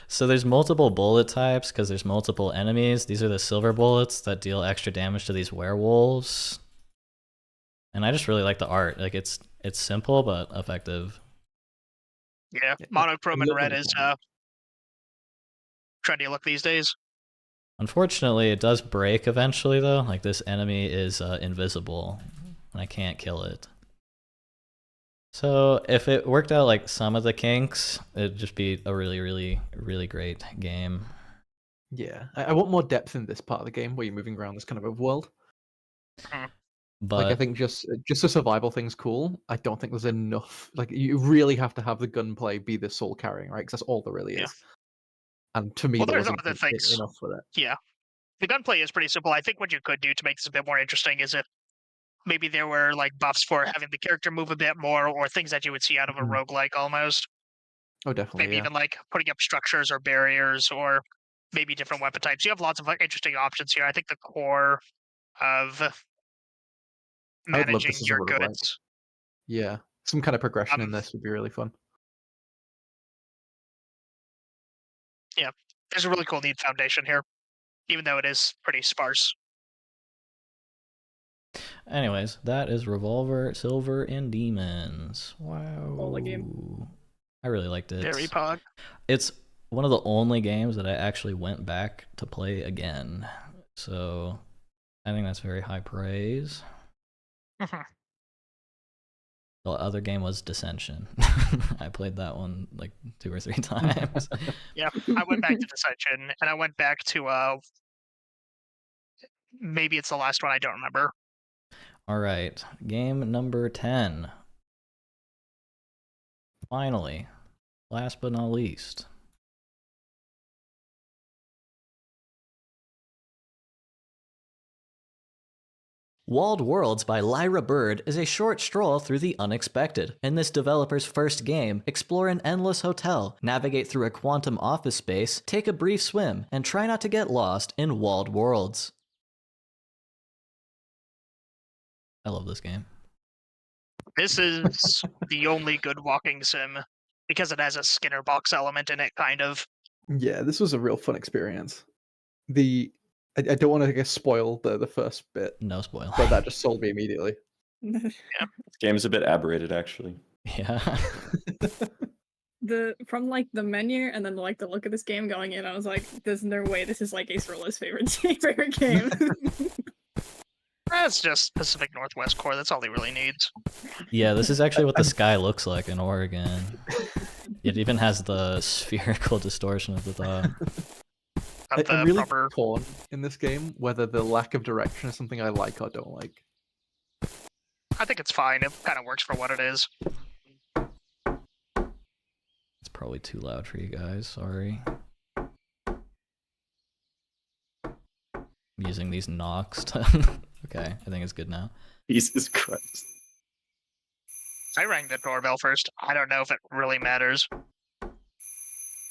So there's multiple bullet types because there's multiple enemies. These are the silver bullets that deal extra damage to these werewolves. And I just really like the art. Like it's simple but effective. Yeah, Yeah, monochrome and love red the is design. trendy look these days. Unfortunately, it does break eventually though. Like this enemy is invisible and I can't kill it. So if it worked out like some of the kinks, it'd just be a really great game. Yeah, I want more depth in this part of the game where you're moving around this kind of a world. But Like I think just the survival thing's cool. I don't think there's enough. Like you really have to have the gunplay be the soul carrying, right? Because that's all there really Yeah. is. And to me, Well, there there's wasn't other things. enough with it. Yeah, the gunplay is pretty simple. I think what you could do to make this a bit more interesting is if maybe there were like buffs for having the character move a bit more, or things that you would see out of a roguelike almost. Oh, definitely. Maybe Yeah. even like putting up structures or barriers, or maybe different weapon types. You have lots of like interesting options here. I think the core of I would love managing this as a your roguelike. goods. Yeah, some kind of progression in Um, this would be really fun. Yeah, there's a really cool neat foundation here, even though it is pretty sparse. anyways, that is Revolver, Silver, and Demons. Wow. Solid game. I really liked it. Very pog. It's one of the only games that I actually went back to play again. So I think that's very high praise. Mhm. The other game was Dissension. I played that one like 2 or 3 times. Yeah, I went back to Dissension, and I went back to maybe it's the last one, I don't remember. All right, game number 10. Finally, last but not least. Walled Worlds by Lyra Bird is a short stroll through the unexpected. In this developer's first game, explore an endless hotel, navigate through a quantum office space, take a brief swim, and try not to get lost in Walled Worlds. I love this game. This is the only good walking sim because it has a Skinner box element in it, kind of. Yeah, this was a real fun experience. I don't want to, I guess, spoil the first bit, No spoiler. but that just sold me immediately. This game is a bit aberrated, actually. Yeah. From like the menu and then like the look of this game going in, I was like, "There's no way this is like Acerola's favorite game." That's just Pacific Northwest core. That's all he really needs. Yeah, this is actually what the sky looks like in Oregon. It even has the spherical distortion at the top. I'm really torn in this game whether the lack of direction is something I like or don't like. I think it's fine. It kind of works for what it is. It's probably too loud for you guys, sorry. I'm using these knocks to... Okay, I think it's good now. Jesus Christ. I rang the doorbell first. I don't know if it really matters.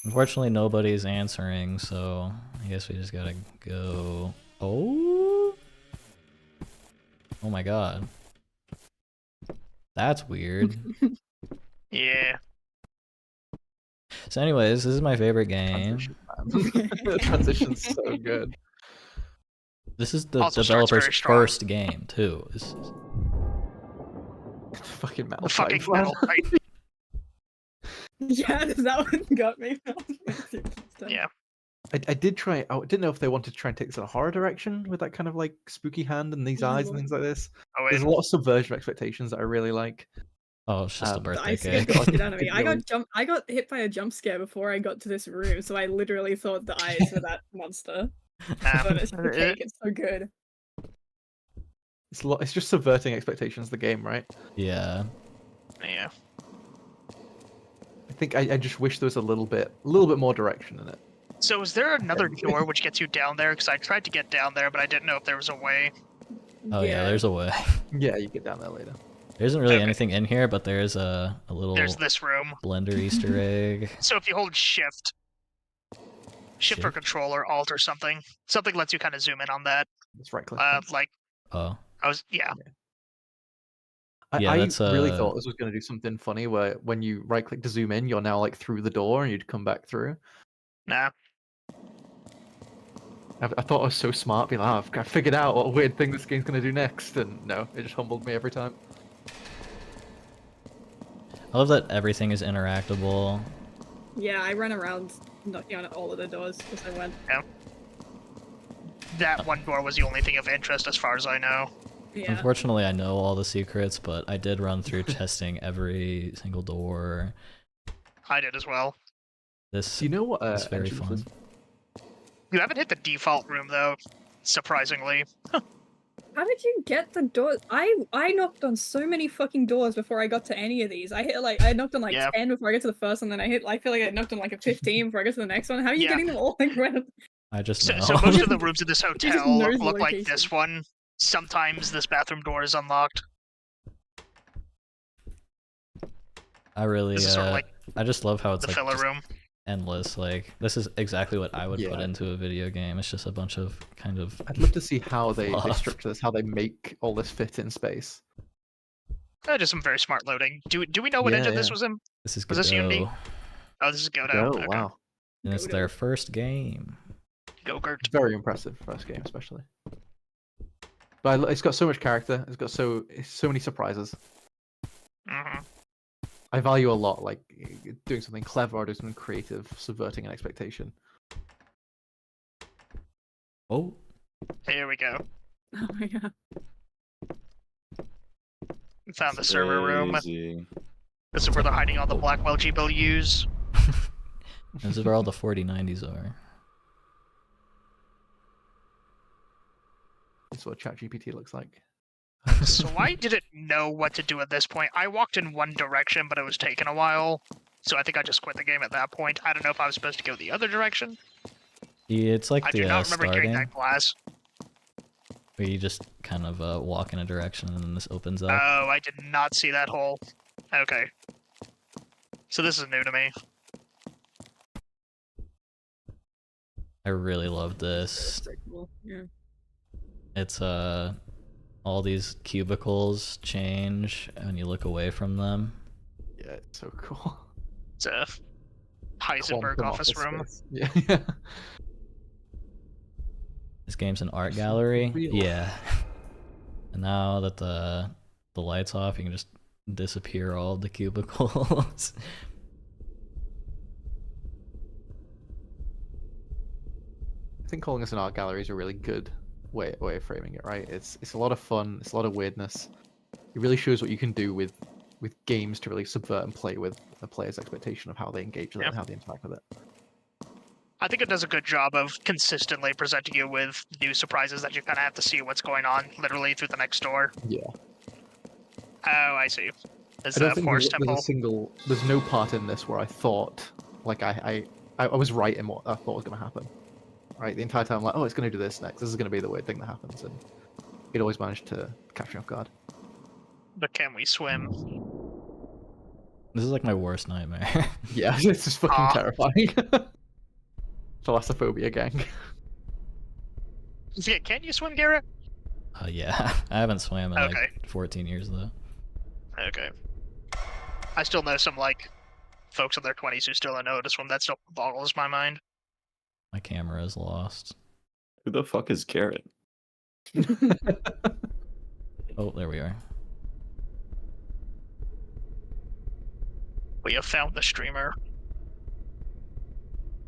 Unfortunately, nobody's answering, so I guess we just gotta go... Oh? Oh my god. That's weird. Yeah. So anyways, this is my favorite game. The transition's so good. This is the Also starts developer's very strong. first game, too. This is... Fucking metal The fucking pipe, metal man. pipe. Yeah, that one got me. Yeah. I did try. I didn't know if they wanted to try and take this in a horror direction with that kind of like spooky hand and these eyes and things like this. Oh, There's wait. a lot of subversion of expectations that I really like. Oh, it's just a The birthday ice scared cake. the shit out of me. Really- I got hit by a jump scare before I got to this room, so I literally thought the eyes were that monster. But it's the cake, it's so good. It's just subverting expectations. The game, right? Yeah. Yeah. I think I just wish there was a little bit more direction in it. So is there another door which gets you down there? Because I tried to get down there, but I didn't know if there was a way. Oh yeah, there's a way. Yeah, you get down there later. There isn't really Okay. anything in here, but there's a little There's this room. blender Easter egg. So if you hold shift for Shift? control or alt or something lets you kind of zoom in on that. It's right click. Like Oh. yeah. Yeah, I that's, really thought this was going to do something funny where when you right click to zoom in, you're now like through the door and you'd come back through. Nah. I thought I was so smart, being like, oh, I've figured out what weird thing this game's going to do next, and no, it just humbled me every time. I love that everything is interactable. Yeah, I ran around knocking on all of the doors as I went. That one door was the only thing of interest as far as I know. Yeah. Unfortunately, I know all the secrets, but I did run through testing every single door. I did as well. This Do you know what is very entrance fun. is? You haven't hit the default room though, surprisingly. How did you get the door? I knocked on so many fucking doors before I got to any of these. I knocked on like Yeah. 10 before I got to the first one, then I feel like I knocked on like a 15 before I got to the next one. How are you Yeah. getting them all like random? I just So, know. so most of the rooms in this just hotel knows look like location. this one. Sometimes this bathroom door is unlocked. I really, This is sort of like I just love how it's the like filler just room. endless. Like, this is exactly what I would put Yeah. into a video game. It's just a bunch of kind of... I'd love to see how they Fluff. structure this, how they make all this fit in space. Just some very smart loading. Do we know what engine this Yeah. was in? This is Was this Unity? Godot, Oh, this is Godot. Oh, Okay. wow. and it's their first game. Go-Gurt. Very impressive first game, especially. But it's got so much character. It's got so many surprises. Mhm. I value a lot, like doing something clever or doing something creative, subverting an expectation. Oh, Here we go. Oh my god. We found the server room. Crazy. This is where they're hiding all the Blackwell GPUs. this is where all the 4090s are. That's what ChatGPT looks like. So I didn't know what to do at this point. I walked in one direction, but it was taking a while. So I think I just quit the game at that point. I don't know if I was supposed to go the other direction. Yeah, it's like I do the not remember hearing starting. that glass. where you just kind of walk in a direction and then this opens up. Oh, I did not see that hole. Okay. So this is new to me. I really love this. Very cool. Yeah. It's all these cubicles change when you look away from them. Yeah, it's so cool. It's a Heisenberg Quantum office room. space. Yeah, yeah. This game's an art gallery. Real. Yeah. And now that the light's off, you can just disappear all of the cubicles. I think calling this an art gallery is a really good way of framing it, right? It's a lot of fun, it's a lot of weirdness. It really shows what you can do with games to really subvert and play with the player's expectation of how they engage with it and how they interact with it. I think it does a good job of consistently presenting you with new surprises that you kind of have to see what's going on literally through the next door. Yeah. Oh, I see. There's I don't a think forest there's no part in this where I thought, like, I was right in what I thought was going to happen. Right, the entire time I'm like, oh, it's going to do this next. This is going to be the weird thing that happens, and it always managed to catch me off guard. But can we swim? This is like my worst nightmare. Yeah, it's just fucking terrifying. Thalassophobia gang. Yeah, can you swim, Garrett? Yeah, I haven't swam in Okay. like 14 years though. Okay. I still know some, like, folks in their 20s who still don't know how to swim. That still boggles my mind. My camera is lost. Who the fuck is Garrett? Oh, there we are. We have found the streamer.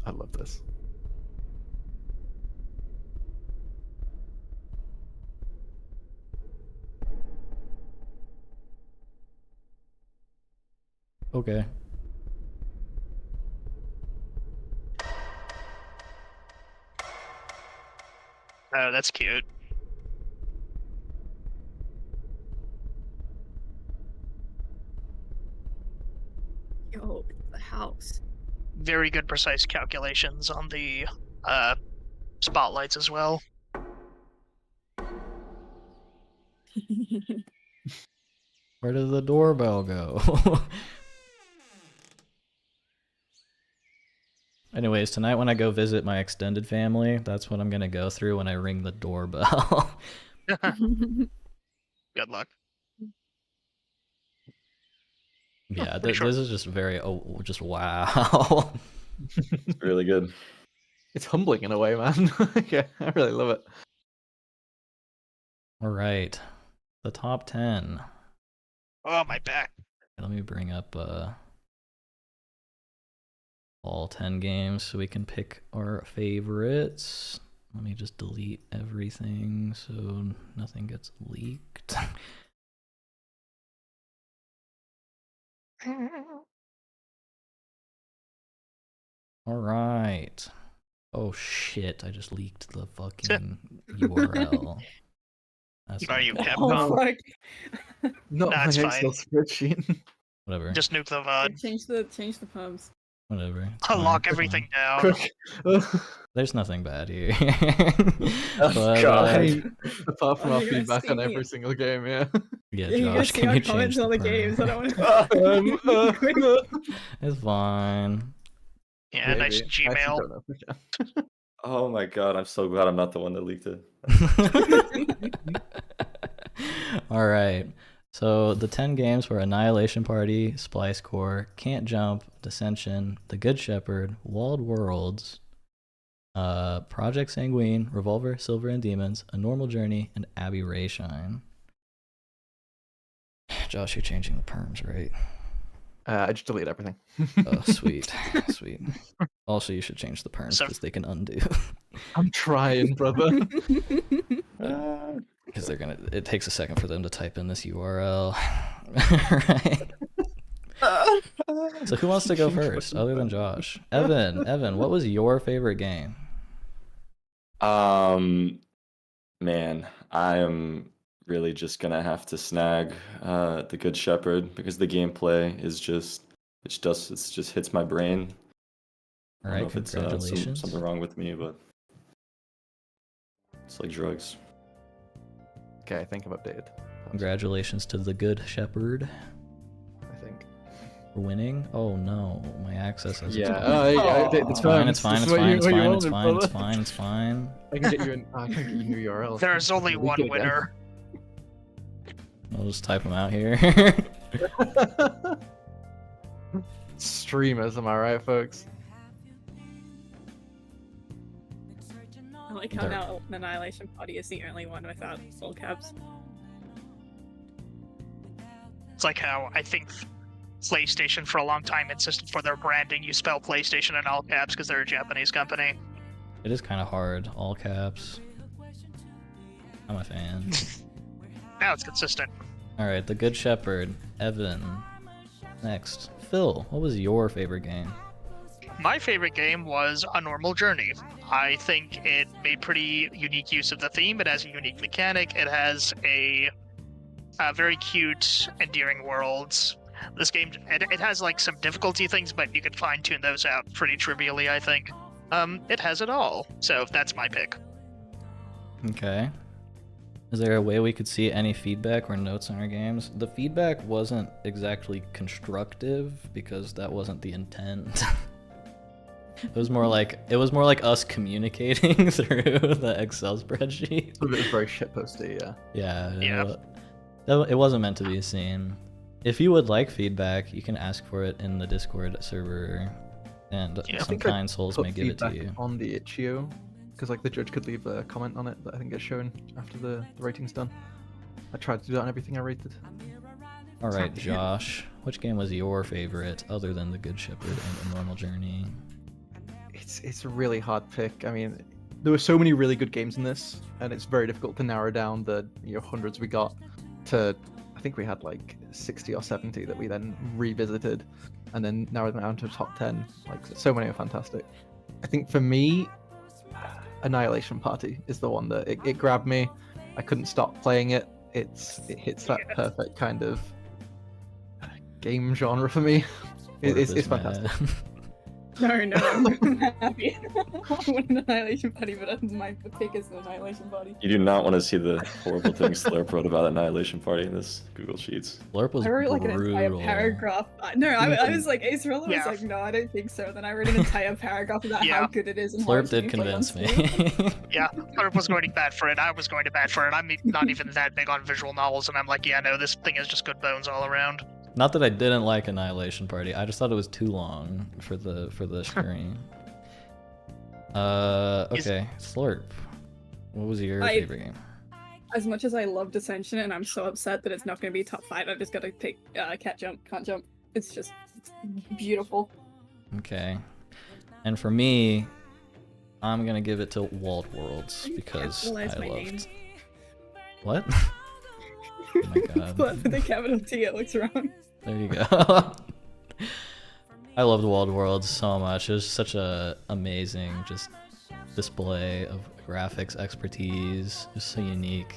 I love this. Okay. Oh, that's cute. Yo, it's the house. Very good precise calculations on the spotlights as well. Where did the doorbell go? Anyways, tonight when I go visit my extended family, that's what I'm gonna go through when I ring the doorbell. Good luck. Yeah, pretty sure. this is just very, just wow. It's really good. It's humbling in a way, man. Yeah, I really love it. All right, the top 10. Oh, my back. Let me bring up all 10 games so we can pick our favorites. Let me just delete everything so nothing gets leaked. All right. Oh shit, I just leaked the fucking URL. That's Are not you good. Capcom? Oh, fuck. Not Nah, my it's Excel spreadsheet. Whatever. Just nuke the VOD. Change the pubs. Whatever. It's fine, Unlock it's everything fine. down. Quick. There's nothing bad here. Oh, But, God. Apart from Oh, our you're gonna feedback on see every me. single game, yeah. yeah, Yeah, you gotta Josh, see can our you comments change on the perm? games. I don't want to. It's fine. Yeah, nice Maybe. I actually Gmail. don't know if we can. Oh my god, I'm so glad I'm not the one that leaked it. All right. So the 10 games were Annihilation Party, Splice Core, Can't Jump, Dissension, The Good Shepherd, Walled Worlds, Project Sanguine, Revolver, Silver and Demons, A Normal Journey, and Abbey Rayshine. Josh, you're changing the perms, right? I just delete everything. Oh, sweet. Sweet. Also, you should change the perms So- because they can undo. I'm trying, brother. Because it takes a second for them to type in this URL. Right. So who wants to go first, other than Josh? Evan, what was your favorite game? Man, I am really just gonna have to snag The Good Shepherd because the gameplay is just it just hits my brain. All I don't right, know if it's congratulations. something wrong with me, but it's like drugs. Okay, I think I'm updated. Congratulations to the Good Shepherd I think. for winning. Oh no, my access has Yeah. It's fine. It's fine. It's fine. It's fine. It's fine. It's It's fine. It's fine. I can get you an. I can get you new URL. There's only Leak one it again. winner. I'll just type them out here. Streamers, am I right, folks? I like how There. now Annihilation Party is the only one without all caps. It's like how I think PlayStation for a long time insisted for their branding you spell PlayStation in all caps because they're a Japanese company. It is kind of hard. All caps. I'm a fan. Now it's consistent. All right, the Good Shepherd, Evan. Next, Phil. What was your favorite game? My favorite game was A Normal Journey. I think it made pretty unique use of the theme. It has a unique mechanic. It has a very cute, endearing worlds. This game, it has like some difficulty things, but you can fine tune those out pretty trivially, I think. It has it all. So that's my pick. Okay. Is there a way we could see any feedback or notes on our games? The feedback wasn't exactly constructive because that wasn't the intent. It was more like us communicating through the Excel spreadsheet. It was very shitposty, yeah. Yeah. It wasn't meant to be seen. If you would like feedback, you can ask for it in the Discord server, and Yeah, I some think I kind souls Put may give it to feedback you. on the itch.io, because like the judge could leave a comment on it that I think gets shown after the rating's done. I tried to do that on everything I rated. All right, Josh, which game was your favorite other than The Good Shepherd and A Normal Journey? It's a really hard pick. I mean, there were so many really good games in this, and it's very difficult to narrow down the hundreds we got to. I think we had like 60 or 70 that we then revisited, and then narrowed them down to a top 10. Like so many are fantastic. I think for me, Annihilation Party is the one that it grabbed me. I couldn't stop playing it. It hits that perfect kind of game genre for me. It's fantastic. No, I'm happy. I want an Annihilation Party, but my pick is the Annihilation Party. You do not want to see the horrible things Slurp wrote about Annihilation Party in this Google Sheets. Slurp was I wrote like an entire brutal. paragraph. No, I was like, Acerola was Yeah. like, no, I don't think so. Then I wrote an entire paragraph about Yeah. how good it is and how Slurp it's did being played on convince me. Steam. Yeah, Slurp was going to bat for it. I was going to bat for it. I'm not even that big on visual novels, and I'm like, yeah, no, this thing is just good bones all around. Not that I didn't like Annihilation Party, I just thought it was too long for the stream. Okay, Slurp. What was your favorite game? As much as I love Dissension, and I'm so upset that it's not going to be top 5, I just got to pick Can't Jump. It's just beautiful. Okay. And for me, I'm gonna give it to Walled Worlds because I Capitalize my name. loved. What? Oh my god. But with the capital T, it looks wrong. There you go. I loved Walled Worlds so much. It was such a amazing just display of graphics expertise. Just so unique.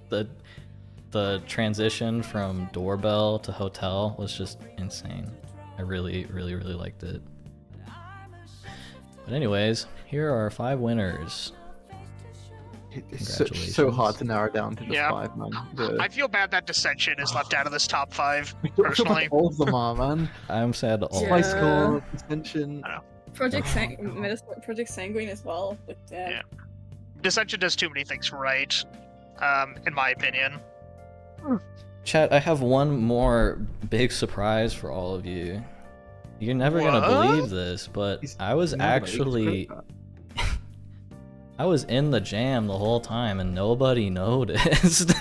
The transition from doorbell to hotel was just insane. I really liked it. But anyways, here are our 5 winners. It's so hard to narrow down to just Yeah. 5, man. I feel bad that Dissension is left out of this top 5, I feel personally. like all of them are, man. I'm sad all. Yeah. Spice Core, Extension. Project Sanguine as well. But, Yeah. Dissension does too many things right, in my opinion. Chat, I have one more big surprise for all of you. You're never gonna What? believe this, but He's I was not gonna actually expect I was in the jam the whole time and nobody noticed.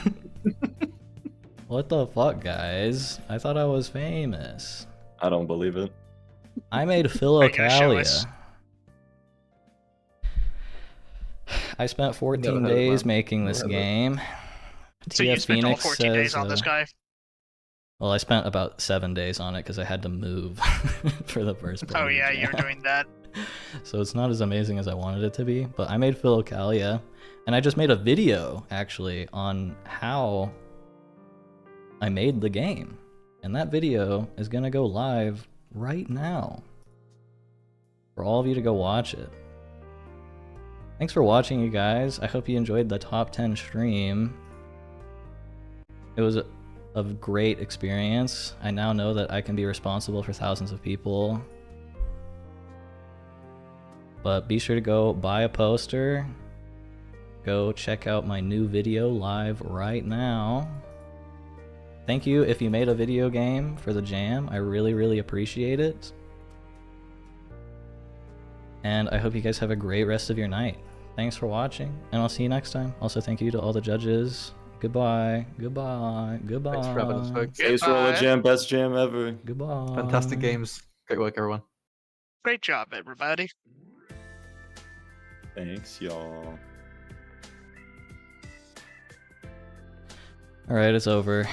What the fuck, guys? I thought I was famous. I don't believe it. I made you gonna show us? Philokalia. I spent 14 Never heard of days that. making this Never heard of game. So you TF spent all Phoenix 14 days says, on this guy? Well, I spent about 7 days on it because I had to move for the first part. Oh of the yeah, jam. you're doing that. So it's not as amazing as I wanted it to be, but I made Philokalia, and I just made a video, actually, on how I made the game. And that video is going to go live right now for all of you to go watch it. Thanks for watching, you guys. I hope you enjoyed the top 10 stream. It was a great experience. I now know that I can be responsible for thousands of people. But be sure to go buy a poster. Go check out my new video live right now. Thank you if you made a video game for the jam. I really, really appreciate it. And I hope you guys have a great rest of your night. Thanks for watching, and I'll see you next time. Also, thank you to all the judges. Goodbye. Goodbye. Goodbye. Thanks for having us, folks. Acerola Goodbye. Jam, best jam ever. Goodbye. Fantastic games. Great work, everyone. Great job, everybody. Thanks, y'all. Alright, it's over.